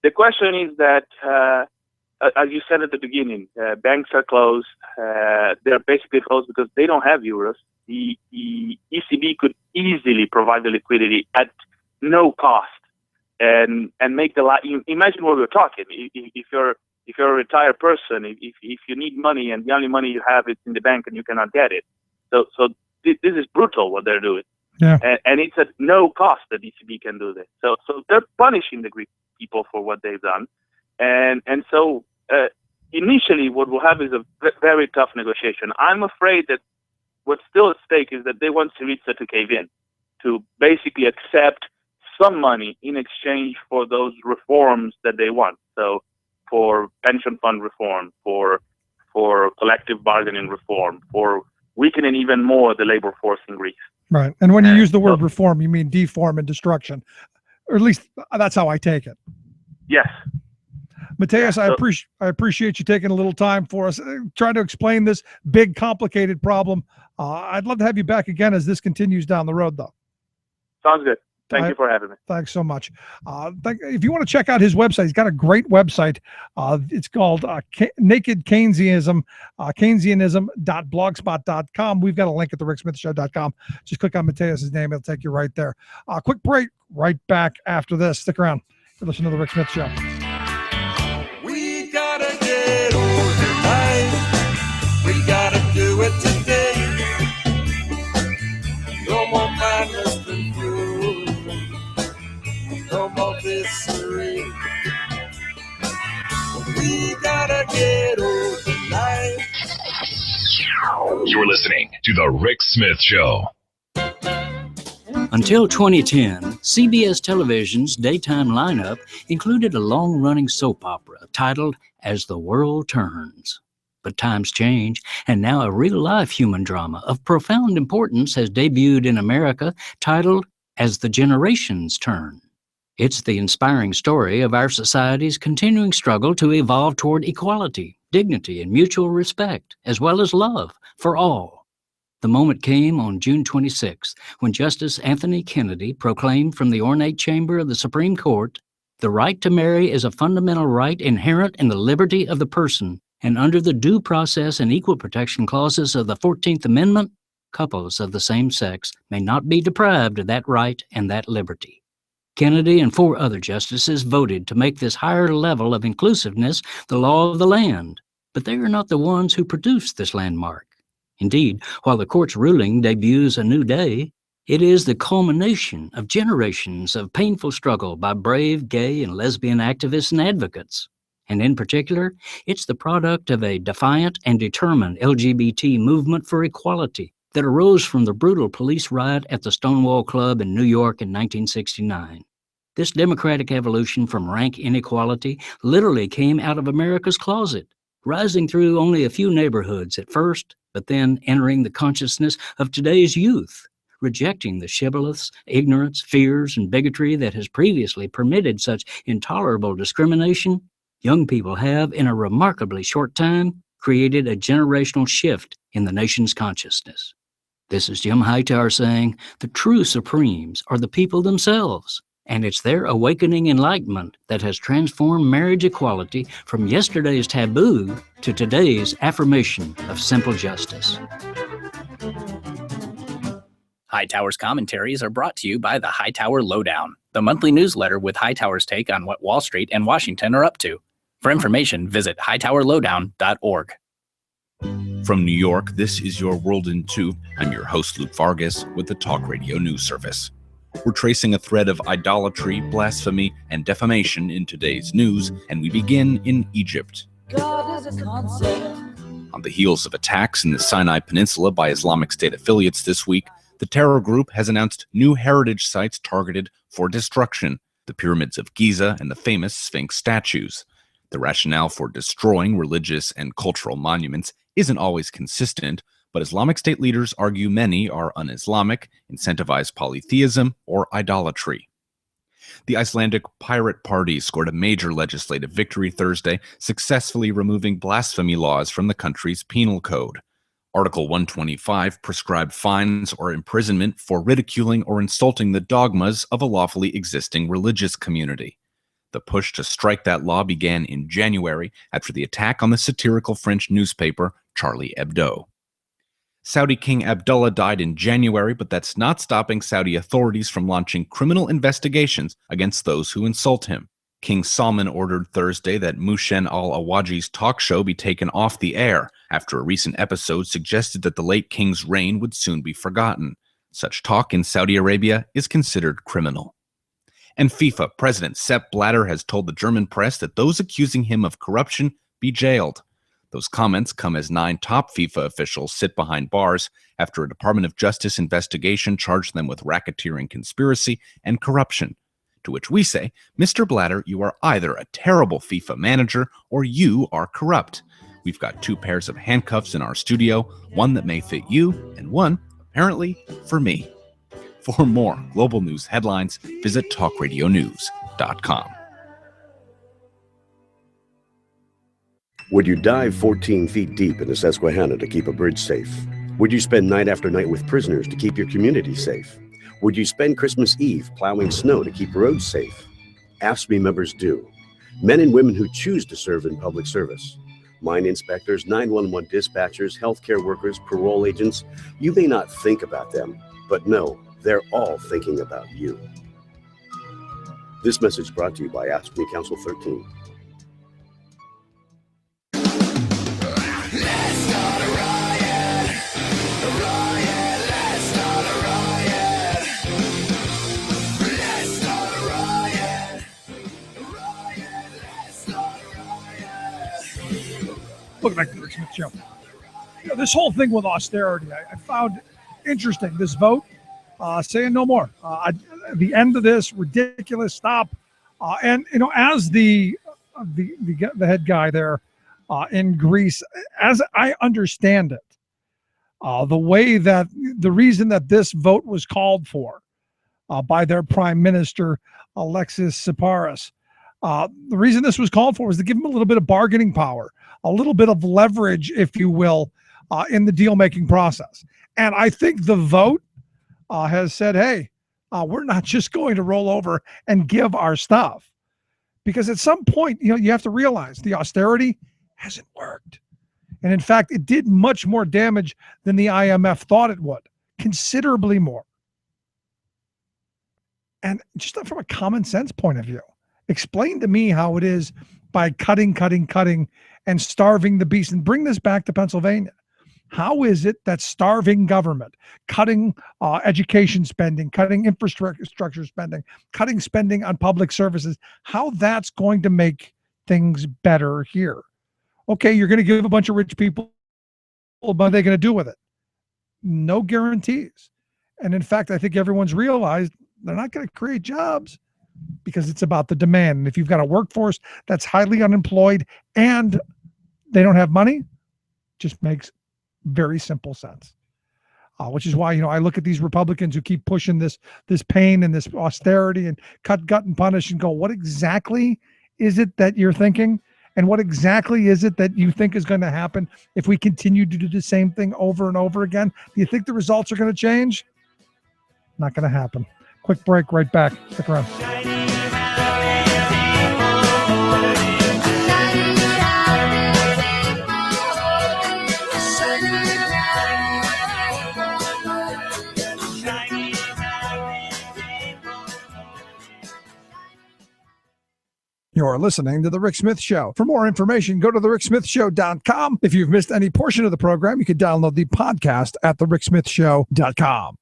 The question is that, as you said at the beginning, banks are closed. They're basically closed because they don't have euros. The ECB could easily provide the liquidity at no cost and make the life. Imagine what we're talking. If you're a retired person, if you need money and the only money you have is in the bank and you cannot get it, so this is brutal what they're doing. Yeah. And it's at no cost that ECB can do this. So they're punishing the Greek people for what they've done, and so initially what we'll have is a very tough negotiation. I'm afraid that what's still at stake is that they want Syriza to cave in, to basically accept some money in exchange for those reforms that they want. So for pension fund reform, for collective bargaining reform, for weakening even more the labor force in Greece. Right. And when you use the word reform, you mean deform and destruction, or at least that's how I take it. Yes. Mateusz, I appreciate you taking a little time for us, trying to explain this big, complicated problem. I'd love to have you back again as this continues down the road, though. Sounds good. Thank you for having me. Thanks so much. If you want to check out his website, he's got a great website. It's called Naked Keynesianism, Keynesianism.blogspot.com. We've got a link at thericksmithshow.com. Just click on Mateusz's name. It'll take you right there. Quick break. Right back after this. Stick around. You're listening to The Rick Smith Show. We gotta get old tonight. We gotta do it today. No more madness than fuel. No more misery. We gotta get old tonight. You're listening to The Rick Smith Show. Until 2010, CBS Television's daytime lineup included a long-running soap opera titled As the World Turns. But times change, and now a real-life human drama of profound importance has debuted in America titled As the Generations Turn. It's the inspiring story of our society's continuing struggle to evolve toward equality, dignity, and mutual respect, as well as love for all. The moment came on June 26, when Justice Anthony Kennedy proclaimed from the ornate chamber of the Supreme Court, "The right to marry is a fundamental right inherent in the liberty of the person, and under the due process and equal protection clauses of the 14th Amendment, couples of the same sex may not be deprived of that right and that liberty." Kennedy and 4 other justices voted to make this higher level of inclusiveness the law of the land, but they are not the ones who produced this landmark. Indeed, while the court's ruling debuts a new day, it is the culmination of generations of painful struggle by brave gay and lesbian activists and advocates. And in particular, it's the product of a defiant and determined LGBT movement for equality that arose from the brutal police riot at the Stonewall Club in New York in 1969. This democratic evolution from rank inequality literally came out of America's closet, rising through only a few neighborhoods at first, but then entering the consciousness of today's youth, rejecting the shibboleths, ignorance, fears, and bigotry that has previously permitted such intolerable discrimination. Young people have, in a remarkably short time, created a generational shift in the nation's consciousness. This is Jim Hightower saying, the true supremes are the people themselves, and it's their awakening enlightenment that has transformed marriage equality from yesterday's taboo to today's affirmation of simple justice. Hightower's commentaries are brought to you by the Hightower Lowdown, the monthly newsletter with Hightower's take on what Wall Street and Washington are up to. For information, visit hightowerlowdown.org. From New York, this is your World in 2. I'm your host, Luke Vargas, with the Talk Radio News Service. We're tracing a thread of idolatry, blasphemy, and defamation in today's news, and we begin in Egypt. God is a concept. On the heels of attacks in the Sinai Peninsula by Islamic State affiliates this week, the terror group has announced new heritage sites targeted for destruction: the pyramids of Giza and the famous Sphinx statues. The rationale for destroying religious and cultural monuments isn't always consistent, but Islamic State leaders argue many are un-Islamic, incentivize polytheism, or idolatry. The Icelandic Pirate Party scored a major legislative victory Thursday, successfully removing blasphemy laws from the country's penal code. Article 125 prescribed fines or imprisonment for ridiculing or insulting the dogmas of a lawfully existing religious community. The push to strike that law began in January after the attack on the satirical French newspaper Charlie Hebdo. Saudi King Abdullah died in January, but that's not stopping Saudi authorities from launching criminal investigations against those who insult him. King Salman ordered Thursday that Mushen al-Awaji's talk show be taken off the air after a recent episode suggested that the late king's reign would soon be forgotten. Such talk in Saudi Arabia is considered criminal. And FIFA President Sepp Blatter has told the German press that those accusing him of corruption be jailed. Those comments come as 9 top FIFA officials sit behind bars after a Department of Justice investigation charged them with racketeering conspiracy and corruption. To which we say, Mr. Blatter, you are either a terrible FIFA manager or you are corrupt. We've got 2 pairs of handcuffs in our studio, one that may fit you and one, apparently, for me. For more global news headlines, visit talkradionews.com. Would you dive 14 feet deep in the Susquehanna to keep a bridge safe? Would you spend night after night with prisoners to keep your community safe? Would you spend Christmas Eve plowing snow to keep roads safe? AFSCME members do. Men and women who choose to serve in public service. Mine inspectors, 911 dispatchers, healthcare workers, parole agents. You may not think about them, but no, they're all thinking about you. This message brought to you by AFSCME Council 13. Welcome back to the Rick Smith Show. This whole thing with austerity, I found interesting. This vote saying no more. The end of this, ridiculous, stop. And as the head guy there in Greece, as I understand it, the reason that this vote was called for by their prime minister Alexis Tsipras, the reason this was called for was to give him a little bit of bargaining power, a little bit of leverage, if you will, in the deal-making process. And I think the vote has said, hey, we're not just going to roll over and give our stuff. Because at some point, you have to realize the austerity hasn't worked. And in fact, it did much more damage than the IMF thought it would, considerably more. And just from a common sense point of view, explain to me how it is by cutting, and starving the beast. And bring this back to Pennsylvania. How is it that starving government, cutting education spending, cutting infrastructure spending, cutting spending on public services, how that's going to make things better here? Okay, you're going to give a bunch of rich people, what are they going to do with it? No guarantees. And in fact, I think everyone's realized they're not going to create jobs because it's about the demand. And if you've got a workforce that's highly unemployed and they don't have money, just makes very simple sense. Which is why, I look at these Republicans who keep pushing this pain and this austerity and cut, gut, and punish and go, what exactly is it that you're thinking? And what exactly is it that you think is going to happen if we continue to do the same thing over and over again? Do you think the results are going to change? Not going to happen. Quick break, right back. Stick around. You're You're listening to The Rick Smith Show. For more information, go to thericksmithshow.com. If you've missed any portion of the program, you can download the podcast at thericksmithshow.com.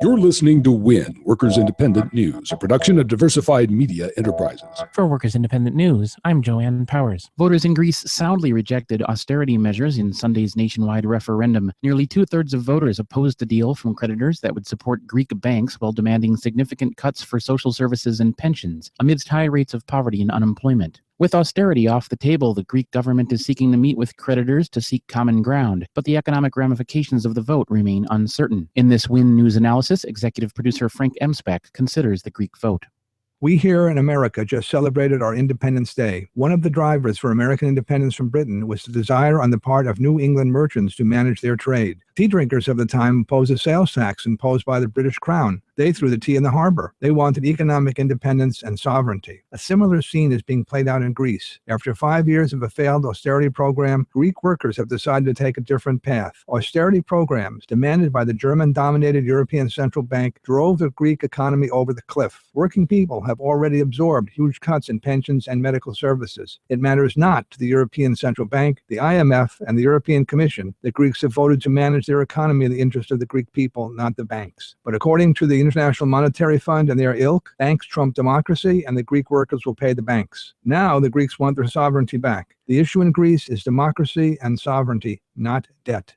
You're listening to WIN, Workers Independent News, a production of Diversified Media Enterprises. For Workers Independent News, I'm Joanne Powers. Voters in Greece soundly rejected austerity measures in Sunday's nationwide referendum. Nearly two-thirds of voters opposed the deal from creditors that would support Greek banks while demanding significant cuts for social services and pensions, amidst high rates of poverty and unemployment. With austerity off the table, the Greek government is seeking to meet with creditors to seek common ground, but the economic ramifications of the vote remain uncertain. In this WIN News analysis, executive producer Frank Emspeck considers the Greek vote. We here in America just celebrated our Independence Day. One of the drivers for American independence from Britain was the desire on the part of New England merchants to manage their trade. Tea drinkers of the time opposed a sales tax imposed by the British Crown. They threw the tea in the harbor. They wanted economic independence and sovereignty. A similar scene is being played out in Greece. After 5 years of a failed austerity program, Greek workers have decided to take a different path. Austerity programs demanded by the German-dominated European Central Bank drove the Greek economy over the cliff. Working people have already absorbed huge cuts in pensions and medical services. It matters not to the European Central Bank, the IMF, and the European Commission that Greeks have voted to manage their economy in the interest of the Greek people, not the banks. But according to the International Monetary Fund and their ilk, banks trump democracy and the Greek workers will pay the banks. Now the Greeks want their sovereignty back. The issue in Greece is democracy and sovereignty, not debt.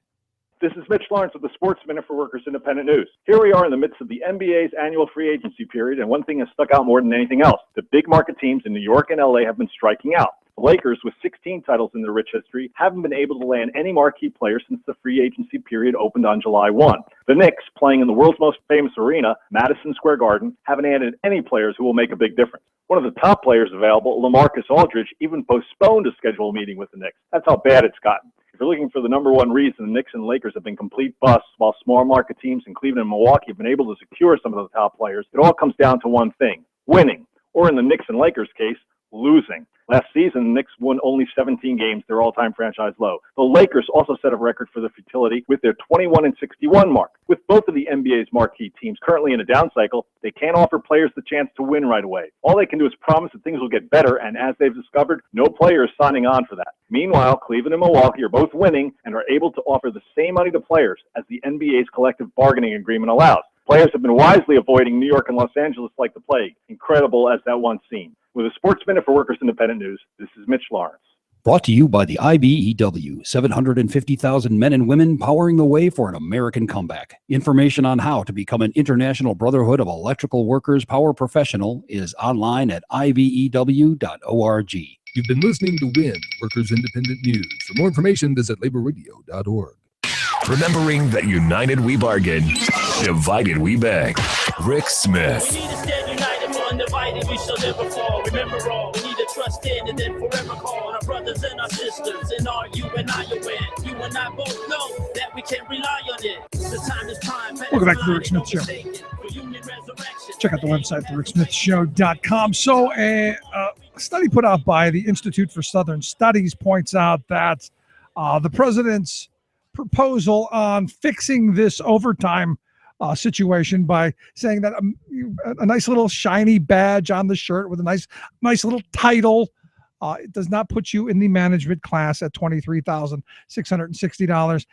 This is Mitch Lawrence with the Sports Minute for Workers Independent News. Here we are in the midst of the NBA's annual free agency period, and one thing has stuck out more than anything else. The big market teams in New York and LA have been striking out. The Lakers, with 16 titles in their rich history, haven't been able to land any marquee player since the free agency period opened on July 1. The Knicks, playing in the world's most famous arena, Madison Square Garden, haven't added any players who will make a big difference. One of the top players available, LaMarcus Aldridge, even postponed a scheduled meeting with the Knicks. That's how bad it's gotten. If you're looking for the number one reason the Knicks and Lakers have been complete busts, while small market teams in Cleveland and Milwaukee have been able to secure some of the top players, it all comes down to one thing: winning. Or in the Knicks and Lakers case, losing. Last season, the Knicks won only 17 games, their all-time franchise low. The Lakers also set a record for the futility with their 21-61 mark. With both of the NBA's marquee teams currently in a down cycle, they can't offer players the chance to win right away. All they can do is promise that things will get better, and as they've discovered, no player is signing on for that. Meanwhile, Cleveland and Milwaukee are both winning and are able to offer the same money to players as the NBA's collective bargaining agreement allows. Players have been wisely avoiding New York and Los Angeles like the plague, incredible as that once seemed. With a Sports Minute for Workers Independent News, this is Mitch Lawrence. Brought to you by the IBEW, 750,000 men and women powering the way for an American comeback. Information on how to become an International Brotherhood of Electrical Workers Power Professional is online at ibew.org. You've been listening to WIN, Workers Independent News. For more information, visit laborradio.org. Remembering that united we bargain, divided we beg. Rick Smith. We need to stand united, for undivided we shall never fall. Remember all, we need to trust in and then forever call our brothers and our sisters. And are you and I are win. You and I both know that we can rely on it. The time is prime. Welcome back to the Rick Smith Show. Check out the website, thericksmithshow.com. So a study put out by the Institute for Southern Studies points out that the president's proposal on fixing this overtime situation by saying that a nice little shiny badge on the shirt with a nice little title, it does not put you in the management class at $23,660.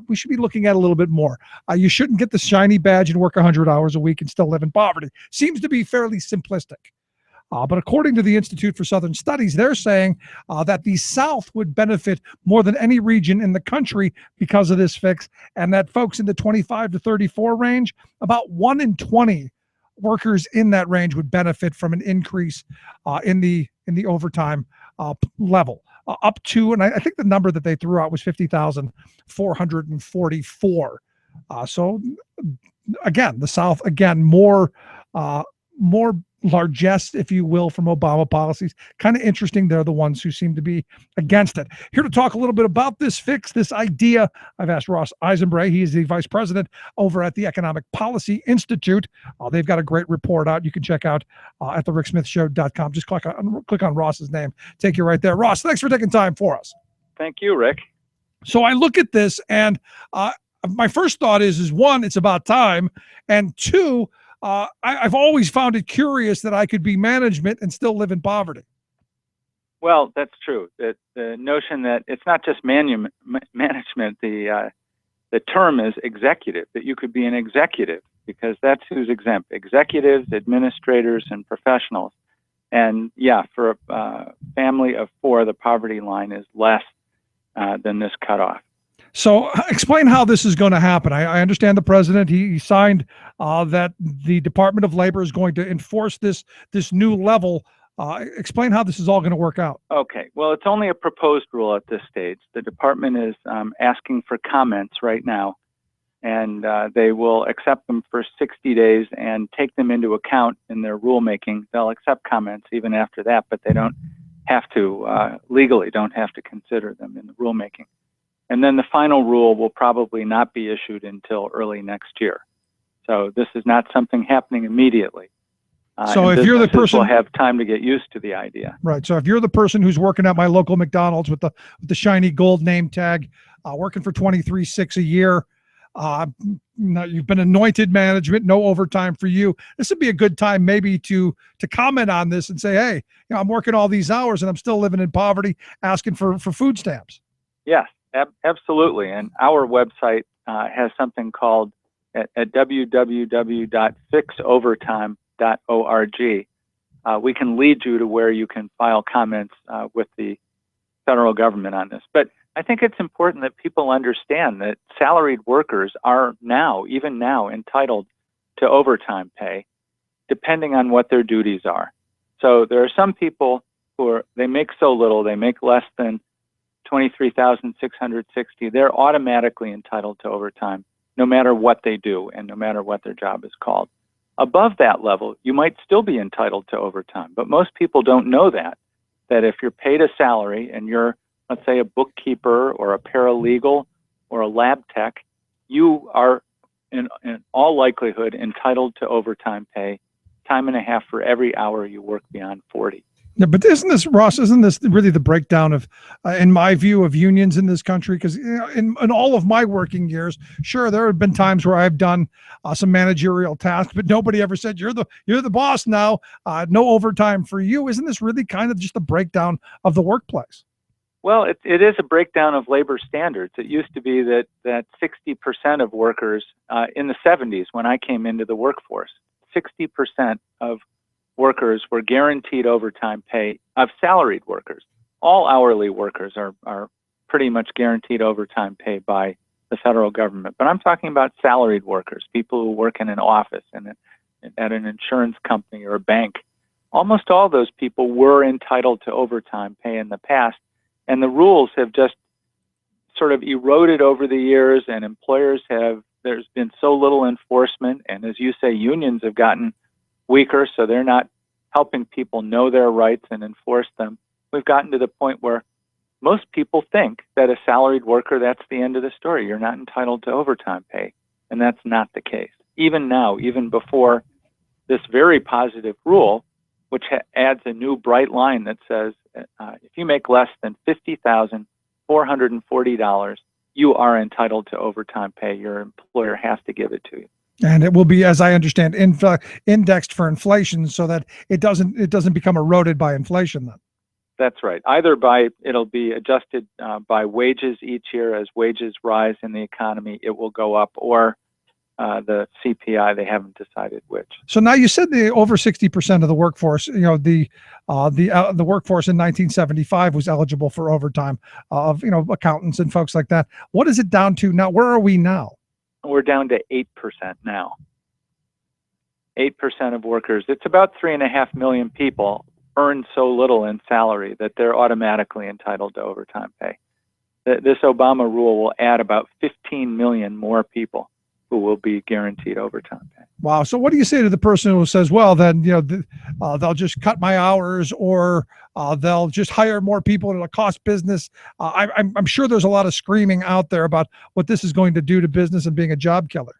We should be looking at a little bit more. You shouldn't get the shiny badge and work 100 hours a week and still live in poverty. Seems to be fairly simplistic. But according to the Institute for Southern Studies, they're saying that the South would benefit more than any region in the country because of this fix, and that folks in the 25 to 34 range, about 1 in 20 workers in that range would benefit from an increase in the overtime level. Up to, and I think the number that they threw out was 50,444. So again, the South, more largesse, if you will, from Obama policies. Kind of interesting. They're the ones who seem to be against it. Here to talk a little bit about this fix, this idea, I've asked Ross Eisenbray. He is the vice president over at the Economic Policy Institute. They've got a great report out. You can check out at thericksmithshow.com. Just click on Ross's name. Take you right there. Ross, thanks for taking time for us. Thank you, Rick. So I look at this, and my first thought is one, it's about time, and two, I've always found it curious that I could be management and still live in poverty. Well, that's true. The notion that it's not just management, the term is executive, that you could be an executive because that's who's exempt. Executives, administrators, and professionals. And yeah, for a family of 4, the poverty line is less than this cutoff. So explain how this is going to happen. I understand the president, he signed that the Department of Labor is going to enforce this new level. Explain how this is all going to work out. Okay, well, it's only a proposed rule at this stage. The department is asking for comments right now, and they will accept them for 60 days and take them into account in their rulemaking. They'll accept comments even after that, but they don't have to, legally don't have to consider them in the rulemaking. And then the final rule will probably not be issued until early next year. So this is not something happening immediately. So if you're the person, will have time to get used to the idea. right? So if you're the person who's working at my local McDonald's with the shiny gold name tag, working for $23,600 a year, you've been anointed management, no overtime for you. This would be a good time maybe to comment on this and say, hey, I'm working all these hours and I'm still living in poverty, asking for food stamps. Yes, absolutely. And our website has something called at www.fixovertime.org. We can lead you to where you can file comments with the federal government on this. But I think it's important that people understand that salaried workers are even now, entitled to overtime pay, depending on what their duties are. So there are some people they make so little, they make less than $23,660. They're automatically entitled to overtime, no matter what they do and no matter what their job is called. Above that level, you might still be entitled to overtime, but most people don't know that if you're paid a salary and you're, let's say, a bookkeeper or a paralegal or a lab tech, you are in all likelihood entitled to overtime pay, time and a half for every hour you work beyond 40. Yeah, but isn't this really the breakdown of, in my view, of unions in this country? Because in all of my working years, sure, there have been times where I've done some managerial tasks, but nobody ever said you're the boss now. No overtime for you. Isn't this really kind of just a breakdown of the workplace? Well, it is a breakdown of labor standards. It used to be that 60% of workers in the 70s, when I came into the workforce, 60% of workers were guaranteed overtime pay of salaried workers. All hourly workers are pretty much guaranteed overtime pay by the federal government. But I'm talking about salaried workers, people who work in an office and at an insurance company or a bank. Almost all those people were entitled to overtime pay in the past, and the rules have just sort of eroded over the years, and there's been so little enforcement, and as you say, unions have gotten weaker, so they're not helping people know their rights and enforce them. We've gotten to the point where most people think that a salaried worker, that's the end of the story. You're not entitled to overtime pay, and that's not the case. Even now, even before this very positive rule, which adds a new bright line that says if you make less than $50,440, you are entitled to overtime pay. Your employer has to give it to you. And it will be, as I understand, indexed for inflation so that it doesn't become eroded by inflation then. That's right. It'll be adjusted by wages each year. As wages rise in the economy, it will go up, or the CPI. They haven't decided which. So now you said the over 60% of the workforce, the workforce in 1975 was eligible for overtime of accountants and folks like that. What is it down to now? Where are we now? We're down to 8% now. 8% of workers. It's about 3.5 million people earn so little in salary that they're automatically entitled to overtime pay. This Obama rule will add about 15 million more people who will be guaranteed overtime pay. Wow. So what do you say to the person who says, well, then, they'll just cut my hours, or they'll just hire more people and it'll cost business? I'm sure there's a lot of screaming out there about what this is going to do to business and being a job killer.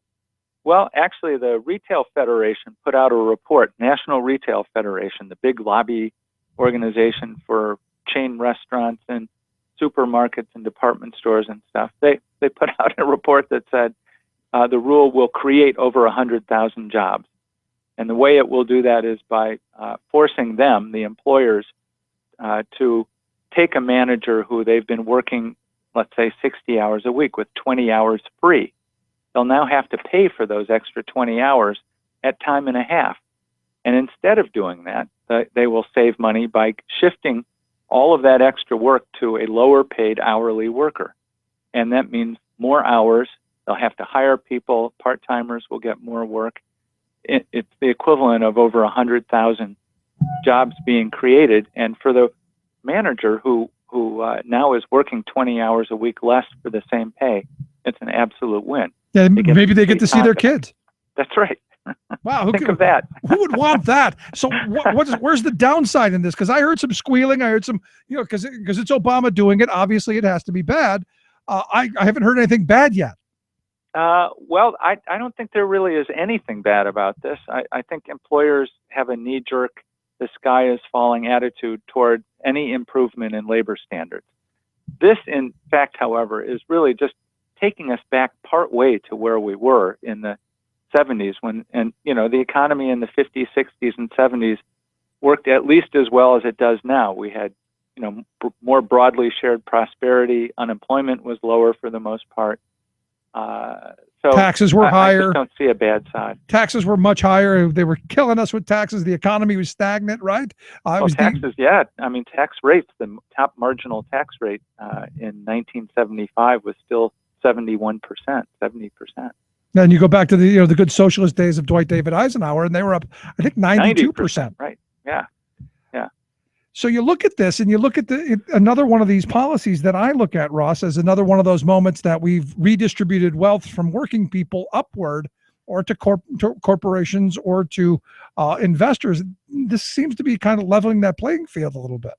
Well, actually, the Retail Federation put out a report, National Retail Federation, the big lobby organization for chain restaurants and supermarkets and department stores and stuff. They put out a report that said the rule will create over 100,000 jobs. And the way it will do that is by forcing them, the employers, to take a manager who they've been working, let's say, 60 hours a week with 20 hours free. They'll now have to pay for those extra 20 hours at time and a half. And instead of doing that, they will save money by shifting all of that extra work to a lower paid hourly worker. And that means more hours. They'll have to hire people. Part-timers will get more work. It's the equivalent of over 100,000 jobs being created. And for the manager who now is working 20 hours a week less for the same pay, it's an absolute win. Yeah, maybe they get to see their kids. That's right. Wow, Think of that. Who would want that? So where's the downside in this? Because I heard some squealing. I heard some, because it's Obama doing it. Obviously, it has to be bad. I haven't heard anything bad yet. Well, I don't think there really is anything bad about this. I think employers have a knee-jerk, the sky is falling attitude toward any improvement in labor standards. This, in fact, however, is really just taking us back part way to where we were in the 70s the economy in the 50s, 60s, and 70s worked at least as well as it does now. We had, more broadly shared prosperity. Unemployment was lower for the most part. So taxes were higher. I just don't see a bad side. Taxes were much higher. They were killing us with taxes. The economy was stagnant, right? Taxes, yeah. I mean, tax rates, the top marginal tax rate in 1975 was still 71%, 70%. Then you go back to the good socialist days of Dwight David Eisenhower, and they were up, I think, 92%. Right. Yeah. So you look at this, and you look at another one of these policies that I look at, Ross, as another one of those moments that we've redistributed wealth from working people upward, or to corporations, or to investors. This seems to be kind of leveling that playing field a little bit.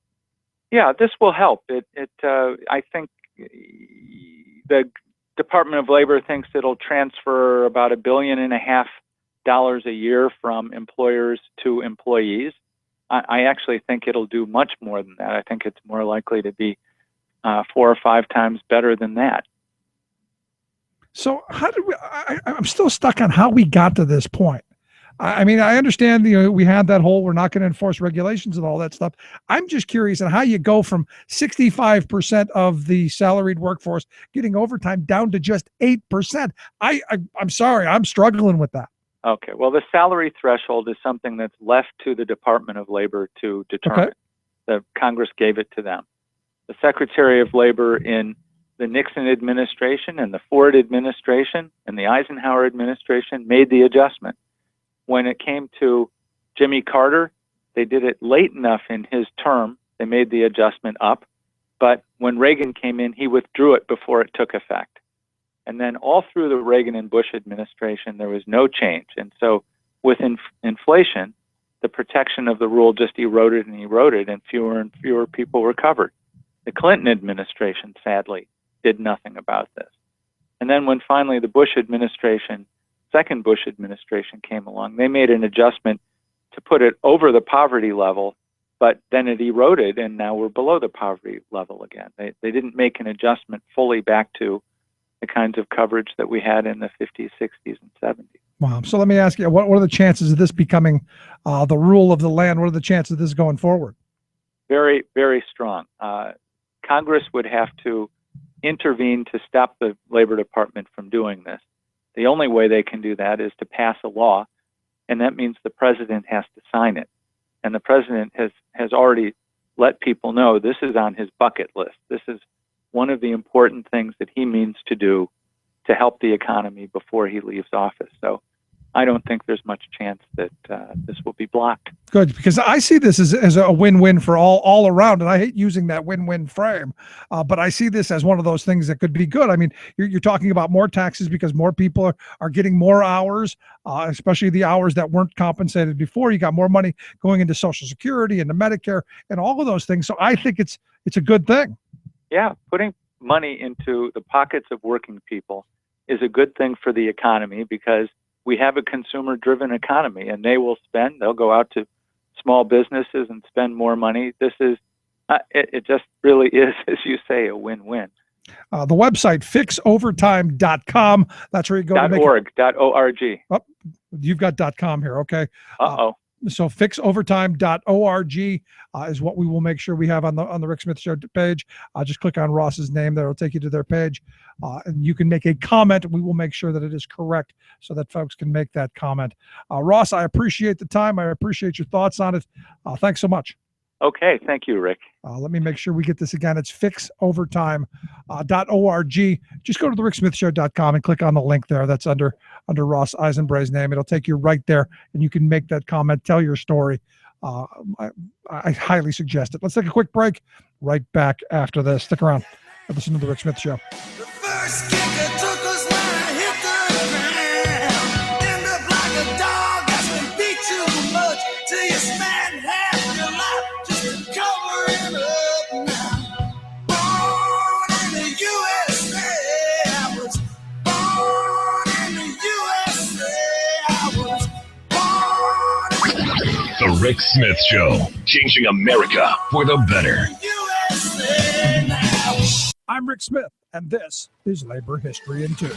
Yeah, this will help. I think the Department of Labor thinks it'll transfer about $1.5 billion a year from employers to employees. I actually think it'll do much more than that. I think it's more likely to be 4 or 5 times better than that. So how did I'm still stuck on how we got to this point. I mean, I understand, we had that whole, we're not going to enforce regulations and all that stuff. I'm just curious on how you go from 65% of the salaried workforce getting overtime down to just 8%. I'm sorry, I'm struggling with that. Okay, well, the salary threshold is something that's left to the Department of Labor to determine. Okay. The Congress gave it to them. The Secretary of Labor in the Nixon administration and the Ford administration and the Eisenhower administration made the adjustment. When it came to Jimmy Carter, they did it late enough in his term. They made the adjustment up. But when Reagan came in, he withdrew it before it took effect. And then all through the Reagan and Bush administration, there was no change. And so with inflation, the protection of the rule just eroded and eroded, and fewer people were covered. The Clinton administration, sadly, did nothing about this. And then when finally the Bush administration, second Bush administration came along, they made an adjustment to put it over the poverty level, but then it eroded, and now we're below the poverty level again. They didn't make an adjustment fully back to the kinds of coverage that we had in the 50s, 60s, and 70s. Wow. So let me ask you, what are the chances of this becoming the rule of the land? What are the chances of this going forward? Very, very strong. Congress would have to intervene to stop the Labor Department from doing this. The only way they can do that is to pass a law, and that means the president has to sign it. And the president has already let people know this is on his bucket list. This is one of the important things that he means to do to help the economy before he leaves office. So I don't think there's much chance that this will be blocked. Good, because I see this as a win-win for all around, and I hate using that win-win frame, but I see this as one of those things that could be good. I mean, you're talking about more taxes because more people are getting more hours, especially the hours that weren't compensated before. You got more money going into Social Security and the Medicare and all of those things. So I think it's a good thing. Yeah, putting money into the pockets of working people is a good thing for the economy, because we have a consumer-driven economy, and they'll go out to small businesses and spend more money. This is, it just really is, as you say, a win-win. The website, fixovertime.com. That's where you go. .org. Oh, You've got .com here, okay? Uh-oh. So fixovertime.org is what we will make sure we have on the Rick Smith Show page. Just click on Ross's name there. It'll take you to their page. And you can make a comment. We will make sure that it is correct so that folks can make that comment. Ross, I appreciate the time. I appreciate your thoughts on it. Thanks so much. Okay. Thank you, Rick. Let me make sure we get this again. It's fixovertime.org. Just go to the ricksmithshow.com and click on the link there. That's under Ross Eisenbray's name. It'll take you right there, and you can make that comment, tell your story. I highly suggest it. Let's take a quick break. Right back after this. Stick around and listen to the Rick Smith Show. First kicker took us when I hit the ground. End up like a dog that's been beat too much till you spend half your life just to cover it up now. Born in the USA, I was born in the USA, I was born in The Rick Smith Show, changing America for the better. USA now. I'm Rick Smith, and this is Labor History in 2.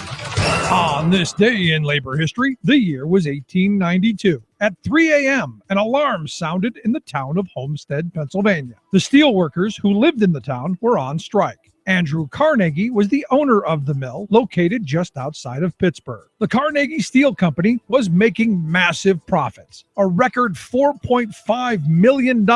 On this day in labor history, the year was 1892. At 3 a.m., an alarm sounded in the town of Homestead, Pennsylvania. The steelworkers who lived in the town were on strike. Andrew Carnegie was the owner of the mill, located just outside of Pittsburgh. The Carnegie Steel Company was making massive profits, a record $4.5 million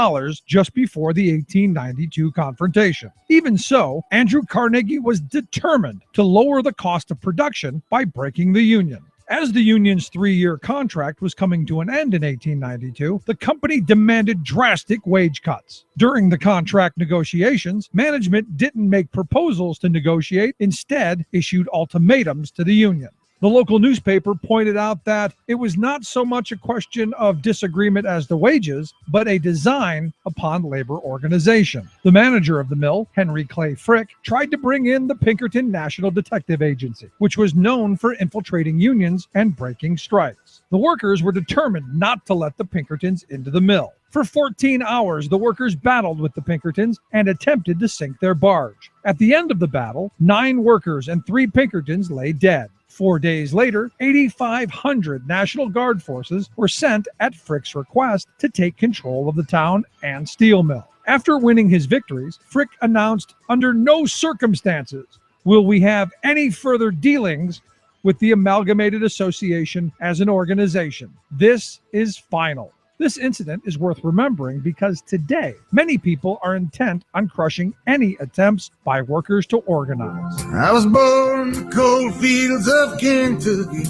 just before the 1892 confrontation. Even so, Andrew Carnegie was determined to lower the cost of production by breaking the union. As the union's 3-year contract was coming to an end in 1892, the company demanded drastic wage cuts. During the contract negotiations, management didn't make proposals to negotiate, instead issued ultimatums to the union. The local newspaper pointed out that it was not so much a question of disagreement as to wages, but a design upon labor organization. The manager of the mill, Henry Clay Frick, tried to bring in the Pinkerton National Detective Agency, which was known for infiltrating unions and breaking strikes. The workers were determined not to let the Pinkertons into the mill. For 14 hours, the workers battled with the Pinkertons and attempted to sink their barge. At the end of the battle, 9 workers and 3 Pinkertons lay dead. 4 days later, 8,500 National Guard forces were sent at Frick's request to take control of the town and steel mill. After winning his victories, Frick announced, "Under no circumstances will we have any further dealings with the Amalgamated Association as an organization. This is final." This incident is worth remembering because today, many people are intent on crushing any attempts by workers to organize. I was born in the cold fields of Kentucky.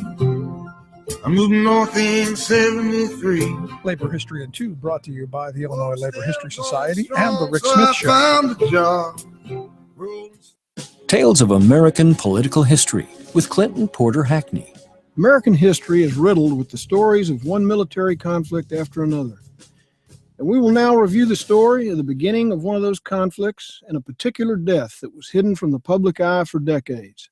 I moved north in 73. Labor History in 2 brought to you by the Illinois Labor History Society and the Rick Smith Show. Found a job. Tales of American Political History with Clinton Porter Hackney. American history is riddled with the stories of one military conflict after another. And we will now review the story of the beginning of one of those conflicts and a particular death that was hidden from the public eye for decades.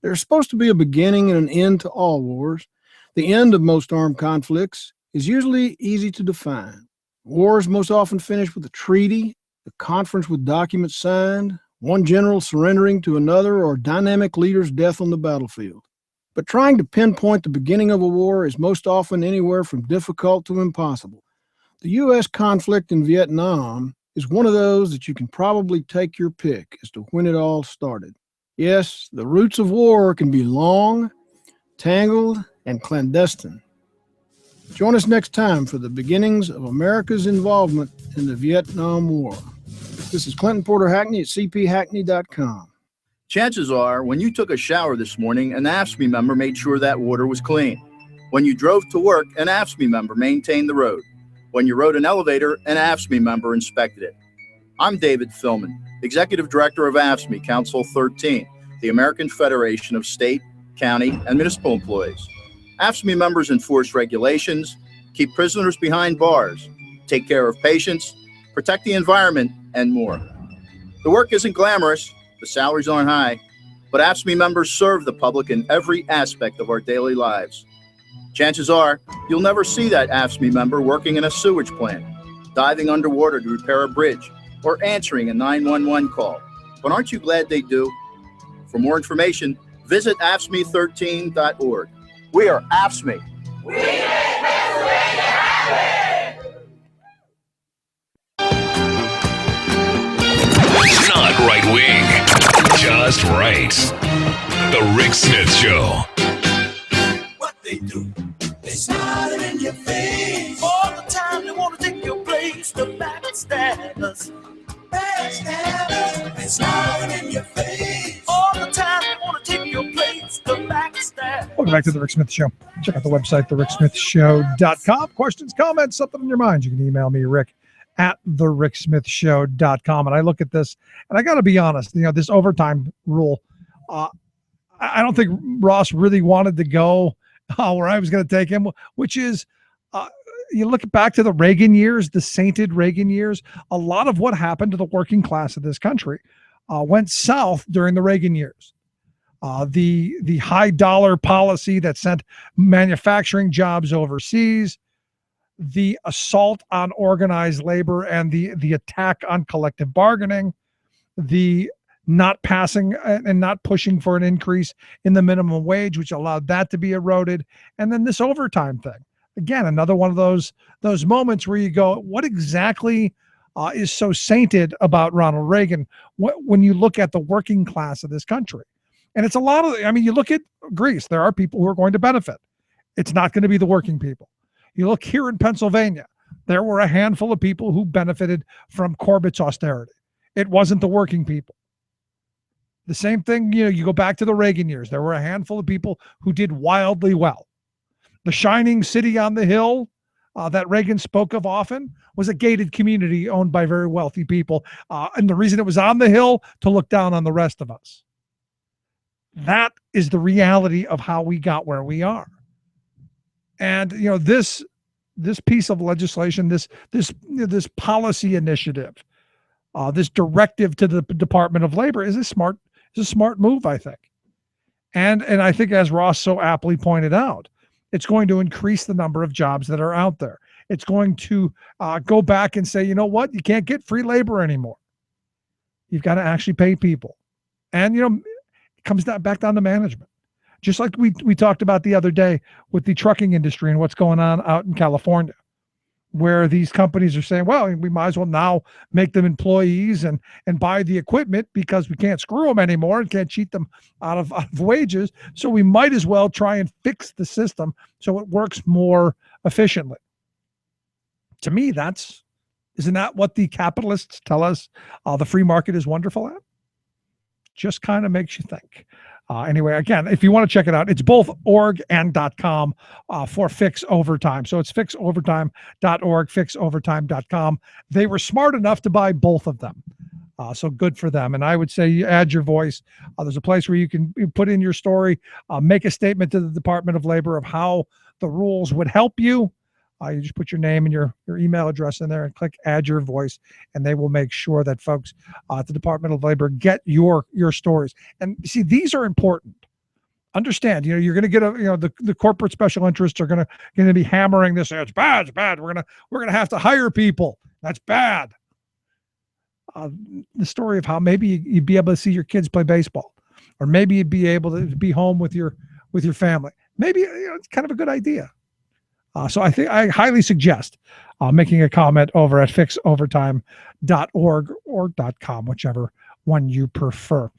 There's supposed to be a beginning and an end to all wars. The end of most armed conflicts is usually easy to define. Wars most often finish with a treaty, a conference with documents signed, one general surrendering to another, or dynamic leader's death on the battlefield. But trying to pinpoint the beginning of a war is most often anywhere from difficult to impossible. The U.S. conflict in Vietnam is one of those that you can probably take your pick as to when it all started. Yes, the roots of war can be long, tangled, and clandestine. Join us next time for the beginnings of America's involvement in the Vietnam War. This is Clinton Porter Hackney at cphackney.com. Chances are, when you took a shower this morning, an AFSCME member made sure that water was clean. When you drove to work, an AFSCME member maintained the road. When you rode an elevator, an AFSCME member inspected it. I'm David Philman, Executive Director of AFSCME Council 13, the American Federation of State, County, and Municipal Employees. AFSCME members enforce regulations, keep prisoners behind bars, take care of patients, protect the environment, and more. The work isn't glamorous, the salaries aren't high, but AFSCME members serve the public in every aspect of our daily lives. Chances are, you'll never see that AFSCME member working in a sewage plant, diving underwater to repair a bridge, or answering a 911 call. But aren't you glad they do? For more information, visit AFSCME13.org. We are AFSCME. Not right wing, just right. The Rick Smith Show. They smile in your face all the time. They want to take your place. The backstabbers, backstabbers. They smile in your face all the time. They want to take your place. The backstabbers. Welcome back to The Rick Smith Show. Check out the website, thericksmithshow.com. Questions, comments, something on your mind, you can email me, Rick, at thericksmithshow.com. And I look at this, and I got to be honest, this overtime rule, I don't think Ross really wanted to go where I was going to take him, which is, you look back to the Reagan years, the sainted Reagan years, a lot of what happened to the working class of this country went south during the Reagan years. The high dollar policy that sent manufacturing jobs overseas, the assault on organized labor and the attack on collective bargaining, the not passing and not pushing for an increase in the minimum wage, which allowed that to be eroded. And then this overtime thing. Again, another one of those moments where you go, what exactly is so sainted about Ronald Reagan when you look at the working class of this country? And it's a lot of, you look at Greece, there are people who are going to benefit. It's not going to be the working people. You look here in Pennsylvania, there were a handful of people who benefited from Corbett's austerity. It wasn't the working people. The same thing, you go back to the Reagan years. There were a handful of people who did wildly well. The shining city on the hill that Reagan spoke of often was a gated community owned by very wealthy people. And the reason it was on the hill, to look down on the rest of us. That is the reality of how we got where we are. And, this piece of legislation, this policy initiative, this directive to the Department of Labor is a smart move, I think. And I think, as Ross so aptly pointed out, it's going to increase the number of jobs that are out there. It's going to go back and say, you know what? You can't get free labor anymore. You've got to actually pay people. And, it comes back down to management. Just like we talked about the other day with the trucking industry and what's going on out in California, where these companies are saying, well, we might as well now make them employees and buy the equipment because we can't screw them anymore and can't cheat them out of wages. So we might as well try and fix the system so it works more efficiently. To me, isn't that what the capitalists tell us the free market is wonderful at? Just kind of makes you think. Anyway, again, if you want to check it out, it's both org and .com for Fix Overtime. So it's fixovertime.org, fixovertime.com. They were smart enough to buy both of them. So good for them. And I would say you add your voice. There's a place where you can put in your story, make a statement to the Department of Labor of how the rules would help you. You just put your name and your email address in there and click add your voice, and they will make sure that folks at the Department of Labor get your stories. And see, these are important. Understand, you're going to get the corporate special interests are going to be hammering this. It's bad. We're going to have to hire people. That's bad. The story of how maybe you'd be able to see your kids play baseball, or maybe you'd be able to be home with your family. Maybe it's kind of a good idea. So I think I highly suggest making a comment over at fixovertime.org or .com, whichever one you prefer.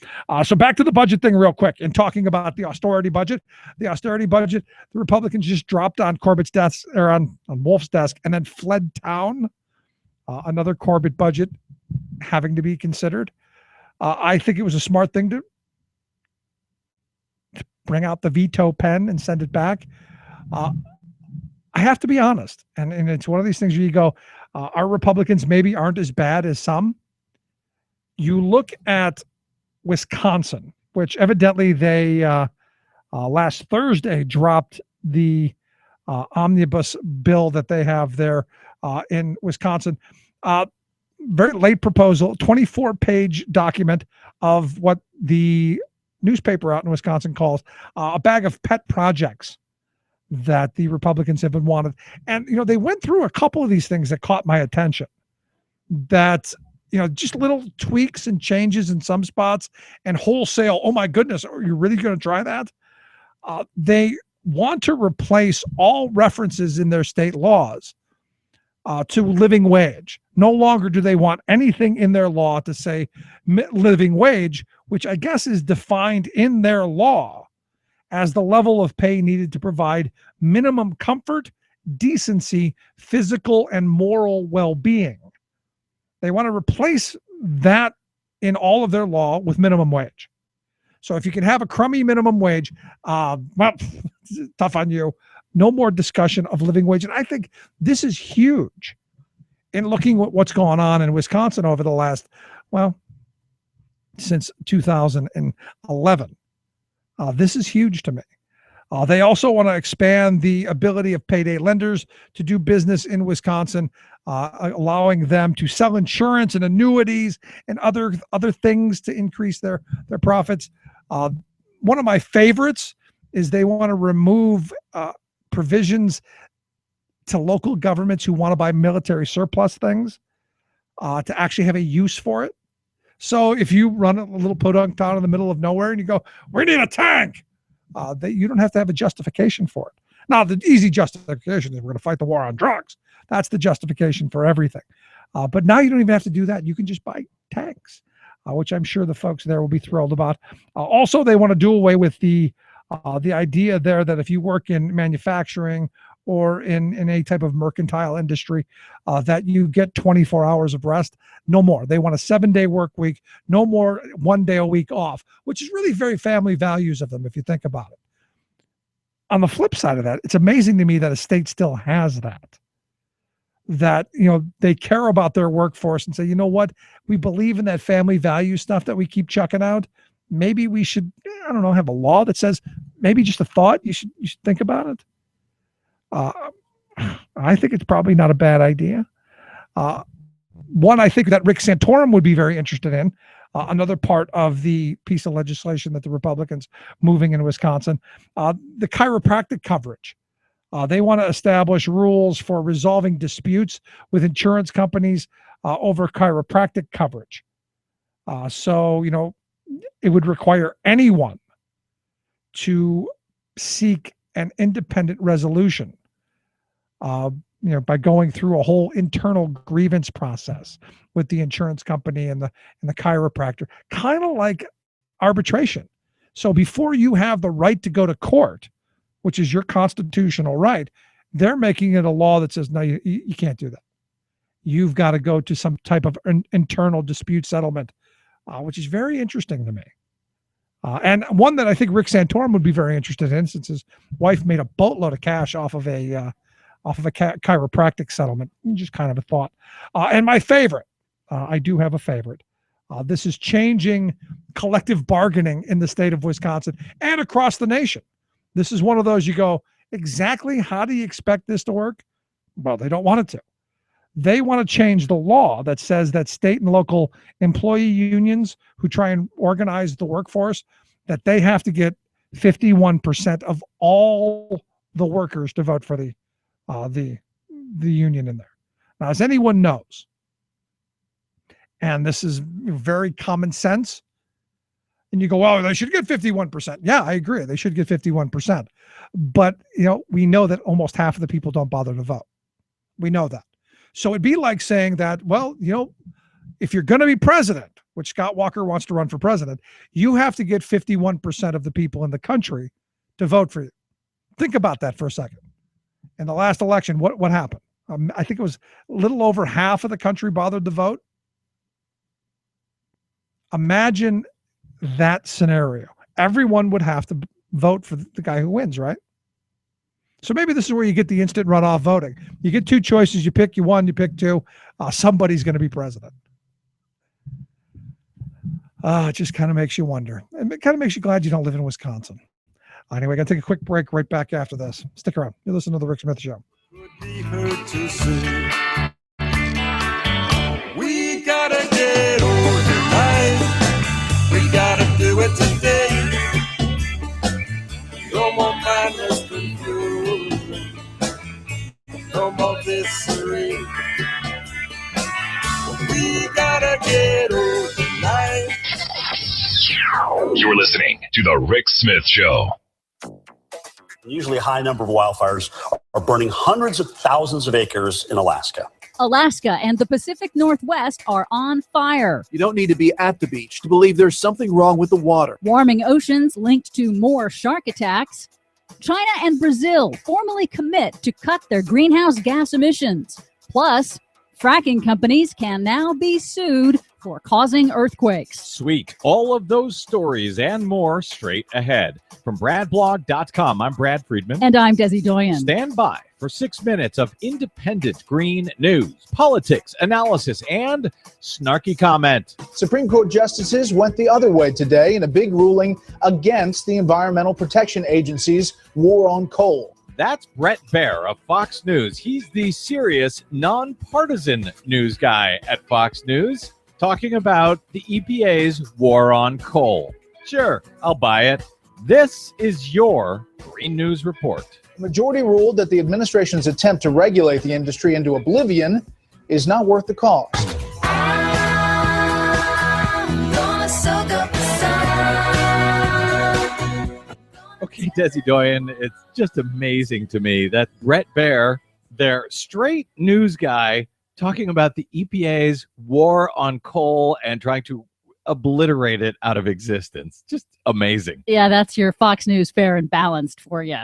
So back to the budget thing real quick, and talking about the austerity budget. The austerity budget, the Republicans just dropped on Corbett's desk, or on Wolf's desk, and then fled town. Another Corbett budget having to be considered. I think it was a smart thing to bring out the veto pen and send it back. I have to be honest, and it's one of these things where you go, our Republicans maybe aren't as bad as some. You look at Wisconsin, which evidently they last Thursday dropped the omnibus bill that they have there in Wisconsin. Very late proposal, 24-page document of what the newspaper out in Wisconsin calls a bag of pet projects that the Republicans have been wanted. And, they went through a couple of these things that caught my attention, that, just little tweaks and changes in some spots, and wholesale, oh my goodness, are you really going to try that? They want to replace all references in their state laws to living wage. No longer do they want anything in their law to say living wage, which I guess is defined in their law as the level of pay needed to provide minimum comfort, decency, physical, and moral well-being. They want to replace that in all of their law with minimum wage. So if you can have a crummy minimum wage, well, tough on you. No more discussion of living wage. And I think this is huge in looking at what's going on in Wisconsin over the last, well, since 2011. This is huge to me. They also want to expand the ability of payday lenders to do business in Wisconsin, allowing them to sell insurance and annuities and other things to increase their profits. One of my favorites is they want to remove provisions to local governments who want to buy military surplus things to actually have a use for it. So if you run a little podunk town in the middle of nowhere and you go, we need a tank, you don't have to have a justification for it. Now, the easy justification is we're going to fight the war on drugs. That's the justification for everything. But now you don't even have to do that. You can just buy tanks, which I'm sure the folks there will be thrilled about. Also, they want to do away with the idea there that if you work in manufacturing or in any type of mercantile industry, that you get 24 hours of rest. No more. They want a 7-day work week, no more 1 day a week off, which is really very family values of them, if you think about it. On the flip side of that, it's amazing to me that a state still has that. That, they care about their workforce and say, you know what, we believe in that family value stuff that we keep chucking out. Maybe we should, I don't know, have a law that says, maybe just a thought, you should think about it. I think it's probably not a bad idea. One I think that Rick Santorum would be very interested in, another part of the piece of legislation that the Republicans moving in Wisconsin, the chiropractic coverage. They want to establish rules for resolving disputes with insurance companies over chiropractic coverage. So, it would require anyone to seek an independent resolution, by going through a whole internal grievance process with the insurance company and the chiropractor, kind of like arbitration. So before you have the right to go to court, which is your constitutional right, they're making it a law that says, no, you can't do that. You've got to go to some type of internal dispute settlement, which is very interesting to me. And one that I think Rick Santorum would be very interested in, since his wife made a boatload of cash off of a chiropractic settlement. Just kind of a thought. And my favorite, I do have a favorite. This is changing collective bargaining in the state of Wisconsin and across the nation. This is one of those you go, exactly how do you expect this to work? Well, they don't want it to. They want to change the law that says that state and local employee unions who try and organize the workforce, that they have to get 51% of all the workers to vote for the union in there. Now, as anyone knows, and this is very common sense, and you go, well, they should get 51%. Yeah, I agree. They should get 51%. But, we know that almost half of the people don't bother to vote. We know that. So it'd be like saying that, well, if you're going to be president, which Scott Walker wants to run for president, you have to get 51% of the people in the country to vote for you. Think about that for a second. In the last election, what happened? I think it was a little over half of the country bothered to vote. Imagine that scenario. Everyone would have to vote for the guy who wins, right? So maybe this is where you get the instant runoff voting. You get two choices. You pick one, you pick two. Somebody's going to be president. It just kind of makes you wonder. And it kind of makes you glad you don't live in Wisconsin. Anyway, got to take a quick break right back after this. Stick around. You listen to The Rick Smith Show. Be heard to say, we gotta get organized. We gotta do it today. No more madness, confusion. No more misery. We gotta get organized. You're listening to The Rick Smith Show. Usually a high number of wildfires are burning hundreds of thousands of acres in Alaska. Alaska and the Pacific Northwest are on fire. You don't need to be at the beach to believe there's something wrong with the water. Warming oceans linked to more shark attacks. China and Brazil formally commit to cut their greenhouse gas emissions. Plus, fracking companies can now be sued for causing earthquakes. Sweet. All of those stories and more straight ahead. From BradBlog.com, I'm Brad Friedman. And I'm Desi Doyen. Stand by for 6 minutes of independent green news, politics, analysis, and snarky comment. Supreme Court justices went the other way today in a big ruling against the Environmental Protection Agency's war on coal. That's Brett Baer of Fox News. He's the serious, nonpartisan news guy at Fox News, talking about the EPA's war on coal. Sure, I'll buy it. This is your Green News Report. The majority ruled that the administration's attempt to regulate the industry into oblivion is not worth the cost. Okay, Desi Doyen, it's just amazing to me that Brett Baer, their straight news guy, talking about the EPA's war on coal and trying to obliterate it out of existence. Just amazing. Yeah, that's your Fox News fair and balanced for you.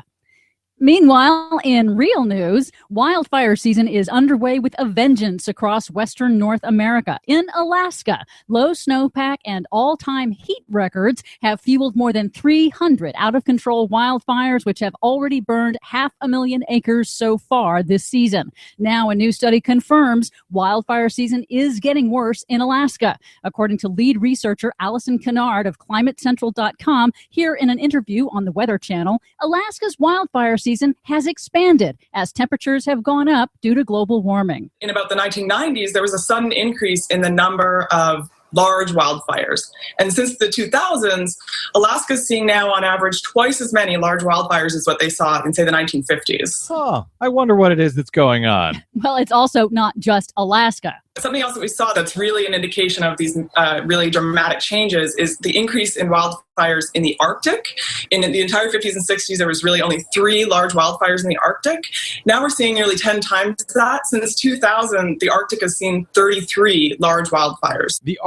Meanwhile, in real news, wildfire season is underway with a vengeance across western North America. In Alaska, low snowpack and all-time heat records have fueled more than 300 out-of-control wildfires, which have already burned 500,000 acres so far this season. Now, a new study confirms wildfire season is getting worse in Alaska. According to lead researcher Allison Kennard of ClimateCentral.com, here in an interview on the Weather Channel, Alaska's wildfire season has expanded as temperatures have gone up due to global warming. In about the 1990s, there was a sudden increase in the number of large wildfires. And since the 2000s, Alaska's seeing now on average twice as many large wildfires as what they saw in, say, the 1950s. Huh. I wonder what it is that's going on. Well, it's also not just Alaska. Something else that we saw that's really an indication of these really dramatic changes is the increase in wildfires in the Arctic. In the entire 50s and 60s, there was really only 3 large wildfires in the Arctic. Now we're seeing nearly 10 times that. Since 2000, the Arctic has seen 33 large wildfires. The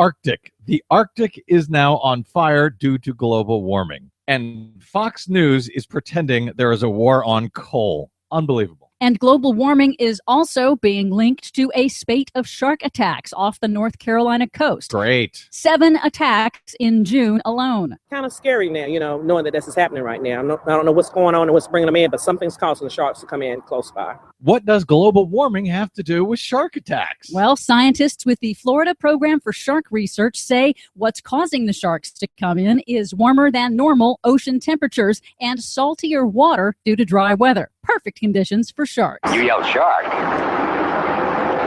Arctic is now on fire due to global warming. And Fox News is pretending there is a war on coal. Unbelievable. And global warming is also being linked to a spate of shark attacks off the North Carolina coast. Great. 7 attacks in June alone. Kind of scary now, knowing that this is happening right now. I don't know what's going on and what's bringing them in, but something's causing the sharks to come in close by. What does global warming have to do with shark attacks? Well, scientists with the Florida Program for Shark Research say what's causing the sharks to come in is warmer than normal ocean temperatures and saltier water due to dry weather. Perfect conditions for sharks. You yell shark.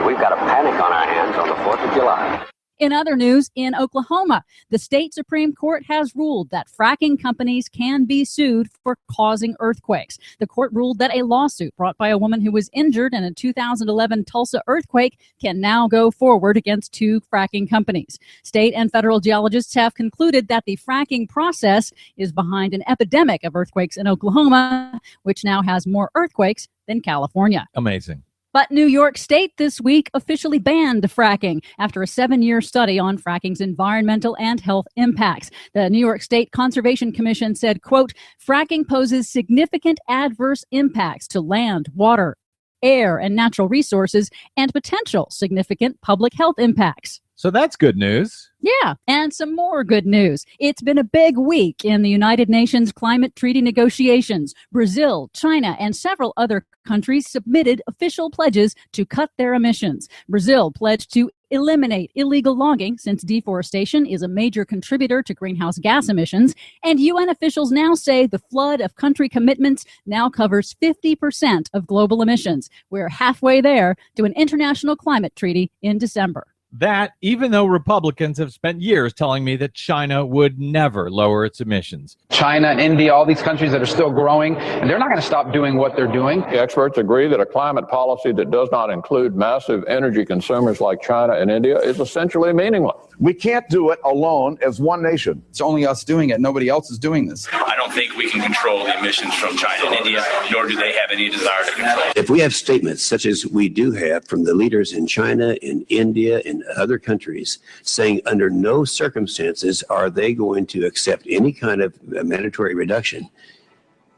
We've got a panic on our hands on the 4th of July. In other news, in Oklahoma, the state Supreme Court has ruled that fracking companies can be sued for causing earthquakes. The court ruled that a lawsuit brought by a woman who was injured in a 2011 Tulsa earthquake can now go forward against 2 fracking companies. State and federal geologists have concluded that the fracking process is behind an epidemic of earthquakes in Oklahoma, which now has more earthquakes than California. Amazing. But New York State this week officially banned fracking after a 7-year study on fracking's environmental and health impacts. The New York State Conservation Commission said, quote, fracking poses significant adverse impacts to land, water, air, and natural resources, and potential significant public health impacts. So that's good news. Yeah, and some more good news. It's been a big week in the United Nations climate treaty negotiations. Brazil, China, and several other countries submitted official pledges to cut their emissions. Brazil pledged to eliminate illegal logging, since deforestation is a major contributor to greenhouse gas emissions. And UN officials now say the flood of country commitments now covers 50% of global emissions. We're halfway there to an international climate treaty in December. That, even though Republicans have spent years telling me that China would never lower its emissions. China and India, all these countries that are still growing, and they're not going to stop doing what they're doing. The experts agree that a climate policy that does not include massive energy consumers like China and India is essentially meaningless. We can't do it alone as one nation. It's only us doing it. Nobody else is doing this. I don't don't think we can control the emissions from China and India, nor do they have any desire to control. If we have statements such as we do have from the leaders in China, in India, and other countries saying under no circumstances are they going to accept any kind of mandatory reduction,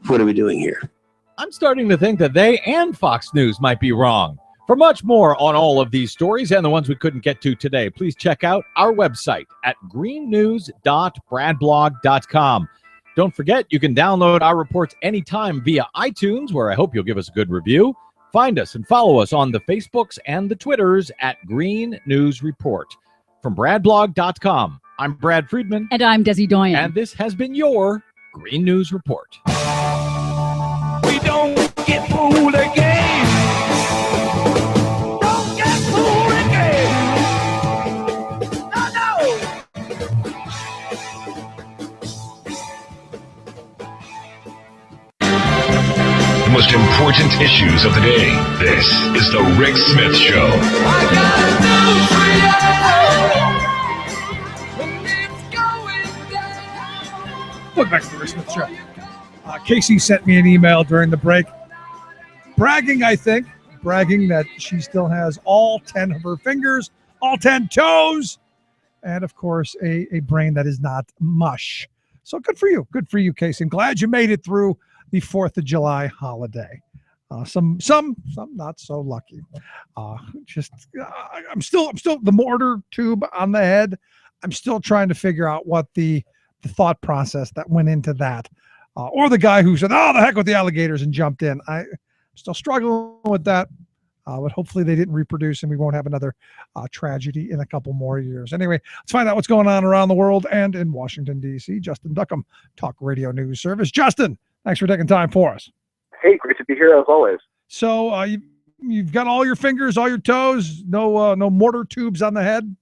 what are we doing here? I'm starting to think that they and Fox News might be wrong. For much more on all of these stories and the ones we couldn't get to today, please check out our website at greennews.bradblog.com. Don't forget, you can download our reports anytime via iTunes, where I hope you'll give us a good review. Find us and follow us on the Facebooks and the Twitters at Green News Report. From bradblog.com, I'm Brad Friedman. And I'm Desi Doyen. And this has been your Green News Report. We don't get fooled again. Don't get fooled again. No. The most important issues of the day. This is the Rick Smith Show. Welcome back to the Rick Smith Show. Casey sent me an email during the break, bragging that she still has all 10 of her fingers, all 10 toes, and of course, a brain that is not mush. So good for you, Casey. I'm glad you made it through the 4th of July holiday. Some not so lucky. I'm still the mortar tube on the head. I'm still trying to figure out what the thought process that went into that. Or the guy who said, "Oh, the heck with the alligators," and jumped in. I'm still struggling with that, but hopefully they didn't reproduce and we won't have another tragedy in a couple more years. Anyway, let's find out what's going on around the world and in Washington, D.C. Justin Duckham, Talk Radio News Service. Justin, thanks for taking time for us. Hey, great to be here as always. So you've got all your fingers, all your toes, no mortar tubes on the head?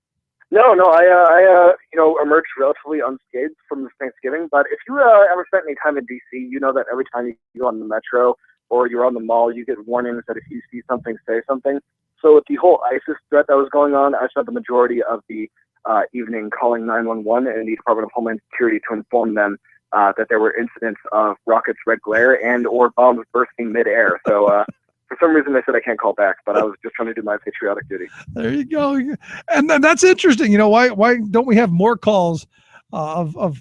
No, I emerged relatively unscathed from this Thanksgiving. But if you ever spent any time in DC, you know that every time you go on the metro or you're on the mall, you get warnings that if you see something, say something. So with the whole ISIS threat that was going on, I spent the majority of the evening calling 911 and the Department of Homeland Security to inform them that there were incidents of rockets' red glare and or bombs bursting midair. So for some reason, they said I can't call back, but I was just trying to do my patriotic duty. There you go. And then that's interesting. You know, why don't we have more calls to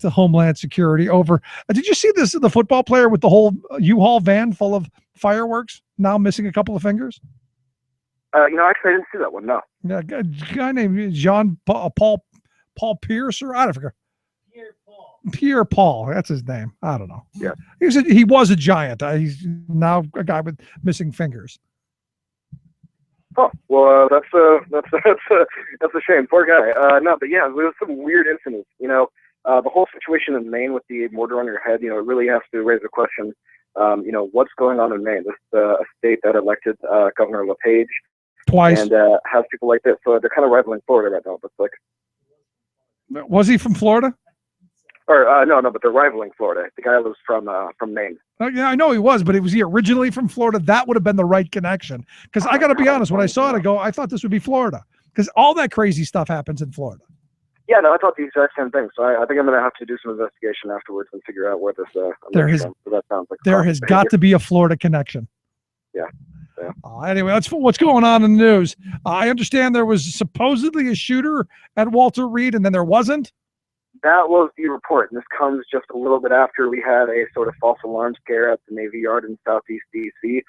Homeland Security over? Did you see this? The football player with the whole U-Haul van full of fireworks now missing a couple of fingers? Actually, I didn't see that one. No. Yeah, a guy named John Paul Pierce, or I don't forget. Pierre Paul, that's his name. I don't know. Yeah, he was a giant. He's now a guy with missing fingers. Oh well, that's a shame. Poor guy. No, but yeah, there was some weird incidents. The whole situation in Maine with the mortar on your head. It really has to raise the question. What's going on in Maine? This is a state that elected Governor LePage twice and has people like this. So they're kind of rivaling Florida right now. But was he from Florida? Or no, but they're rivaling Florida. The guy was from Maine. Yeah, I know he was, but was he originally from Florida? That would have been the right connection. Because I got to be honest, when I saw it, I thought this would be Florida. Because all that crazy stuff happens in Florida. Yeah, no, I thought the exact same thing. So I think I'm going to have to do some investigation afterwards and figure out where this. So that sounds like there has got to be a Florida connection. Yeah. Anyway, what's going on in the news. I understand there was supposedly a shooter at Walter Reed, and then there wasn't. That was the report, and this comes just a little bit after we had a sort of false alarm scare at the Navy Yard in Southeast D.C.,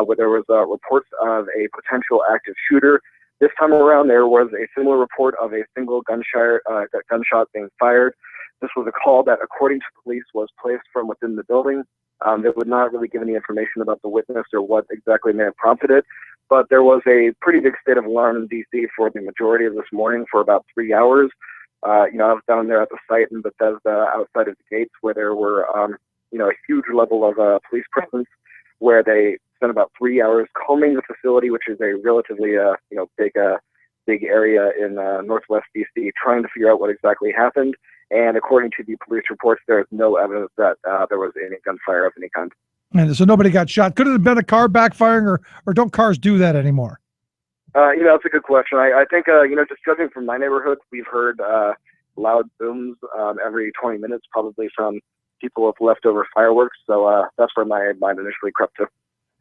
where there was reports of a potential active shooter. This time around, there was a similar report of a single gunshot being fired. This was a call that, according to police, was placed from within the building. They would not really give any information about the witness or what exactly may have prompted it, but there was a pretty big state of alarm in D.C. for the majority of this morning for about 3 hours. I was down there at the site in Bethesda outside of the gates where there were, a huge level of police presence where they spent about 3 hours combing the facility, which is a relatively, big area in northwest DC, trying to figure out what exactly happened. And according to the police reports, there is no evidence that there was any gunfire of any kind. And so nobody got shot. Could it have been a car backfiring, or don't cars do that anymore? That's a good question. I think, just judging from my neighborhood, we've heard loud booms every 20 minutes, probably from people with leftover fireworks. So that's where my mind initially crept to.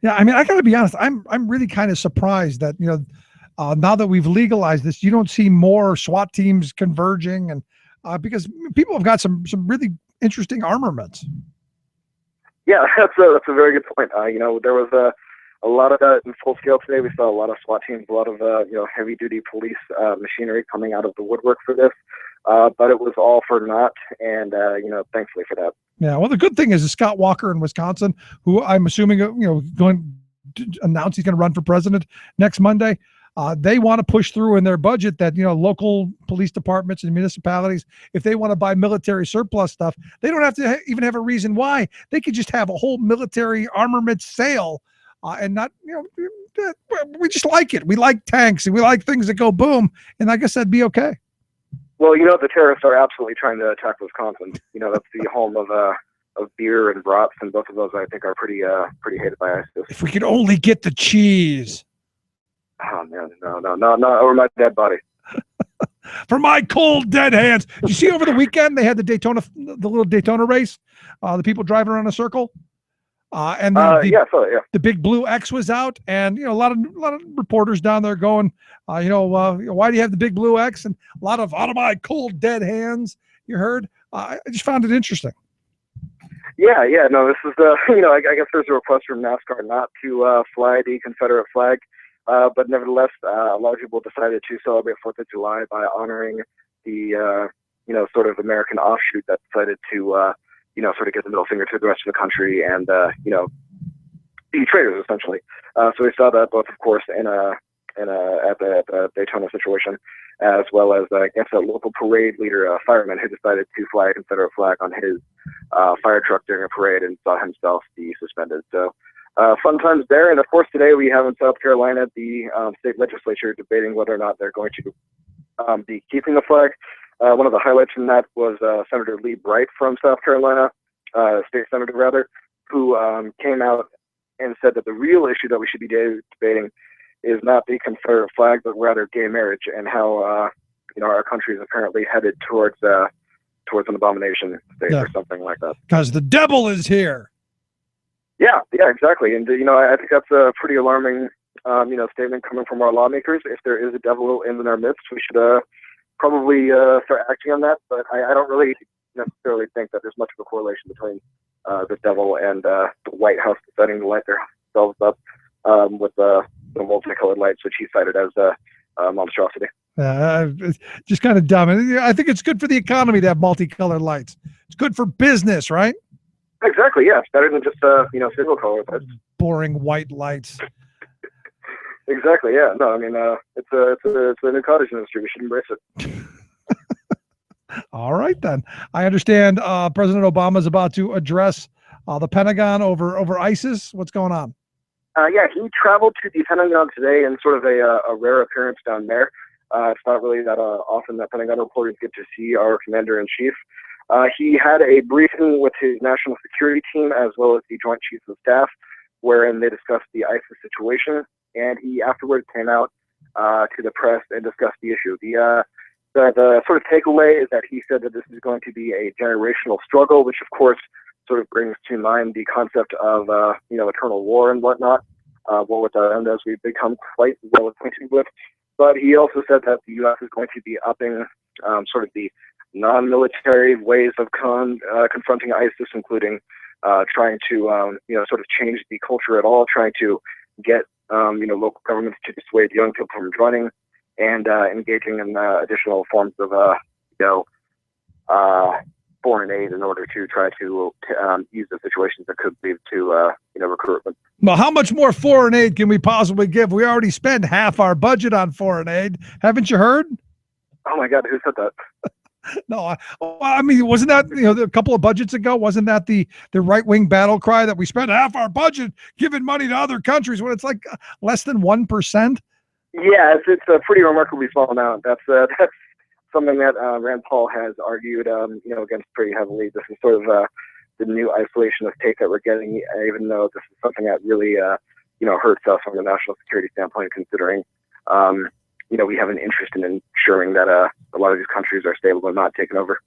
Yeah, I mean, I got to be honest. I'm really kind of surprised that now that we've legalized this, you don't see more SWAT teams converging, and because people have got some really interesting armaments. Yeah, that's a very good point. There was a lot of that in full scale today. We saw a lot of SWAT teams, a lot of heavy duty police machinery coming out of the woodwork for this. But it was all for naught, and thankfully for that. Yeah, well, the good thing is Scott Walker in Wisconsin, who I'm assuming going to announce he's going to run for president next Monday. They want to push through in their budget that local police departments and municipalities, if they want to buy military surplus stuff, they don't have to even have a reason why. They could just have a whole military armament sale, and not we just like it. We like tanks and we like things that go boom, and I guess that'd be okay. Well, the terrorists are absolutely trying to attack Wisconsin. That's the home of beer and brats, and both of those I think are pretty hated by ISIS. If we could only get the cheese. Oh man, no, over my dead body. For my cold dead hands. Did you see over the weekend they had the little Daytona race? The people driving around a circle. And the big blue X was out, and a lot of reporters down there going, why do you have the big blue X? And a lot of out of my cold dead hands. You heard? I just found it interesting. Yeah, no, this is I guess there's a request from NASCAR not to fly the Confederate flag, but nevertheless, a lot of people decided to celebrate 4th of July by honoring the sort of American offshoot that decided to sort of get the middle finger to the rest of the country and, be traitors essentially. So we saw that both, of course, at the Daytona situation, as well as against a local parade leader, a fireman who decided to fly a Confederate flag on his fire truck during a parade and saw himself be suspended. So fun times there. And of course, today we have in South Carolina the state legislature debating whether or not they're going to be keeping the flag. One of the highlights from that was Senator Lee Bright from South Carolina, state senator rather, who came out and said that the real issue that we should be debating is not the Confederate flag, but rather gay marriage and how our country is apparently headed towards an abomination state or something like that. Because the devil is here. Yeah, exactly. And I think that's a pretty alarming statement coming from our lawmakers. If there is a devil in our midst, we should probably start acting on that, but I don't really necessarily think that there's much of a correlation between the devil and the White House deciding to light themselves up with the multicolored lights, which he cited as a monstrosity. It's just kind of dumb. I think it's good for the economy to have multicolored lights. It's good for business, right? Exactly. Yeah, it's better than just single color lights. Boring white lights. Exactly. Yeah. No, I mean, it's a new cottage industry. We should embrace it. All right, then. I understand President Obama is about to address the Pentagon over ISIS. What's going on? Yeah, he traveled to the Pentagon today in sort of a rare appearance down there. It's not really that often that Pentagon reporters get to see our commander-in-chief. He had a briefing with his national security team as well as the Joint Chiefs of Staff, wherein they discussed the ISIS situation. And he afterwards came out to the press and discussed the issue. The sort of takeaway is that he said that this is going to be a generational struggle, which of course sort of brings to mind the concept of eternal war and whatnot, war without end, as we've become quite well acquainted with. But he also said that the U.S. is going to be upping sort of the non-military ways of confronting ISIS, including trying to sort of change the culture at all, trying to get local governments to dissuade young people from joining, and engaging in additional forms of foreign aid in order to try to use the situations that could lead to recruitment. Well, how much more foreign aid can we possibly give? We already spend half our budget on foreign aid. Haven't you heard? Oh my God, who said that? No, I mean, wasn't that a couple of budgets ago? Wasn't that the right-wing battle cry that we spend half our budget giving money to other countries when it's like less than 1%? Yeah, it's a pretty remarkably small amount. That's something that Rand Paul has argued, against pretty heavily. This is sort of the new isolation of state that we're getting, even though this is something that really, hurts us from a national security standpoint, considering, we have an interest in ensuring that a lot of these countries are stable and not taken over.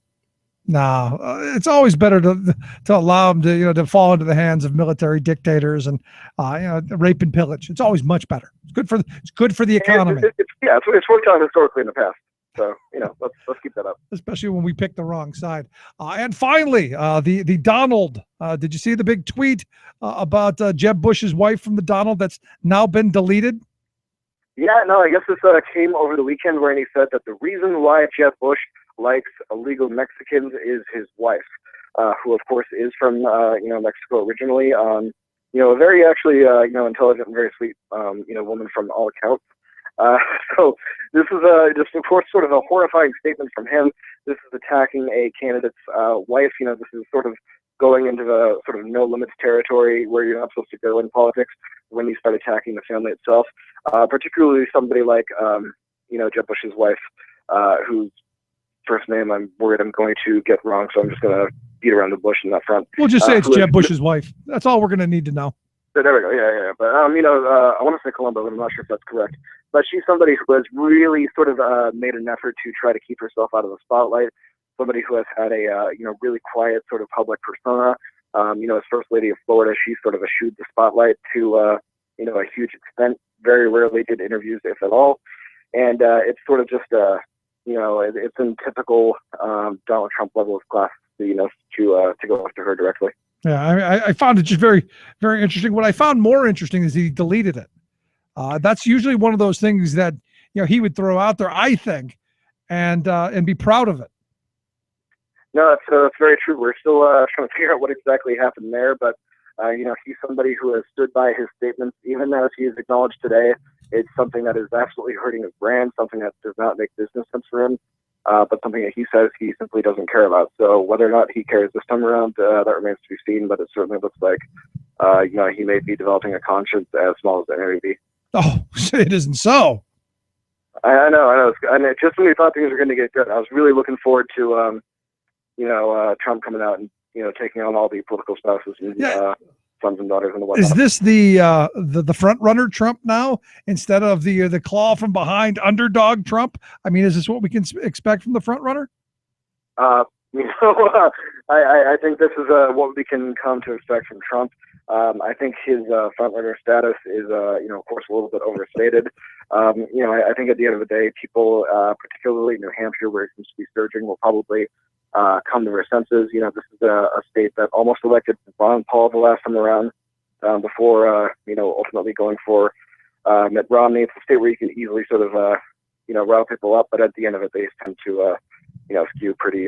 No, it's always better to allow them to fall into the hands of military dictators and rape and pillage. It's always much better. It's good for the economy. It's worked out historically in the past. So let's keep that up. Especially when we pick the wrong side. And finally, the Donald. Did you see the big tweet about Jeb Bush's wife from the Donald that's now been deleted? Yeah, no, I guess this came over the weekend where he said that the reason why Jeb Bush likes illegal Mexicans is his wife, who of course is from Mexico originally. A very actually intelligent and very sweet woman from all accounts. So this is just of course sort of a horrifying statement from him. This is attacking a candidate's wife. This is sort of going into the sort of no limits territory where you're not supposed to go in politics when you start attacking the family itself. Particularly somebody like Jeb Bush's wife, whose first name I'm worried I'm going to get wrong, so I'm just going to beat around the bush in that front. We'll just say it's Jeb Bush's wife. That's all we're going to need to know. So there we go. Yeah. But I want to say Colombo, but I'm not sure if that's correct. But she's somebody who has really sort of made an effort to try to keep herself out of the spotlight. Somebody who has had a really quiet sort of public persona. As First Lady of Florida, she sort of eschewed the spotlight to a huge extent. Very rarely did interviews, if at all. And it's sort of just it's in typical Donald Trump level of class, to go after her directly. Yeah, I found it just very, very interesting. What I found more interesting is he deleted it. That's usually one of those things that he would throw out there, I think, and be proud of it. No, that's very true. We're still trying to figure out what exactly happened there, but he's somebody who has stood by his statements, even as he has acknowledged today. It's something that is absolutely hurting his brand, something that does not make business sense for him, but something that he says he simply doesn't care about. So whether or not he cares this time around, that remains to be seen, but it certainly looks like, he may be developing a conscience as small as it may be. Oh, it isn't so. I know. And just when we thought things were going to get good, I was really looking forward to, Trump coming out and, taking on all the political spouses and sons and daughters and whatnot. Is this the front runner Trump now instead of the claw from behind underdog Trump? I mean, is this what we can expect from the front runner? I think this is what we can come to expect from Trump. I think his front runner status is, of course, a little bit overstated. I think at the end of the day, people, particularly in New Hampshire, where it seems to be surging, will probably come to their senses. This is a state that almost elected Ron Paul the last time around, before ultimately going for Mitt Romney. It's a state where you can easily sort of rile people up, but at the end of it, they tend to skew pretty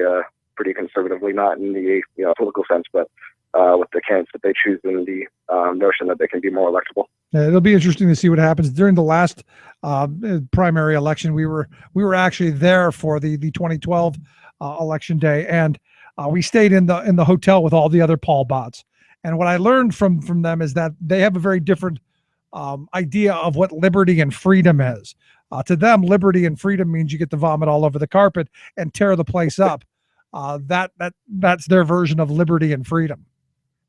conservatively, not in the political sense, but with the candidates that they choose and the notion that they can be more electable. It'll be interesting to see what happens during the last primary election. We were actually there for the 2012 election day, and we stayed in the hotel with all the other Paul bots. And what I learned from them is that they have a very different idea of what liberty and freedom is. To them, liberty and freedom means you get to vomit all over the carpet and tear the place up. That's their version of liberty and freedom.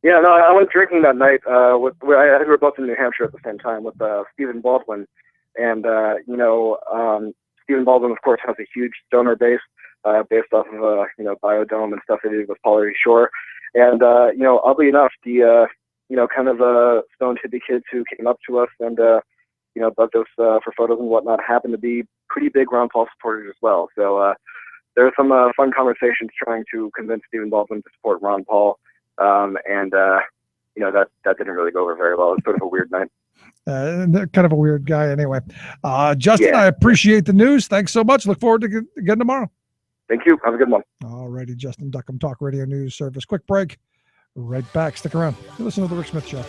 Yeah, no, I went drinking that night. I think we were both in New Hampshire at the same time with Stephen Baldwin, and Stephen Baldwin, of course, has a huge donor base based off of Biodome and stuff they did with Pauly Shore, and oddly enough, the kind of stoned hippie kids who came up to us and bugged us for photos and whatnot happened to be pretty big Ron Paul supporters as well. So there were some fun conversations trying to convince Stephen Baldwin to support Ron Paul. That didn't really go over very well. It's sort of a weird night. Kind of a weird guy anyway. Justin, Yeah. I appreciate the news. Thanks so much. Look forward to again tomorrow. Thank you. Have a good one. All righty, Justin Duckham, Talk Radio News Service. Quick break. Right back. Stick around. You listen to The Rick Smith Show.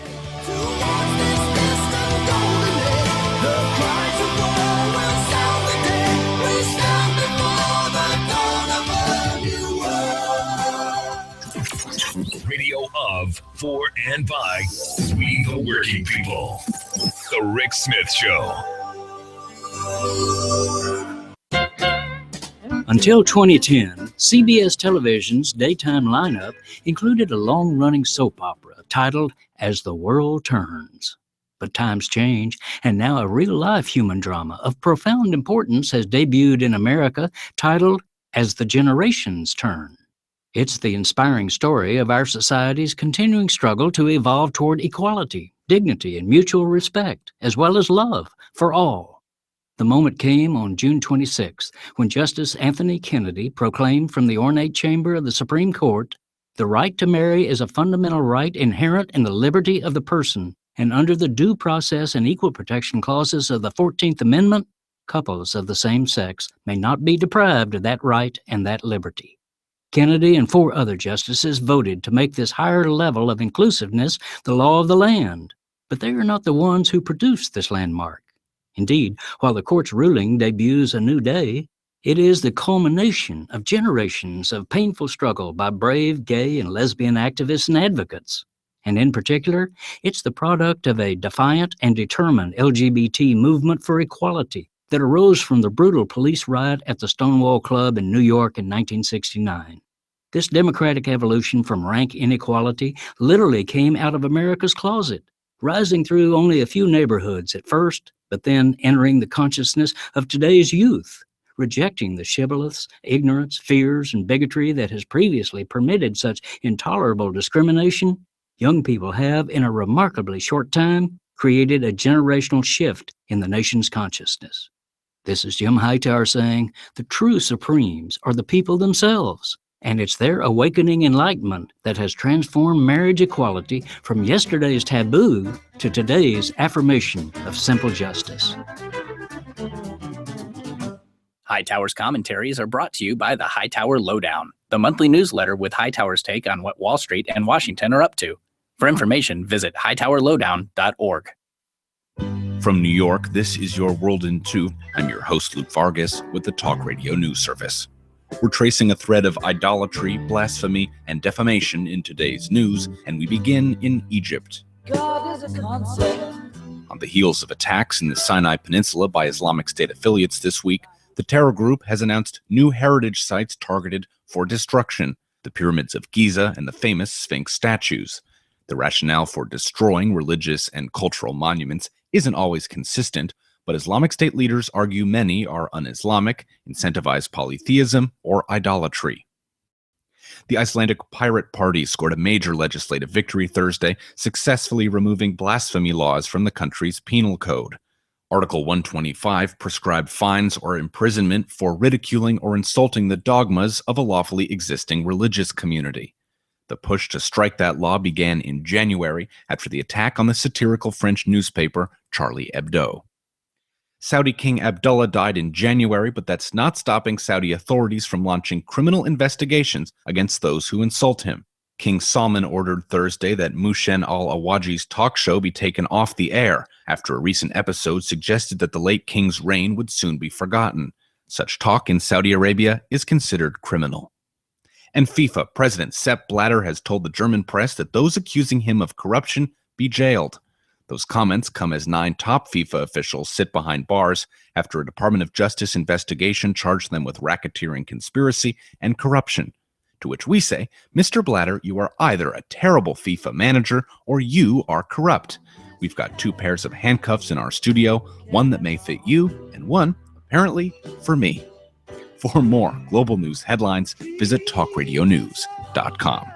Radio of, for, and by we the working people. The Rick Smith Show. Until 2010, CBS Television's daytime lineup included a long-running soap opera titled As the World Turns. But times change, and now a real-life human drama of profound importance has debuted in America titled As the Generations Turn. It's the inspiring story of our society's continuing struggle to evolve toward equality, dignity, and mutual respect, as well as love for all. The moment came on June 26th when Justice Anthony Kennedy proclaimed from the ornate chamber of the Supreme Court, "The right to marry is a fundamental right inherent in the liberty of the person, and under the Due Process and Equal Protection Clauses of the 14th Amendment, couples of the same sex may not be deprived of that right and that liberty." Kennedy and 4 other justices voted to make this higher level of inclusiveness the law of the land, but they are not the ones who produced this landmark. Indeed, while the court's ruling debuts a new day, it is the culmination of generations of painful struggle by brave gay and lesbian activists and advocates. And in particular, it's the product of a defiant and determined LGBT movement for equality that arose from the brutal police riot at the Stonewall Club in New York in 1969. This democratic evolution from rank inequality literally came out of America's closet, rising through only a few neighborhoods at first, but then entering the consciousness of today's youth, rejecting the shibboleths, ignorance, fears, and bigotry that has previously permitted such intolerable discrimination. Young people have, in a remarkably short time, created a generational shift in the nation's consciousness. This is Jim Hightower saying, the true supremes are the people themselves, and it's their awakening enlightenment that has transformed marriage equality from yesterday's taboo to today's affirmation of simple justice. Hightower's commentaries are brought to you by the Hightower Lowdown, the monthly newsletter with Hightower's take on what Wall Street and Washington are up to. For information, visit hightowerlowdown.org. From New York, this is your World in 2. I'm your host, Luke Vargas, with the Talk Radio News Service. We're tracing a thread of idolatry, blasphemy, and defamation in today's news, and we begin in Egypt. God is a concept. On the heels of attacks in the Sinai Peninsula by Islamic State affiliates this week, the terror group has announced new heritage sites targeted for destruction, the pyramids of Giza and the famous Sphinx statues. The rationale for destroying religious and cultural monuments isn't always consistent, but Islamic State leaders argue many are un-Islamic, incentivize polytheism, or idolatry. The Icelandic Pirate Party scored a major legislative victory Thursday, successfully removing blasphemy laws from the country's penal code. Article 125 prescribed fines or imprisonment for ridiculing or insulting the dogmas of a lawfully existing religious community. The push to strike that law began in January after the attack on the satirical French newspaper Charlie Hebdo. Saudi King Abdullah died in January, but that's not stopping Saudi authorities from launching criminal investigations against those who insult him. King Salman ordered Thursday that Mushen al-Awaji's talk show be taken off the air after a recent episode suggested that the late king's reign would soon be forgotten. Such talk in Saudi Arabia is considered criminal. And FIFA President Sepp Blatter has told the German press that those accusing him of corruption be jailed. Those comments come as 9 top FIFA officials sit behind bars after a Department of Justice investigation charged them with racketeering conspiracy and corruption. To which we say, Mr. Blatter, you are either a terrible FIFA manager or you are corrupt. We've got 2 pairs of handcuffs in our studio, one that may fit you and one, apparently, for me. For more global news headlines, visit talkradionews.com.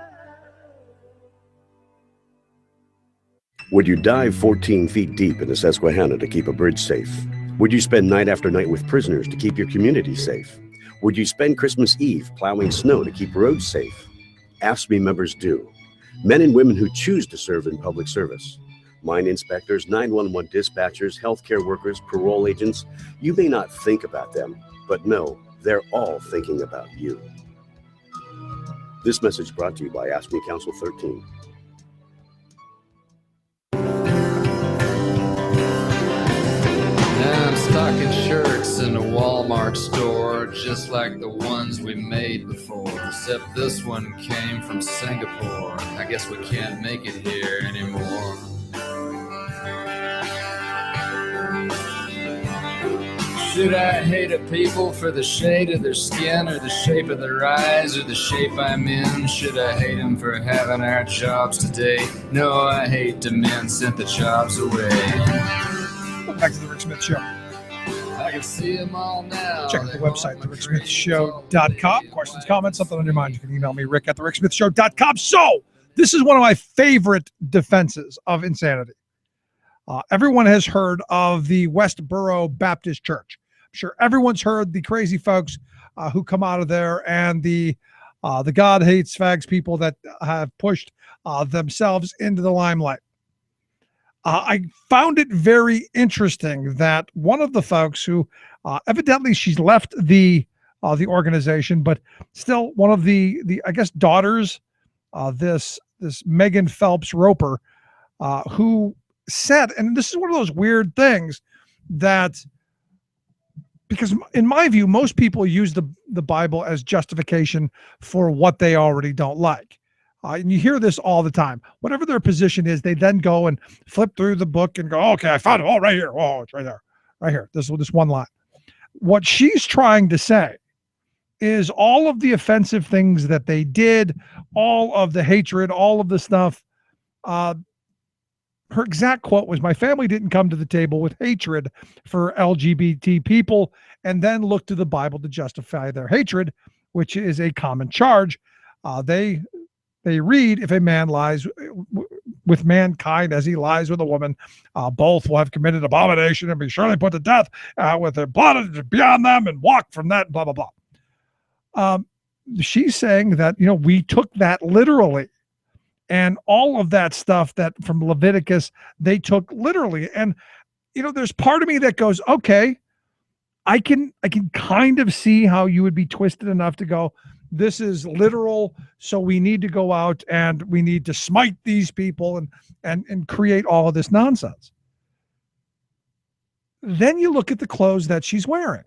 Would you dive 14 feet deep into Susquehanna to keep a bridge safe? Would you spend night after night with prisoners to keep your community safe? Would you spend Christmas Eve plowing snow to keep roads safe? AFSCME members do. Men and women who choose to serve in public service. Mine inspectors, 911 dispatchers, healthcare workers, parole agents. You may not think about them, but know they're all thinking about you. This message brought to you by AFSCME Council 13. I'm stocking shirts in a Walmart store, just like the ones we made before, except this one came from Singapore. I guess we can't make it here anymore. Should I hate a people for the shade of their skin, or the shape of their eyes, or the shape I'm in? Should I hate them for having our jobs today? No, I hate the men sent the jobs away. Welcome back to the Rick Smith Show. I can see them all now. Check out the website, thericksmithshow.com. Questions, comments, something on your mind, you can email me, Rick at thericksmithshow.com. So, this is one of my favorite defenses of insanity. Everyone has heard of the Westboro Baptist Church. I'm sure everyone's heard the crazy folks who come out of there and the God hates fags people that have pushed themselves into the limelight. I found it very interesting that one of the folks who evidently she's left the organization, but still one of the I guess daughters, this Megan Phelps Roper, who said, and this is one of those weird things that, because in my view, most people use the Bible as justification for what they already don't like. And you hear this all the time. Whatever their position is, they then go and flip through the book and go, okay, I found it. Oh, right here. Oh, it's right there. Right here. This one line. What she's trying to say is all of the offensive things that they did, all of the hatred, all of the stuff. Her exact quote was, my family didn't come to the table with hatred for LGBT people and then look to the Bible to justify their hatred, which is a common charge. They read, if a man lies with mankind as he lies with a woman, both will have committed abomination and be surely put to death with their blood beyond them and walk from that, blah, blah, blah. She's saying that, we took that literally. And all of that stuff that from Leviticus, they took literally. And, there's part of me that goes, okay, I can kind of see how you would be twisted enough to go, this is literal, so we need to go out and we need to smite these people and create all of this nonsense. Then you look at the clothes that she's wearing.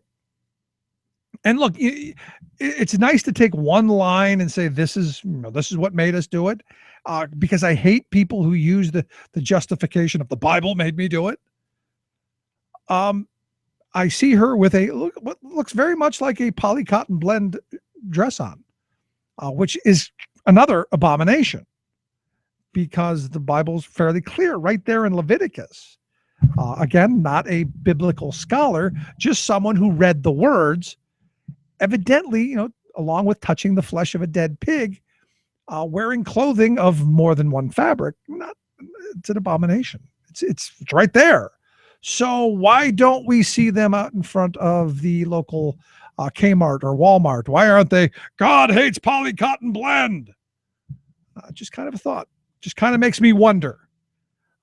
And look, it's nice to take one line and say, this is what made us do it. Because I hate people who use the justification of the Bible made me do it. I see her with what looks very much like a poly cotton blend dress on, which is another abomination because the Bible's fairly clear right there in Leviticus. Again, not a biblical scholar, just someone who read the words, evidently, along with touching the flesh of a dead pig, wearing clothing of more than one fabric. It's an abomination. It's right there. So why don't we see them out in front of the local Kmart or Walmart? Why aren't they? God hates poly cotton blend. Just kind of a thought. Just kind of makes me wonder.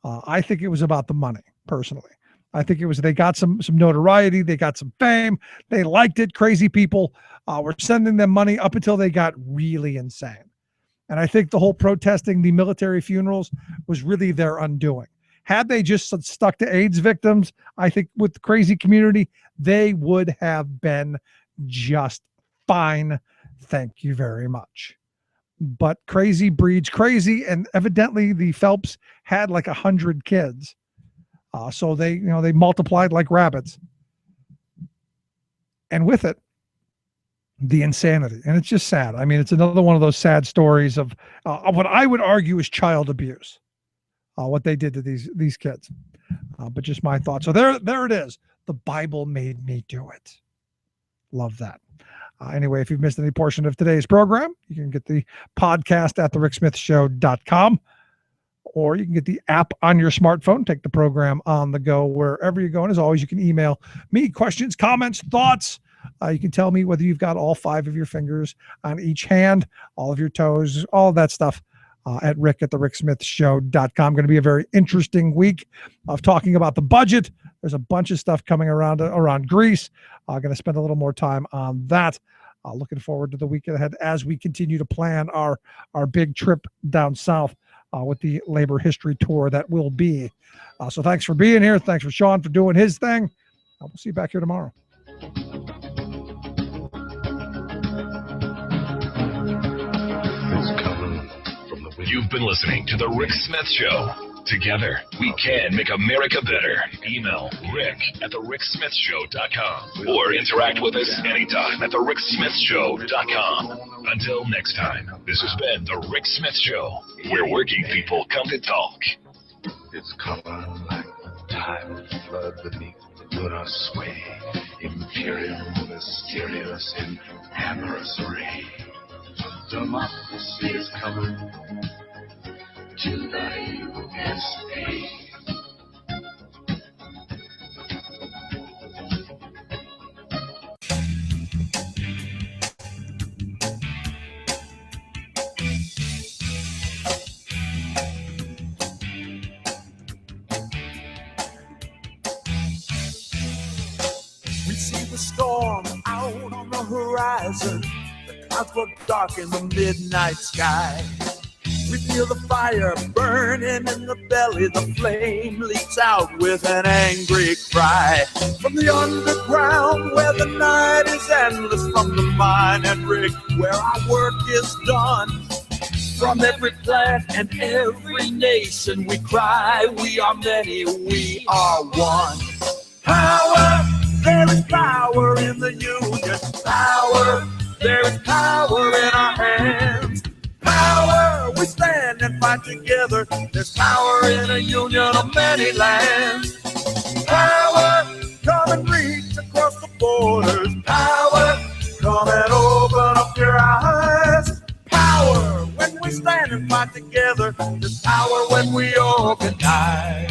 I think it was about the money, personally. I think it was they got some notoriety, they got some fame, they liked it. Crazy people were sending them money up until they got really insane. And I think the whole protesting the military funerals was really their undoing. Had they just stuck to AIDS victims, I think with the crazy community, they would have been just fine. Thank you very much. But crazy breeds crazy, and evidently the Phelps had like 100 kids. So they multiplied like rabbits. And with it, the insanity. And it's just sad. I mean, it's another one of those sad stories of what I would argue is child abuse, what they did to these kids. But just my thoughts. So there it is. The Bible made me do it. Love that. Anyway, if you've missed any portion of today's program, you can get the podcast at thericksmithshow.com, or you can get the app on your smartphone. Take the program on the go wherever you go. And as always, you can email me questions, comments, thoughts. You can tell me whether you've got all 5 of your fingers on each hand, all of your toes, all of that stuff at rick@thericksmithshow.com. Going to be a very interesting week of talking about the budget. There's a bunch of stuff coming around Greece. Going to spend a little more time on that. Looking forward to the week ahead as we continue to plan our big trip down south with the labor history tour that will be. So thanks for being here. Thanks for Sean for doing his thing. We'll see you back here tomorrow. You've been listening to The Rick Smith Show. Together, we can make America better. Email rick@thericksmithshow.com or interact with us anytime at thericksmithshow.com. Until next time, this has been The Rick Smith Show, where working people come to talk. It's coming like the tide of flood beneath the put us away. Imperial, mysterious, and amorous array. Democracy is coming to the USA. We see the storm out on the horizon. The clouds look dark in the midnight sky. We feel the fire burning in the belly. The flame leaps out with an angry cry. From the underground where the night is endless. From the mine and rig where our work is done. From every plant and every nation we cry. We are many, we are one. Power! There is power in the union. Power, there is power in our hands. Power, we stand and fight together. There's power in a union of many lands. Power, come and reach across the borders. Power, come and open up your eyes. Power, when we stand and fight together. There's power when we organize.